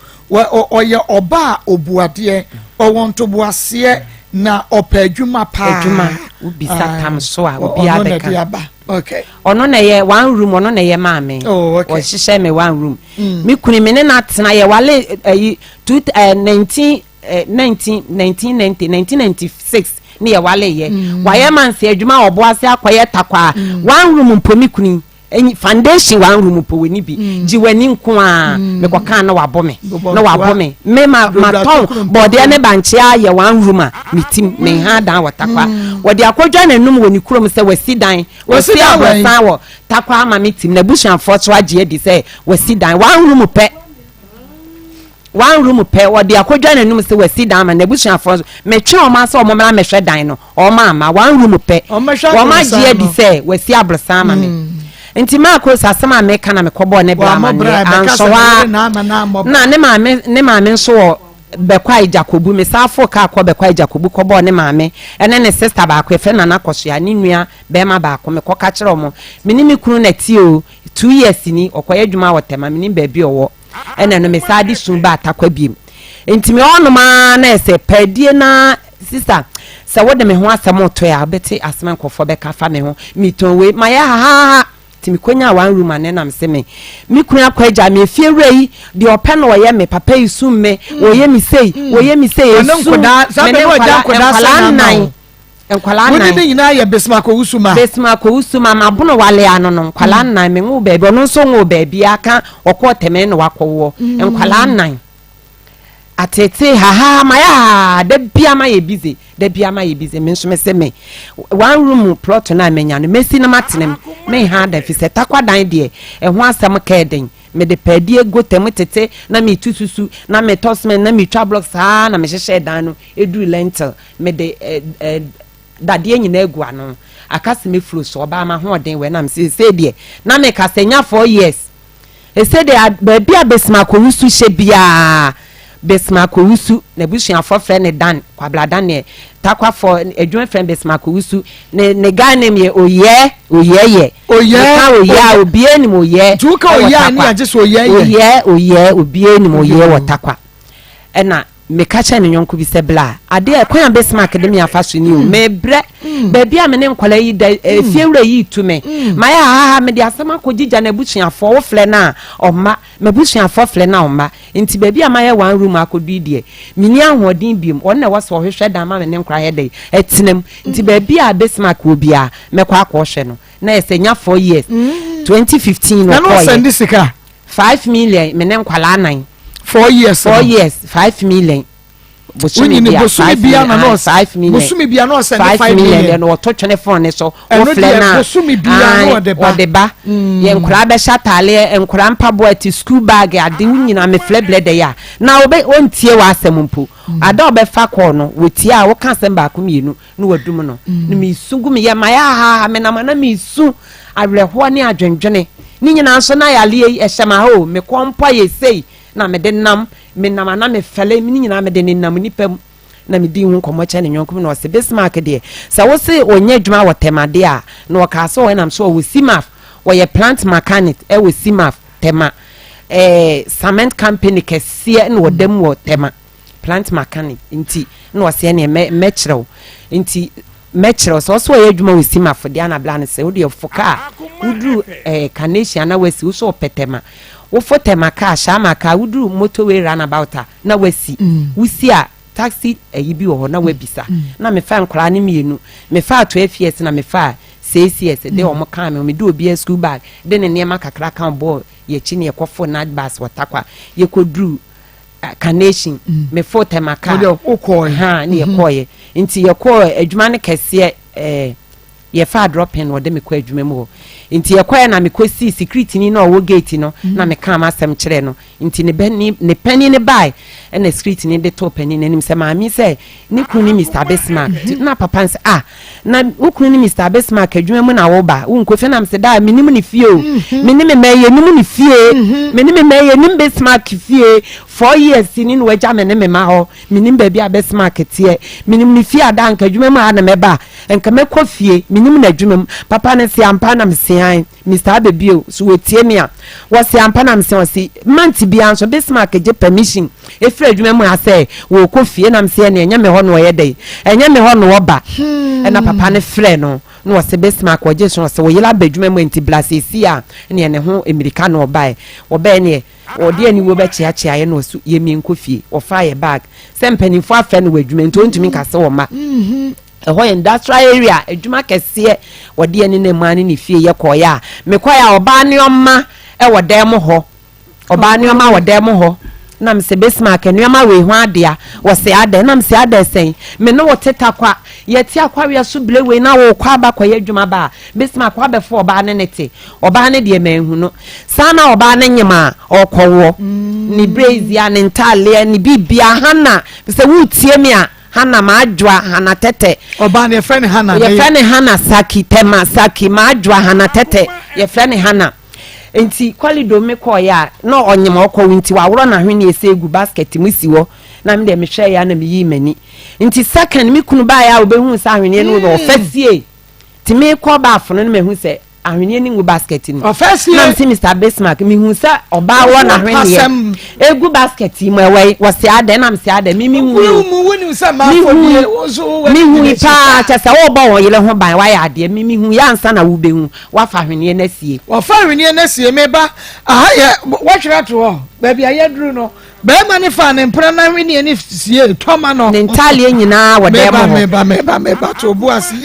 oye oba obuade o wonto boase na opadwuma pa adwuma ubi satam so a obi abeka okay ono na ye one room ono na ye maame o hihye me one room me kuni me ne na tena ye wale 1996 ni ye wale ye wa ye man se adwuma oboase akoye takwa one room mpomi kuni foundation one room po we ni bi ji wani nko a me ko kan na wabome me ma ton body ne banche aye one room a metim me ha dan watakwa wodi akodwa na num woni kurom se wasi dan wasi abrosan wo takwa ama metim na bushan forto agye di se wasi dan one room pe wodi akodwa na num se wasi dan ma na bushan forto me twe o ma se o mo mra me hwe dan no o ma ama one room pe o ma gye di se wasi abrosan ama me nti Maa Akos asema me kana me kobo ne bra ma ne ansowa na ne maame nso bekwa Jacobu me safo ka akọ bekwa Jacobu kobo ne maame ene ne sister ba akọ efe na nakoso ya ne nua be ma ba akọ me koka kire omo me ni me kunu na ti o 2 years ni okoye dwuma wotema me ni ba bi owo ene no me sadi sun ba atakwa biem nti me ono ma na ese padie na sister se wode me ho asem to ya beti asem nkofo be ka fa me ho mi ton we ma ya ha timi konya one room ane na mse me mi kuna kwaja me fie rei de ope no ye me papa isum me oye mi sei esu me enkwala nnan wodi nyina ye besma ko usuma ma bono wale ano no enkwala nnan me ngu baabi ono so ngu baabi aka okọ teme no wakọwo enkwala nnan atete ha maya da bia ma ye busy me nso me se me one room plot na menya no mesi na matenem me ha da fi se takwa dan de e ho asem ka eden me de padie gotem tete na me tususu na me tosmen na me twa blocks ha na me hye dan no edu lentil me de dade nyina egu ano akase me flo so ba ma ho den we na me se de na me ka senya 4 years e se de ba bia besma ko rusu hye bia besma ko wusu na busuan for friend ne dan kwabla dan ne takwa for edwon friend besma ko wusu ne guy name ye oye obie ni oye juka oye ni age so oye obie ni oye wotakwa ena me kacha ne nyonko bi se bla ade e kwan besma academy afaso ni o mebre ba bia me ne nkwala yi da fiewre yi tume ma ya me de asama ko gija na busuan for wo fle na oma me busuan for fle na oma nti ba bia ma ya one room akodu die mini ahoden biem on na waso hwehwe da ma me ne nkwa he de etinem nti ba bia besma ko bia me kwa akọ hwe no na esenya 4 years 2015 no na no send sika 5 million me ne nkwala 9 4 years 5 million bosumi bia na no 5 million bosumi bia no send 5 million no to twene phone so wo fle na bosumi bia no de ba ye nkura be shatale nkura mpabo ati school bag ade nyina me fle blede ya na obe ontie wa asem mpo ada obe fa ko no wotie a wo ka asem ba ko mienu no wadum no no mi sungu me ye ma ya me na mana mi su awerho ne adwendwene ni nyina so na yale e hyema ho me kompo ye sei na me de nam me nam na me fele me nyina me de nam nipam na me di hu komo cha ne nyonkom na o se besmark de sa wo se onye dwuma wotemade a na o ka so wenam so wo simaf wo ye plant mechanic e wo simaf tema cement company kese na wodam wo tema plant mechanic nti na o se ne mechrew nti mechrew so ye dwuma wo simaf de ana bla ne se wo de foka udru kanation na wasi wo so petema wo fotema ka shama ka wudu motorway runabout na wasi wusi a taxi eyibi wo na wabisa na me fa nkora ne mienu me fa 12 years na me fa 6 years de o mo kan me do obi school bag de ne niam kakra kan ball ye chi ne ekofo na bus watakwa ye kodru carnation me fotema ka ha ne ye koye nti ye ko adwuma ne kese ye fa dropping wo de me ko adwuma mu nti ye kwaya na me kosi security ni na owo gate no na me kan asem kire no nti ne pani ne bai na security ni de top pani nanim se ma mi se ni kunu ni Mr Besmark na papa nse na ukunu ni Mr Besmark adwuma mu na wo ba wo nkofi na me se da minim ni fie o minim me ye nim ni fie minim me ye nim Besmark fie 4 years ni no waja me ne me ma ho minim ba bia Besmark tie minim ni fie ada nka adwuma mu ana me ba nka me kɔ fie minim na adwuma papa ne se ampa na me se Mr Abebio so wetie me a wo se ampa na me se wo se manti bia so Besmark je permission efre adwuma mu ase wo kɔ fie na me se ne enya me ho no ye dey enya me ho no wo ba na papa ne frɛ no no wo se Besmark wo je so se wo yela ba adwuma mu enti blasesi a ne ho America no wo ba ne odi ani wo ba chia ye no so ye mi nkɔ fie wo fa ye bag se mpanifo afa no wadwuma enti ontumi nka se wo ma ɛhɔ industrial area adwuma kɛseɛ wɔde ani ne ma ne fie yɛ kɔya me kɔya ɔbaa ne ɔma ɛwɔ dan mu hɔ ɔbaa ne ɔma wɔ dan mu hɔ na me se besmark nneɛma we ho adea wɔ se ada na me se ada sɛn me no wɔteta kwa yɛte akwawe so blewe na wo kwa ba kɔyɛ adwuma ba besmark kwa bɛfo ɔbaa ne te ɔbaa ne de manhu no saa na ɔbaa ne nyema ɔkɔwɔ ni brazy a ne ntale ni bibia hana se wutie me a hana maadwa hana tete oba ne friend hana ye friend hana saki tema saki maadwa hana tete ye friend hana enti kwali do me ko ya no onyema okọ nti wa woro na hwene esegu basket mu siwo na me de me hwe ya na me yi mani enti second me kunu ba ya obehu sa hwene no do fasie ti me ko ba afono no mehu se ahwene ni ngu basket ni ofasie na me Mr Bismarck me hu se oba wo na hwene egu basket mu ewe wo se ade na me se ade mi hu mu woni se ma fodie wo so mi hu pa cha se wo bo wo yele ho ban wa ya ade mi hu ya ansa na wo behu wa fa hwene na sie wa fa hwene na sie me ba aha ye wo twera to ho ba bia ye duru no ba ma ne fa ne mpra na hwene ni sie toma no ne ntale nyina wo de mo me ba to bu ase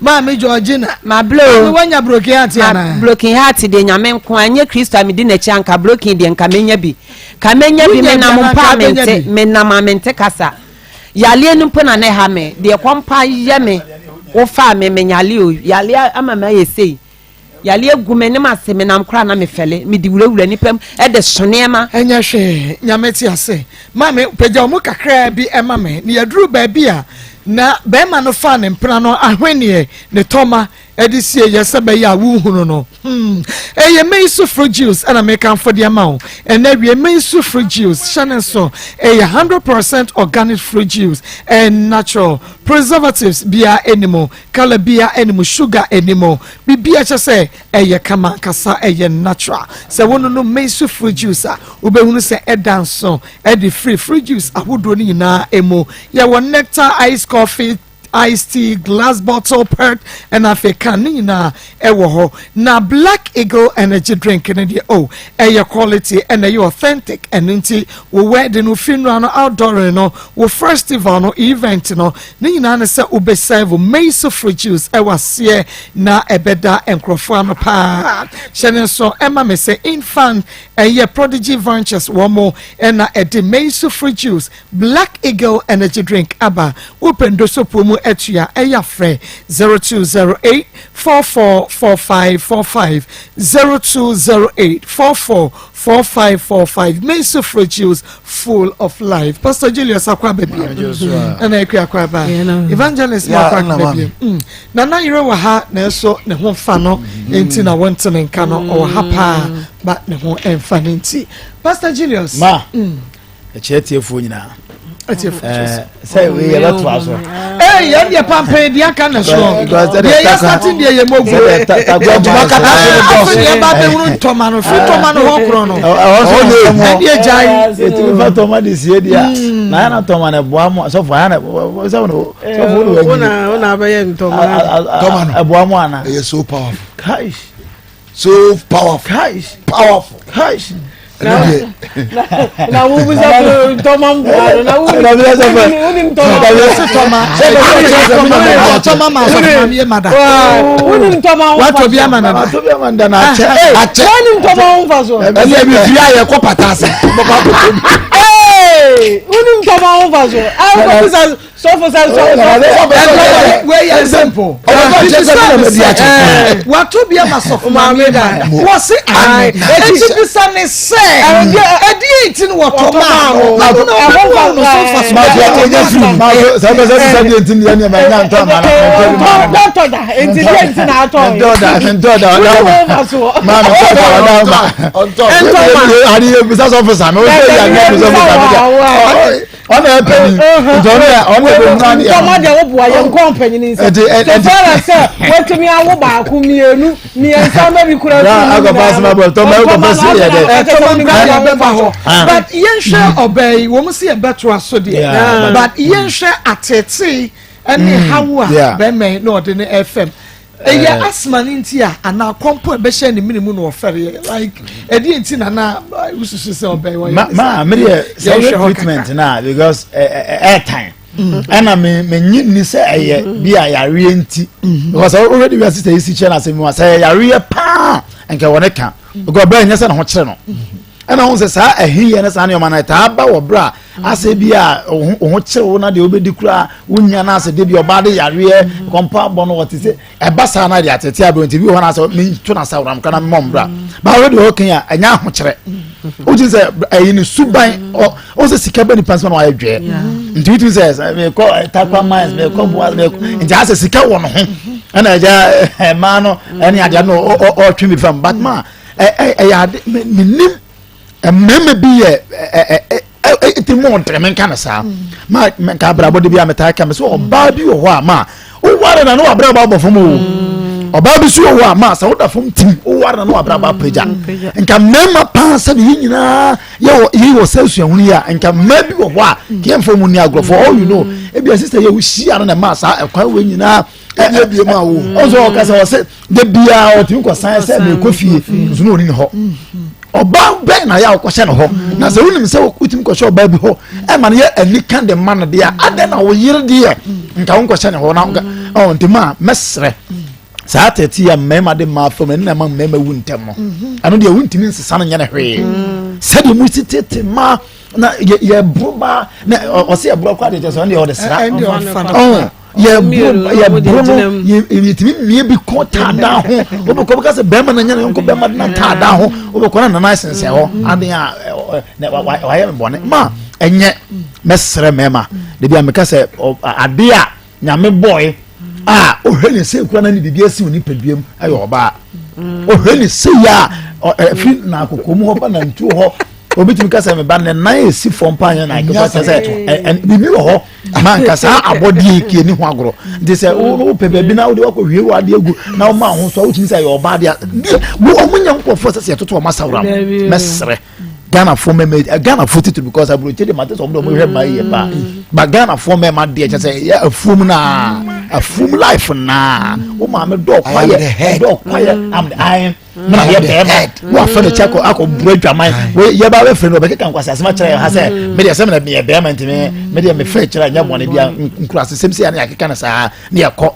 ma me Georgina ma blow we wanya broken heart yana broken heart de nyame nko anye Kristo me di na chi anka broken de nka menya bi me na mo pa mente me na ma mente kasa yale no mpo na ne ha me de kwampa ye me wo fa me menyale o yale amama ye sei yale agume ne ma se me nam kra na me fele me di wurawura nipam e de sonema enya hwe nyame ti ase ma me pagya mo kakra bi e ma me ne yaduru ba bi a na be ma no fa ne mpra no ahwene ne toma edisie yesa be ya wu hunu no eye meisu fruit juice and American for the amount and na we meisu fruit juice shannon so 100% organic fruit juice and natural preservatives bia animal color bia animal sugar animal bibia cha say eye kama kasa eye natural se wono no meisu fruit juice a ubehunu se edanso edi free fruit juice ahodo ni na emo ya won nectar ice coffee iced tea, glass bottle, pert, and Africanina, ewo na Black Eagle energy drink in the your quality and you authentic and inti we wedding no funeral no outdoor no we festival no event no nina na se ube serve maize fruit juice ewa sie na ebeda enkrofo no pa shenen so emma me say infant your prodigy ventures one more and the maize fruit juice Black Eagle energy drink aba open do so promo etua eya frɛ 0208 444545 0208 444545 Maize fruit juice full of life. Pastor Julius akwa baby and akwa ba evangelist akwa baby na yire wa ha na so ne ho fa no enti na wonte ne nka no o ha pa ba ne ho emfa nti Pastor Julius ma echetie nyina say we yellow to us. Hey, you are pumping the can so. They are starting the Yemogo. Tomano, free tomano, chrono. And the giant, it will not Thomas this year. Nana Tomana Buamo, so for Anna, Buamana is so powerful. Kaish, so powerful. Kaish, Powerful. Kaish. Na ubuza Tomam na but yen share obey wo see a better so there but yen share atete any how be me no de FM eya asma ntia ana kompo be share ni minimum no ofere like edi nti na ususu se obey ma me dey treatment na because air time ɛna me nyi ni sɛ ɛyɛ bi a yareɛ nti because already we are sister isi kyɛ na sɛ mi wa sɛ yareɛ paa nka wɔne ka because ɔbɛn nyɛ sɛ na ho kyerɛ no ɛna ho sɛ saa ɛhiyɛ ne saa ne ɔma na taa ba wɔ bra asɛ bi a ho kyerɛ wo na deɛ wobɛdi kura wonya na asɛ de bi ɔba de yareɛ kɔmpa bɔ no wɔte sɛ ɛba saa na deɛ atete abro nti bi wɔ na sɛ mento na sa wram kana mmɔ mbra ba already ɔkan a ɛnya ho kyerɛ wogye sɛ ɛyi ne suban ɔ sɛ sika bɛ nipa nsɛm na wayɛ dwɛ nti wotumi sɛ mekɔ takwa mines mekɔ boas nti asɛ sika wɔ no ho ɛna agya ɛma no ɛne adeɛ no ɔtwe mi fam but ma ɛyɛ ade menim mmɛmɛ bi yɛ ɛti mu ɔntɛmɛ nka na saa ma nka abrabɔ de bi a mɛtaa ka mɛ sɛ ɔbaa bi wɔ hɔ a ma woware na ne wabra ba bɔ fam o ɔbaa bi so wɔ hɔ a ma sɛ woda fam tim woware na ne wabra ba pagya nka mmɛma paa sɛ ne yi nyinaa yɛwɔ sɛ suahunu yi a nka mmaa bi wɔ hɔ a kɛmfa mu ni agorɔfo all you know ebi a sister yɛ wohyia no na ma saa ɛkwan wɔ nyinaa ɛyɛ bi mu a wo ɔsɔ ɔkasa ɔsɛ de bia ɔtumi kɔ san sɛ mɛkɔ fie nso na ɔni ne hɔ ɔbaa bɛn na yɛ akɔhyɛ no hɔ na sɛ wonim sɛ wotumi kɔhyɛ ɔbaa bi hɔ ɛma no yɛ anika de ma no deɛ adɛn na wo yere deɛ nka wo nkɔhyɛ ne hɔ na nti ma mɛserɛ saa tɛti yɛ mmarima de ma fam ɛne na ma mmarima wu ntɛm no ɛno deɛ wontumi nsesa no nyɛ ne hwee sɛdeɛ mu si tete ma na yɛ boro ba na ɔsɛ yɛ boro kɔ adeɛ kyɛ sɛ ɔne yɛ ɔde sra yɛ boro no yɛtumi mmie bi kɔ taadaa ho wobɛkɔ bɛka sɛ bɛrima no nyɛ ne yɔnko bɛrima de na taadaa ho wobɛkɔ na nana sensɛ hɔ ade a wayɛ me bɔne ma ɛnyɛ mɛserɛ mɛma de bi a meka sɛ ade a nyame bɔe a ɔhwɛ ne sɛ kura na ne biribi asi wo nipaduam ɛyɛ ɔbaa ɔhwɛ ne sɛ yi a fi na akokɔmu hɔ ba na ntuo hɔ obitumi kasa me ba ne nan esi fom pa anya na akokɔ sɛ bibi wɔ hɔ ma nka saa abɔdeɛ kie ni ho agorɔ nti sɛ wo pɛ baabi na wo de wakɔ hwie wade agu na wo ma ho so wotumi sɛ yɛ ɔbaa deɛ wo ɔmo nya nkɔfo sɛ yɛtoto ɔma sawra mɛsrɛ Ghana for me Ghana for it because I brought the matters of the my but Ghana for me my dear just say yeah a full life na oh mama dog quiet I'm the iron na here head what for the check I could break your mind we ya ba friend we can kwasa as much as say me dey say me be be man me dey me fetch ra nya bone bia nkura sem say na akeka na saa na yakɔ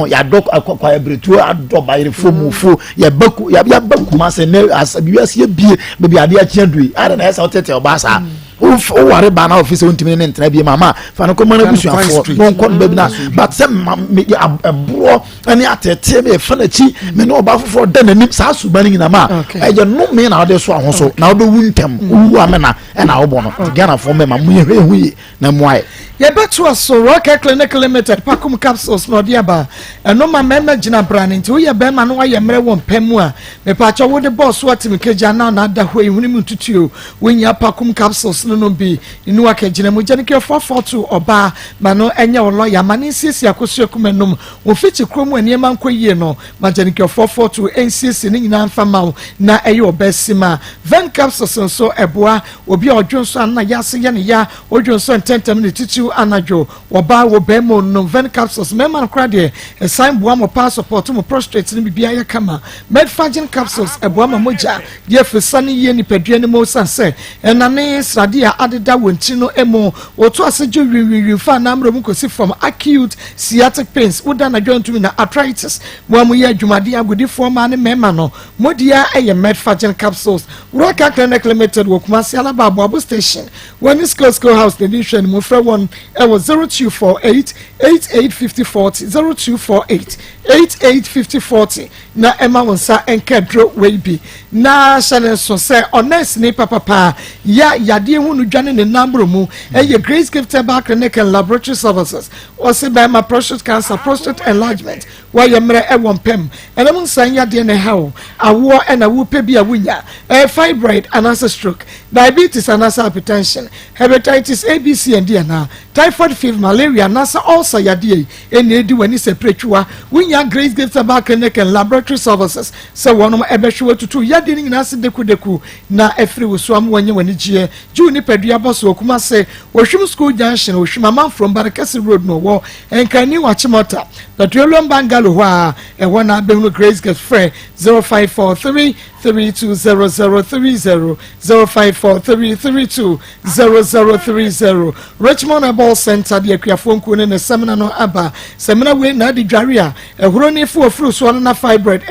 ya dok akwa bretu ado ba yere fomu fo ya baku ya baku ma se ne asabiase bie be ade a kia dui ada na esa otete oba sa o ware ba na office ontimi ne ntena bie mama fa no komana busuafo no nkɔ be na but se me abro ani atete me fa na chi me no oba fofo da nanim sa suba ni na ma eje no me na ode so ahoso na odo wu ntem wu amena e na obo no Ghana for me ma mu ye hu na muai ye beto aso Rocket Clinic Limited pakum capsules no dia ba eno ma mema gina brand nti wo ye be ma no wa ye mre won pamu a me pa cha wo de boss what me keja na na da ho ehuni mu tutuo wonya pakum capsules no bi inu wa kegina mu gene ke 442 oba ma no enye wo lawyer ma ne sisi akoso akumenum wo fiti kromu aniema nkoyie no ma gene ke 442 NCC ni nyina mfa ma na eye obesima ven capsules so eboa obi odwonso na yase ye ne ya odwonso ntentem ne tutu anajo oba wo be mo no ven capsules mema nkra de sign boa mo pass support mo prostate ni bibia ya kama medfagin capsules eboa ma moja ye fesane ye ni padua ni mo sanse enane srade a adeda wonti no emo oto asejo wiwi fa na amro mu kosi from acute sciatic pains woda na dwantumi na arthritis mo amu ye adwumade agodifo ma ne mema no modia eye medfagin capsules Rocket Clinic Limited wo Kumasi Alaba Abu station when is Costco house the edition mo fra one it was 0248 885040 0248 885040 na Emma wonsa enkedro we bi na channel so say honest ni papa ya yade hu no dwane ne number mu eye Grace Gift Bar Clinic and Laboratory Services or say by my prostate cancer prostate enlargement why yemre e won pem ene mun san yade ne hawo awo e na wo pe bi a wunya fibroid and stroke diabetes and hypertension hepatitis A B C and D na typhoid fever malaria nasa also yade ene edi wani sepretwa wunya Grace Gift Bar Clinic and Laboratory Services so one of ebehwe tutu yade ni na se deku na efri wo so am wanye wani gie ju school ni pedua boso okuma se Oshim school junction Oshim man from Barakasi road no wo enkani wachimota petroleum bangalo ho e wona bemu Grace get free 0543 320030 0543 320030 Richmond Herbal Center de akuafo nku ne seminar no aba seminar we na de dware a ehuro ne fu so na fibroid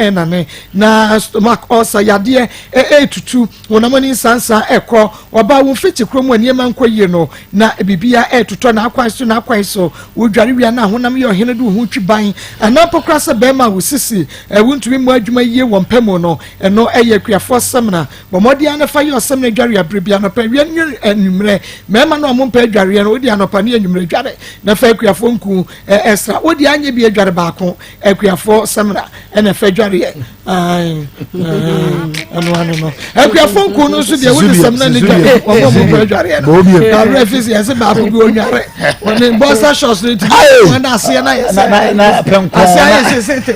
na stomach ulcer yade tutu wonamani sansa ekọ oba wo fiti krom ani ma nkoyie no na bibia tutu na akwan so wo dware wi na honam ye ohene de ho twiban ana pokra se be ma wo sisi wontumi mu adwuma yie wo mpemo no eno eye kuafo semna bomodi ana fa ye osemna dware abrebia no pa wi anumre mema no mo mpa dware no odi anopa ne anumre dware na fa kuafo nku extra odi anye bi dware baako kuafo semna ena fa dware ai no akuafo nku no so de wo semna ne dware o mo mpa dware no na refisi yese baako bi onware woni bossa shots ne ti wona ase na penko ase sente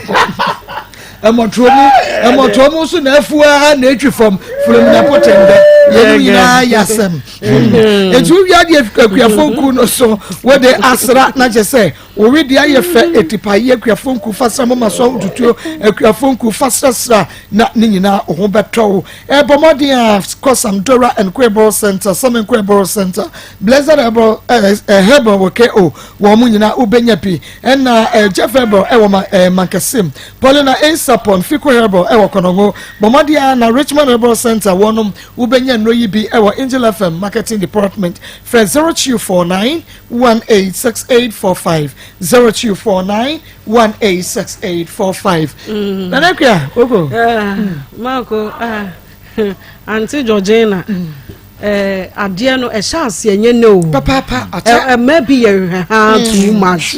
emotromu so na afua na etwi from na potende yena yasem eju wi de akuafo nku no so wo de asra na je say wo wi de ayefe etipaye akuafo nku fasa mo maso tutuo akuafo nku fasa na nyina ho betwo bomodi a Kosamdora and Quebro Center some Quebro Center Blessed Herbal woke wo mu nyina ubenya pi na Jeffrey e wo mankasim Paulina Sapon Fico Herbal ewa konongo bomodi na Richmond Herbal Center wonum ubenya no yibi ewa Angel FM Marketing Department friend 0249 186845 0249 186845 Nanakia ogo Marco Auntie Georgina adie no chance enye no papa maybe too much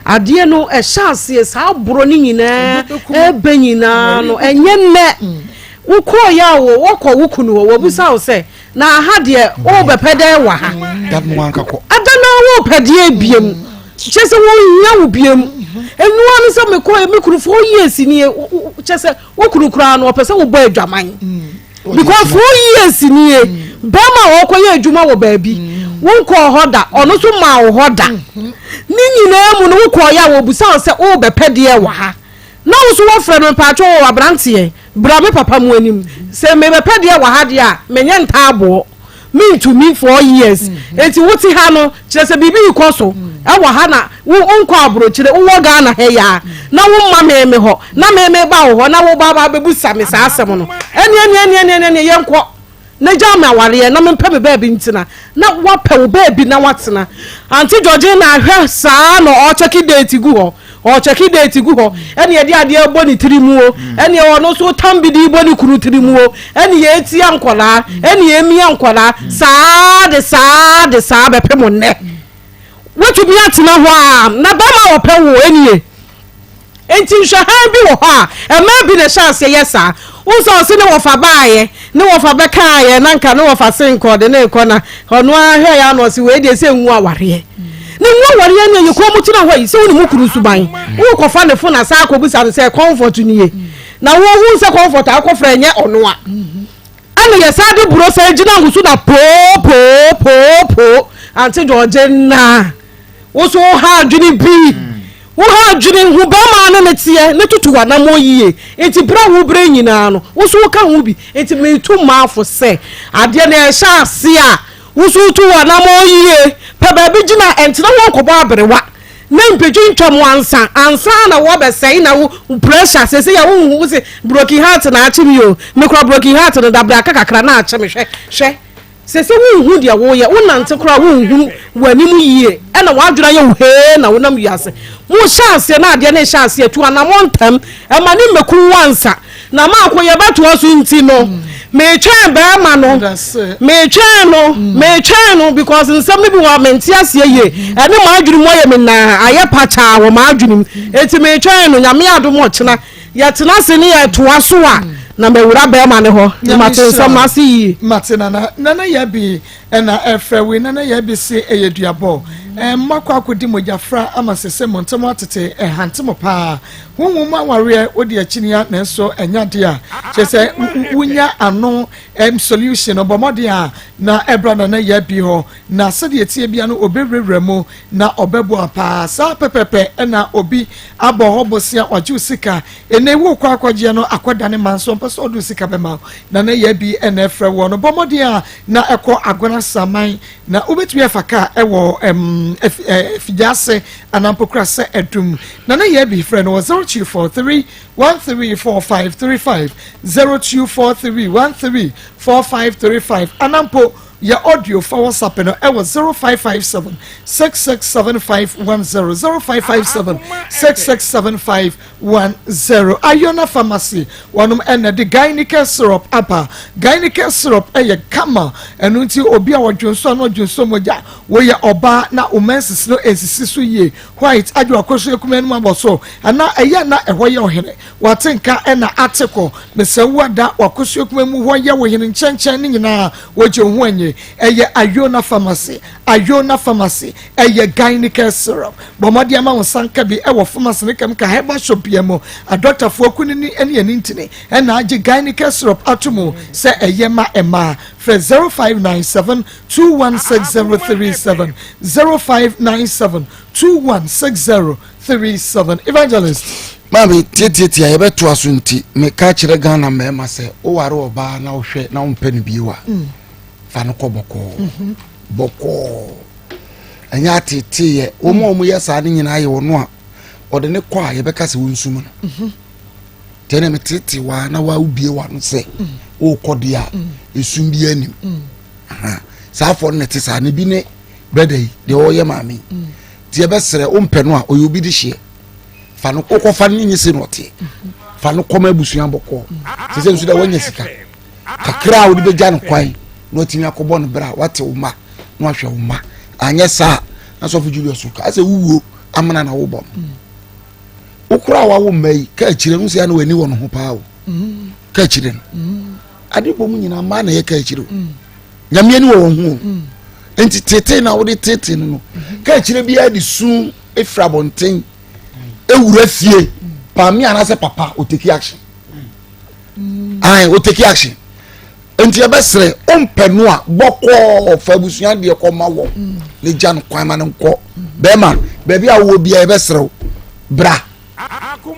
adie no chance sa bro ni nyina ebe nyina no enye mme ukọ ya wo wokọ wukunu wo busa wo se na ha de o bepede wa ha dadmo ankako adana wo pede biem chese wo nya wo biem enu anu se me ko me kunu 4 years ni chese wo kunu kura no pese wo bo adwaman because 4 years ni bama wo ko ye adwuma wo baabi won ko hoda ono so ma wo hoda ni nyina mu no wo ko ya wo busa se o bepede wa ha na wo so wo frɛ no paatwo wo abrantie bra me papa mu anim se me bepede wa ha de a menye ntaabo me to me 4 years enti wuti ha no kire se bibi ikoso e wa ha na wo onko abro kire wo ga na he ya na wo ma me ho na me ba wo na wo ba bebusa me sa asem no eni yenko na jama ware na me pɛ me baabi ntina na wa pɛ wo baabi na watena Auntie Georgina hwɛ saa no o check date gu ho eni e de ade boni tirimu o eni e wono so tambidi boni kuru tirimu o eni ye eti ankola eni ye mi ankola saa de saa be pɛ mo ne wotu bi atena ho a na ba ma wo pɛ wo eni e enti nhwahan bi wo ha e ma bi na chance yesa uso se ne wo fa baaye ne wo fa bekaaye na nka ne wo fa senko de ne ekona ono ahwe ya no se we de se nwu aware ne nwu aware ne yeko mu tuna hɔ yi se woni mu kuru suban wo ko fa ne fo na sa ko bisa se comfort niye na wo hu se comfort akofra nye ono a ana ye sa de buro se gina husu na po Auntie Georgina wo so ha adwini bi wo ha adwini hu ba ma na netie ne tutu wa na mo yie enti bra wo bre nyina no wo so ka hu bi enti me tu maafo se ade na e sha ase a wo so tu wa na mo yie pa ba bi gina enti na wo kobo abrewa na mpedwu ntwam ansa na wo be sei na wo pressure se ya wo hu se broken heart na achi mi o me kro broken heart no dabra kakakra na achi mi hwe se wo hu dia wo ye wo nante kra wo hu wani mu yie e na wadwura ye wo he na wo nam wiase mo chance na ade na chance atu ana montam e ma ni meku wansa na ma akoye beto aso nti no me twa ba ma no me twa no because nsam ne bi wa menti ase ye e ne ma adwuru mo ye me na aye pacha wo ma adwuru eti me twa no nyame adom ochena ye tena se ne ye to aso a na me wura ba ma ne ho ma te nsam ase yi matena na ya bi na efrewe na ya bi se eyeduabo makwa akodi mojafra ama sese montomo atete hantemo pa wonwoma ware wo de achinia na so enya de a che se wunya ano solution obomode a na ebra na ya bi ho na se de tie bia no obebrewre mu na obebo apa sa pepepe na obi abo hobosia oju sika ene wo kwa akwaje no akoda ne manso mpeso odu sika bema na ya bi na efre wo no bomode a na ekọ agona saman na obetumi afaka ewo fijase anampokra se edum na ya bi frɛ no 0243 134535 0243 134535 anampo ya audio for WhatsApp no ewo 0557 667510 0557 667510 Ayona Pharmacy wanum ene de gynecare syrup apa gynecare syrup eye kama enu nti obi a wodwonso no dwonso moja wo ye oba na omensis no esisi so ye white adwo akoso ekumenu aboso ana eye na ehoye ohene watenka ena atiko mesewa da wakoso ekumenu hoye wo hene nchenchen ni nyina woje ho anye eye Ayona Pharmacy eye gynecare syrup bomodi ama wonsanka bi ewo pharmacy ne kam ka heba shop yemo a doctor fo kunini ene ntine ena age gynecare syrup atomo se eye ma ema for 0597 216037 0597 216037 evangelist mami tietie ya beto asunti me ka kire Ghana mema se o ware oba na ohwe na ompani biwa fa no koboko boko anya tete ye o mo yesa ne nyina ye wono a ode ne kwa ye beka se wonsum no tene me tete wa na wa ubie wa no se o kodia esum bi anim sa for ne te sa ne bi ne bredai de o ye mami tie be sere o mpeno a o ye obi di hye fa no kokọ fa ne nyese no te fa no koma abusuan boko se nsu da wanya sika kakra o de be gya no kwan no timi akobọ no bra wate wo ma no ahwe wo ma anya sa na so fu Julius ka ase wuwo amana na wo bom ukura wa wo mai ka chire no se ya no wani wo no ho pa wo ka chire no ade bom nyina ma na ye ka chire nyame ni wo ho enti tete na wo de tete no ka chire bia di su efra bonten ewura fie pa mi anase papa o take action o take action enti ebesre ompenu a bokọ fabusuan de ko mawo le jan kwan ma nko bema bebi a wo bia ebesre bra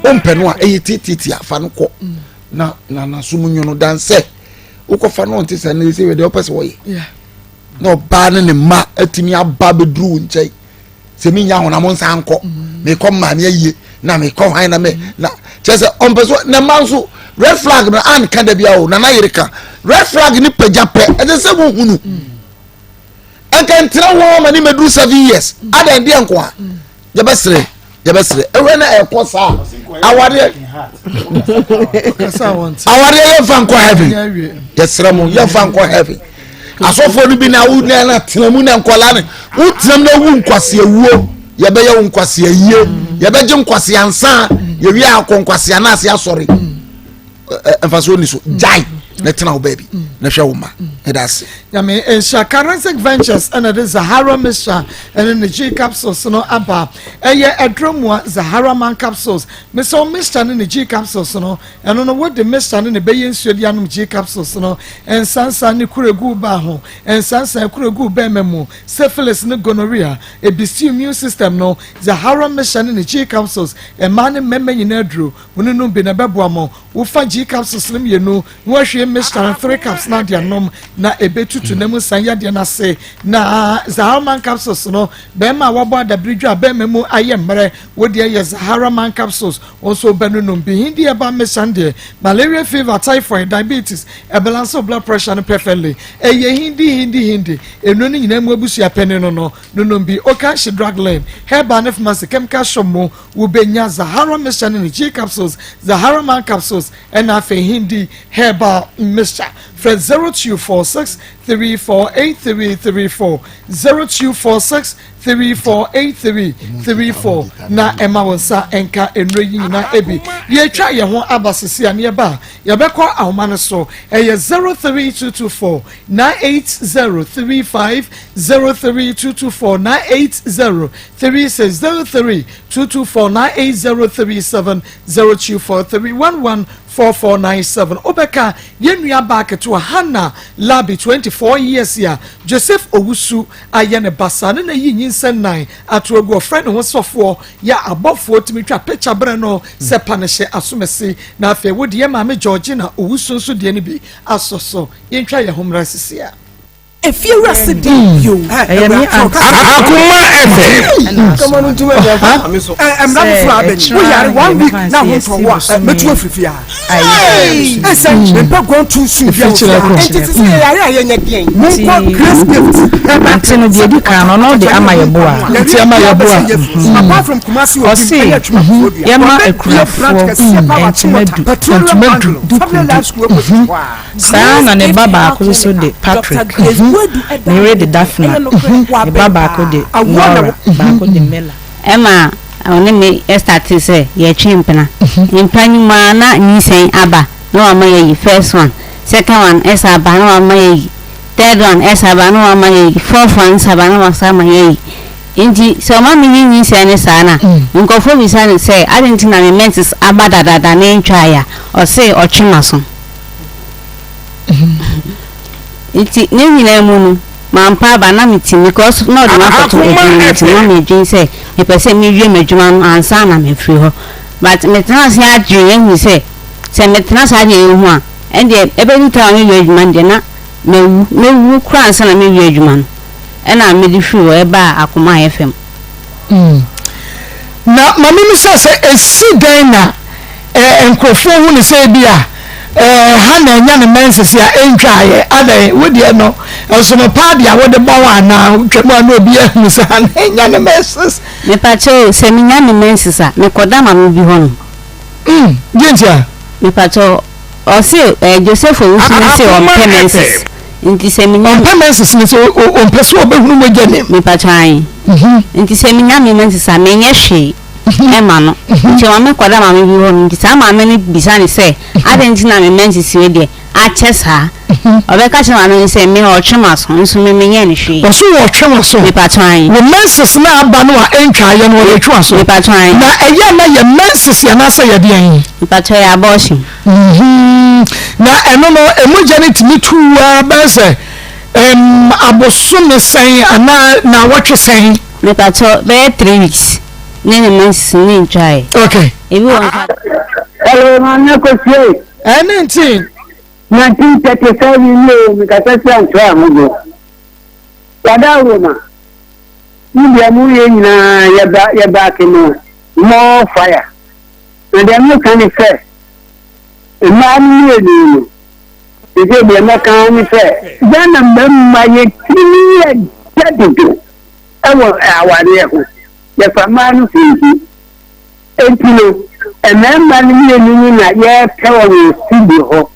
ompenu a titi afa nko na sumunyo no danse ukofa no nti se na se we de opese wo ye no ba ne ma atimi aba bedru nchai se mi nya hona mo nsa nko me kom ma me yie na me kom han na me na chese ompeso na manso red flag na an kada bia o na yirika red flag ni pejape e de se wo hunu an kan tira wo ma ni medru 7 years ada ndi anko a je besre ewe na ekosa awade ye fan ko heaven yesra mo ye fan ko heaven asofo ni bi na wu na tinamu na nkola ne wu tinam na wu nkwase ewuo ye be ye wu nkwase ayie ye be je nkwase ansa ye wi akonkwase anase asori emfaso ni so jai na tena wo baby na hwe wo ma that's yame Shakaransic Ventures and the Zahara Misha and the G capsules no aba eye adromwa Zahara man capsules Mr. Misha and the G capsules no and no what the Misha and the Bayan Sudianum G capsules no and sansa ni kuregu ba ho and sansa kuregu ba memo syphilis no gonorrhea a boost immune system no Zahara Misha and the G capsules a man memme nyinadru wonu no bi na beboamo wo fa G capsules lim yenu wo hwe Misha 3 caps na dia nom na ebetu to nemu sanya de na se na Zahara man capsules no be ma wo bo da bridwa be memu ayemre wo de ye Zahara man capsules also benu no bi hindi e ba mesande malaria fever typhoid diabetes a balance of blood pressure no perfectly eye hindi enu ni nyina mu abusu apene no bi okashi drug lane herbal and pharmacy chemical shop mo wo benya Zahara mesande ni G capsules Zahara man capsules and afa hindi herbal mixture. Fred 0246 348334 0246 348334 na Emma Wonsa enka enroyi na ebi ye twa ye ho abasese ane ba ye bekọ ahoma so 03224 98035 03224 98036 03224 98037 024311 4497 Obeka yenua back to Hannah Labi 24 years ya Joseph Owusu ayene basa na yi nyinsen nan atogo friend ho sofo ya abofo timitwa picture bre no se panishe asomese na afi wo de ma me Georgina Owusu nso de ne bi asoso yentwa ye homra sisia if you are sitting you Akoma FM come on to me I'm not flabbing we are 1 week now we for what metu afifia essentially people go too soon and it is area yen yen grace gift antino de di kan no de amayeboa apart from Kumasi o si yema ekurafo entumadu sa na ne baba akoso de Patrick ni ready Daphne e baba ko de ba ko de Mela Emma oni me start say ye chimpna impanyuma na nyisen aba no amaye first one second one esa aba no amaye third one esa aba no amaye fourth one esa aba no amaye inji so ma me nyisen ne sana nkofo bi sana say adentina me menses aba dada na ntwa ya o say o chimaso iti ne nyina mu no mampa ba na meti because no de na foto edwuma na me dwin say me pese me wie madwuma ansa na me firi ho but me tena se adwin hu say se me tena sa de hu a ende ebe ni ta me wie adwuma de na mewu kra ansa na me wie adwuma no e na me di firi ho e ba Akoma FM na mami mi se esi dan na enkrofo hu ni say bia Hannah nya ne menses ya entwaye adai wodi no so no padi a wodi bawa na twema na obi ahunu sa nya ne menses me pacho se mi nya ne menses a me koda ma me bi ho no gentia me pacho o se Joseph Owusu se o menses nti se mi nya menses ni so o peso obehunu mo gane me pacho ai nti se mi nya me menses a me nya hwe Emma no nti wa me koda ma me bi ho nti sa ma me ni bisani say adentina me menses we de a chesa obeka che ma me say me o twemaso nso me nya ni hwe o so o twemaso me patwan wo menses na aba no a entwa ye no o twemaso me patwan na eya na ye menses ya na say ye de an me patwan ya abortion na eno no emoja ni timi tuwa ba say aboso me say ana na watwe say me patwan be 3 weeks nene menses ni try okay ebi won hello man ko say 1937 no mi ka tese antwa amugo wada roma ni ya mu ye nyina ya ba keno more fire and dem no kan say man ni ni ije bi ma kan ni say jana mbamma ye tiniye jadido ewo aware ho ya famanu finki entino ememba ni ni na ye pewo ni studio ho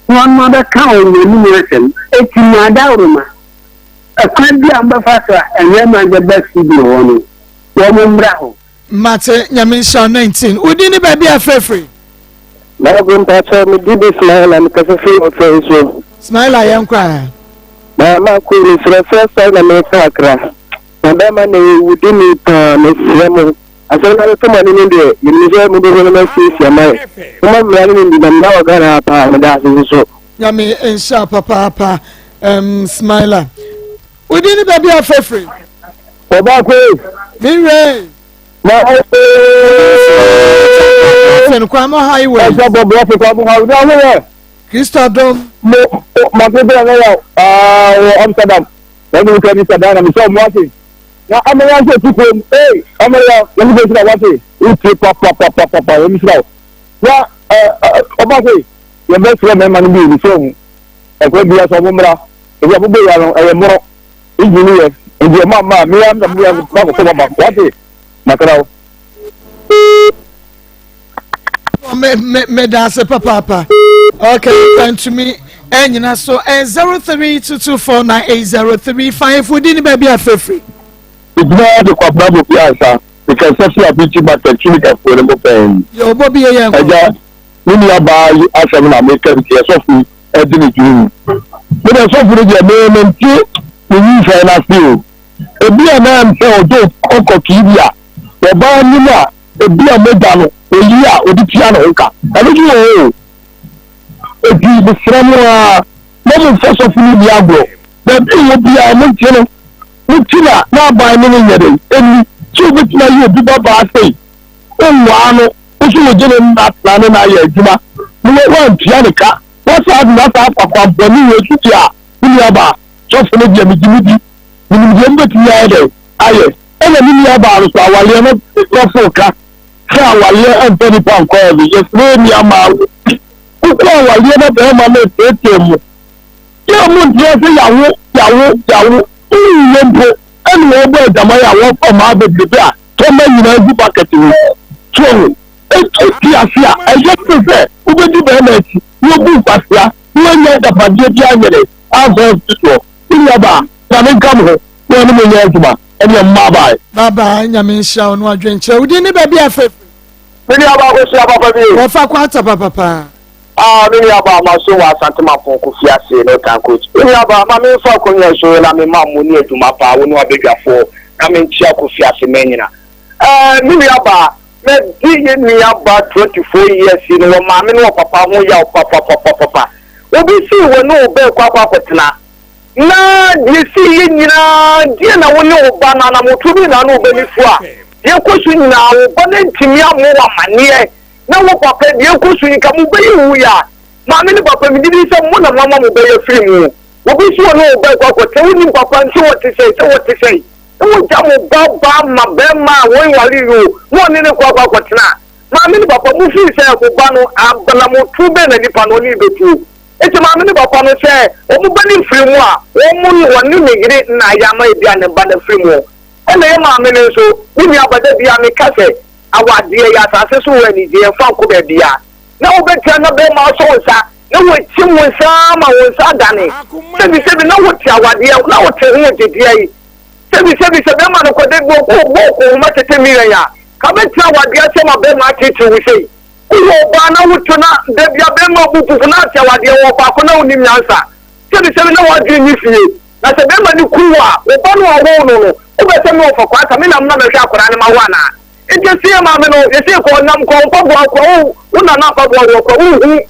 one mother count ni nursing etino adawruma akwadi amba fasa ememba the best studio ho no wo mbra ho mate nyamisha 19 udini baby afrefre na go mpacha mi dibi smile and kasefi ofenso smile ayankwa ma ko ni first time na me sakra Madama ne wudini pa mesremo asana to mani nde yinje mu do na sisi amai kuma mrani ndi na wagara pa na da so yami insha papa smiler udini baby afrefre oba ko mire ma fen kwa mo highway so bobo kwa mo highway Christa dom ma ko bra na Amsterdam when we Amsterdam na so mo ati na amaya se tuko amaya let me go to what you papa let me see ya oba ko your best friend man bi ni so e ko bi aso mumra e ya bubu ya no e moro injini ye e mama mi am da buya ba ko baba what makara me da se papa Okay, and to me, and you know, so 0322498035 within the baby are free. It's not the Quabrabo Piazza because that's a bit about the clinic for the pain. Your Bobby, yeah, when you are by as an American, yes, of me, and didn't you? But I saw for your name and two, the new final field. A beer man fell to Coco Kibia, the bar Nina, a beer medano, a year with the piano. I don't know. If you be from never first of all, Diablo, that it will be a Mutina, now by many years, and two bits my you, people by say, oh, which will get in that plan and I, Juma, you want Pianica, what's that not up of Bonnie, Uliaba, just for the Jimmy, when you remember to the other, and the Uliaba, so while you're not Foka, while you're and 20 pound call, just name your mouth. While you're not there, my name, you're Yahoo, and over the Maya walk from our baby, come in the bucket. So, it's Piasia, I just prefer, who will do the you do Passia, you will get the Padia, I'll go to you. Uliaba, coming come home, one of the and your mother. Baba, Yamin shall not drink. So, we didn't be a faith. Many of us have a papa. Many about my soul was Santa Kufia, no can coach. Many about my main folk on your show, and I'm a mamma near to my power, no bigger for. I mean, Chiakufia Semena. Many about me about 24 years in your mamma, no papa, no yaw, papa. What we see when no bear papa. Now, you see, dear, no one know banana, Mutubina, no benefit. Your question now, but then Timia more money. Na wo papa de ko su nka mu bayi wu ya ma me ne papa mi di se mo na mama mo bayi free mu wo bi so no ba ko te woni papa nti wo te sei wo ja mo baba ma be ma wo wali ru mo ne ne ko tena ma me ne papa mu fi se ko ba no abala mo tu be na nipa no ni betu eti ma me ne papa no se o mu bani free mu a wo mu woni megire na ya ma bia ne ba na free mu e na ye ma me ne so ni abada bia me kase awadie ya sase so wani je fa ko be bia na wo betia na be ma so nsa na wo tim nsa ma wo nsa dane sebi na wo ti awadie na wo te ho dedie yi sebi be ma no ko de go ko ma tete mi ya ka be ti awadie se ma be ma tete wo sei ko ba na wo to na de bia be ma bu fu na ti awadie wo ba ko na wo nim nyansa sebi na wo dwi ni fie na se be ma ni kuwa wo ba no wo no wo be se no fa kwa ta me na me hwa akora ne ma wa na it just see ma me no you see ko nam ko bo una na ko bo ko if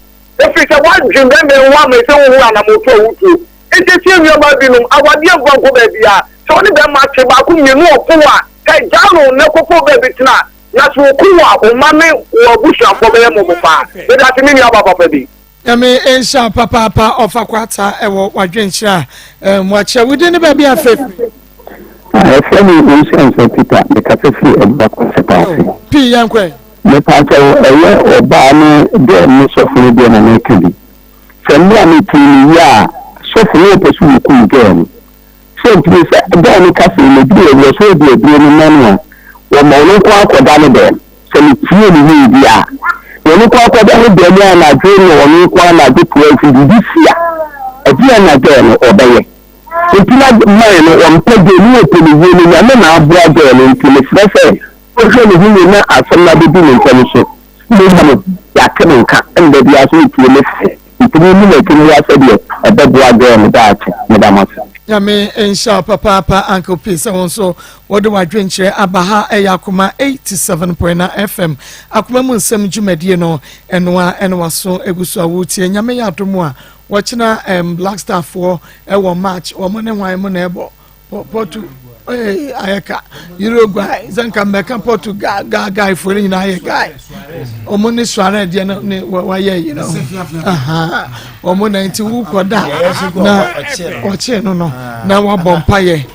it's a one dream then me wa me say wo na mo to wutu it just see me ba bi no awade agbo ko ba bia so ni be ma che ba ku nyenu opo a kai jano ne ko ko ba bitina na so ku wa o ma me wo busha ko be mo pa be that me ya ba papa bi Yami ensha papa ofa kwata ewo wadwenchira mwache within the baby afafe Friend is also Peter, the cafe of Baco. P. Yankwe. The part of Obama, the Miss of Libyan and Italy. From one to ya, so for no person could go. So please, the cafe in the beer was so dear, dear manual. When my local Quadana, so it's really ya. When you call Quadana, and I dream or you call a good way to this year. A dear again, obey. Ntila mine on pege ni opinion ni na abua girl ntile frefe o je ni hu na asana bibi ni ntanso ni hanu ya kenka ende bia so ntile ntili ni na kini ya sede abua girl da ache me da mas ya me ensha papa uncle peace also wode wadwenche abaha Akoma 87.9 FM akoma mu nsem dwumadie no enwa so egusu awutie nyame ya domo a watchina Black Star for ewo match o mo ne hwan mo na ebo Portu ayaka Uruguay zanka meka Portugal guy for ni na aye guy o mo ne sware de na wa ye you know o mo na nti wu koda na oche no na wa bompa ye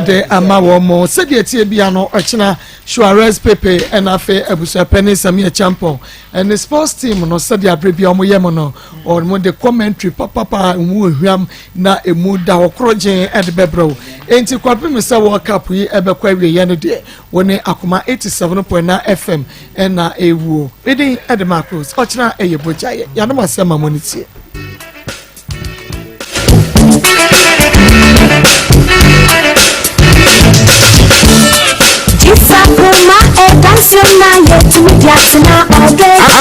de ama wo mo se de tie bia no ochina Suarez Pepe and afe abusa penny Samia Champion and the sports team no se de abrebia o mo ye mo no or mo de commentary papa mu hwam na emu da okroje e de bebro enti kwapi me sɛ World Cup yi ɛbɛkɔ awie yɛ no deɛ wɔne Akoma 87.9 FM ɛna ewu edin ɛde Maa Akos ɔkyena ɛyɛ bogya yɛ no masɛ ma monitie Akoma e dansi na ye tu diasina oge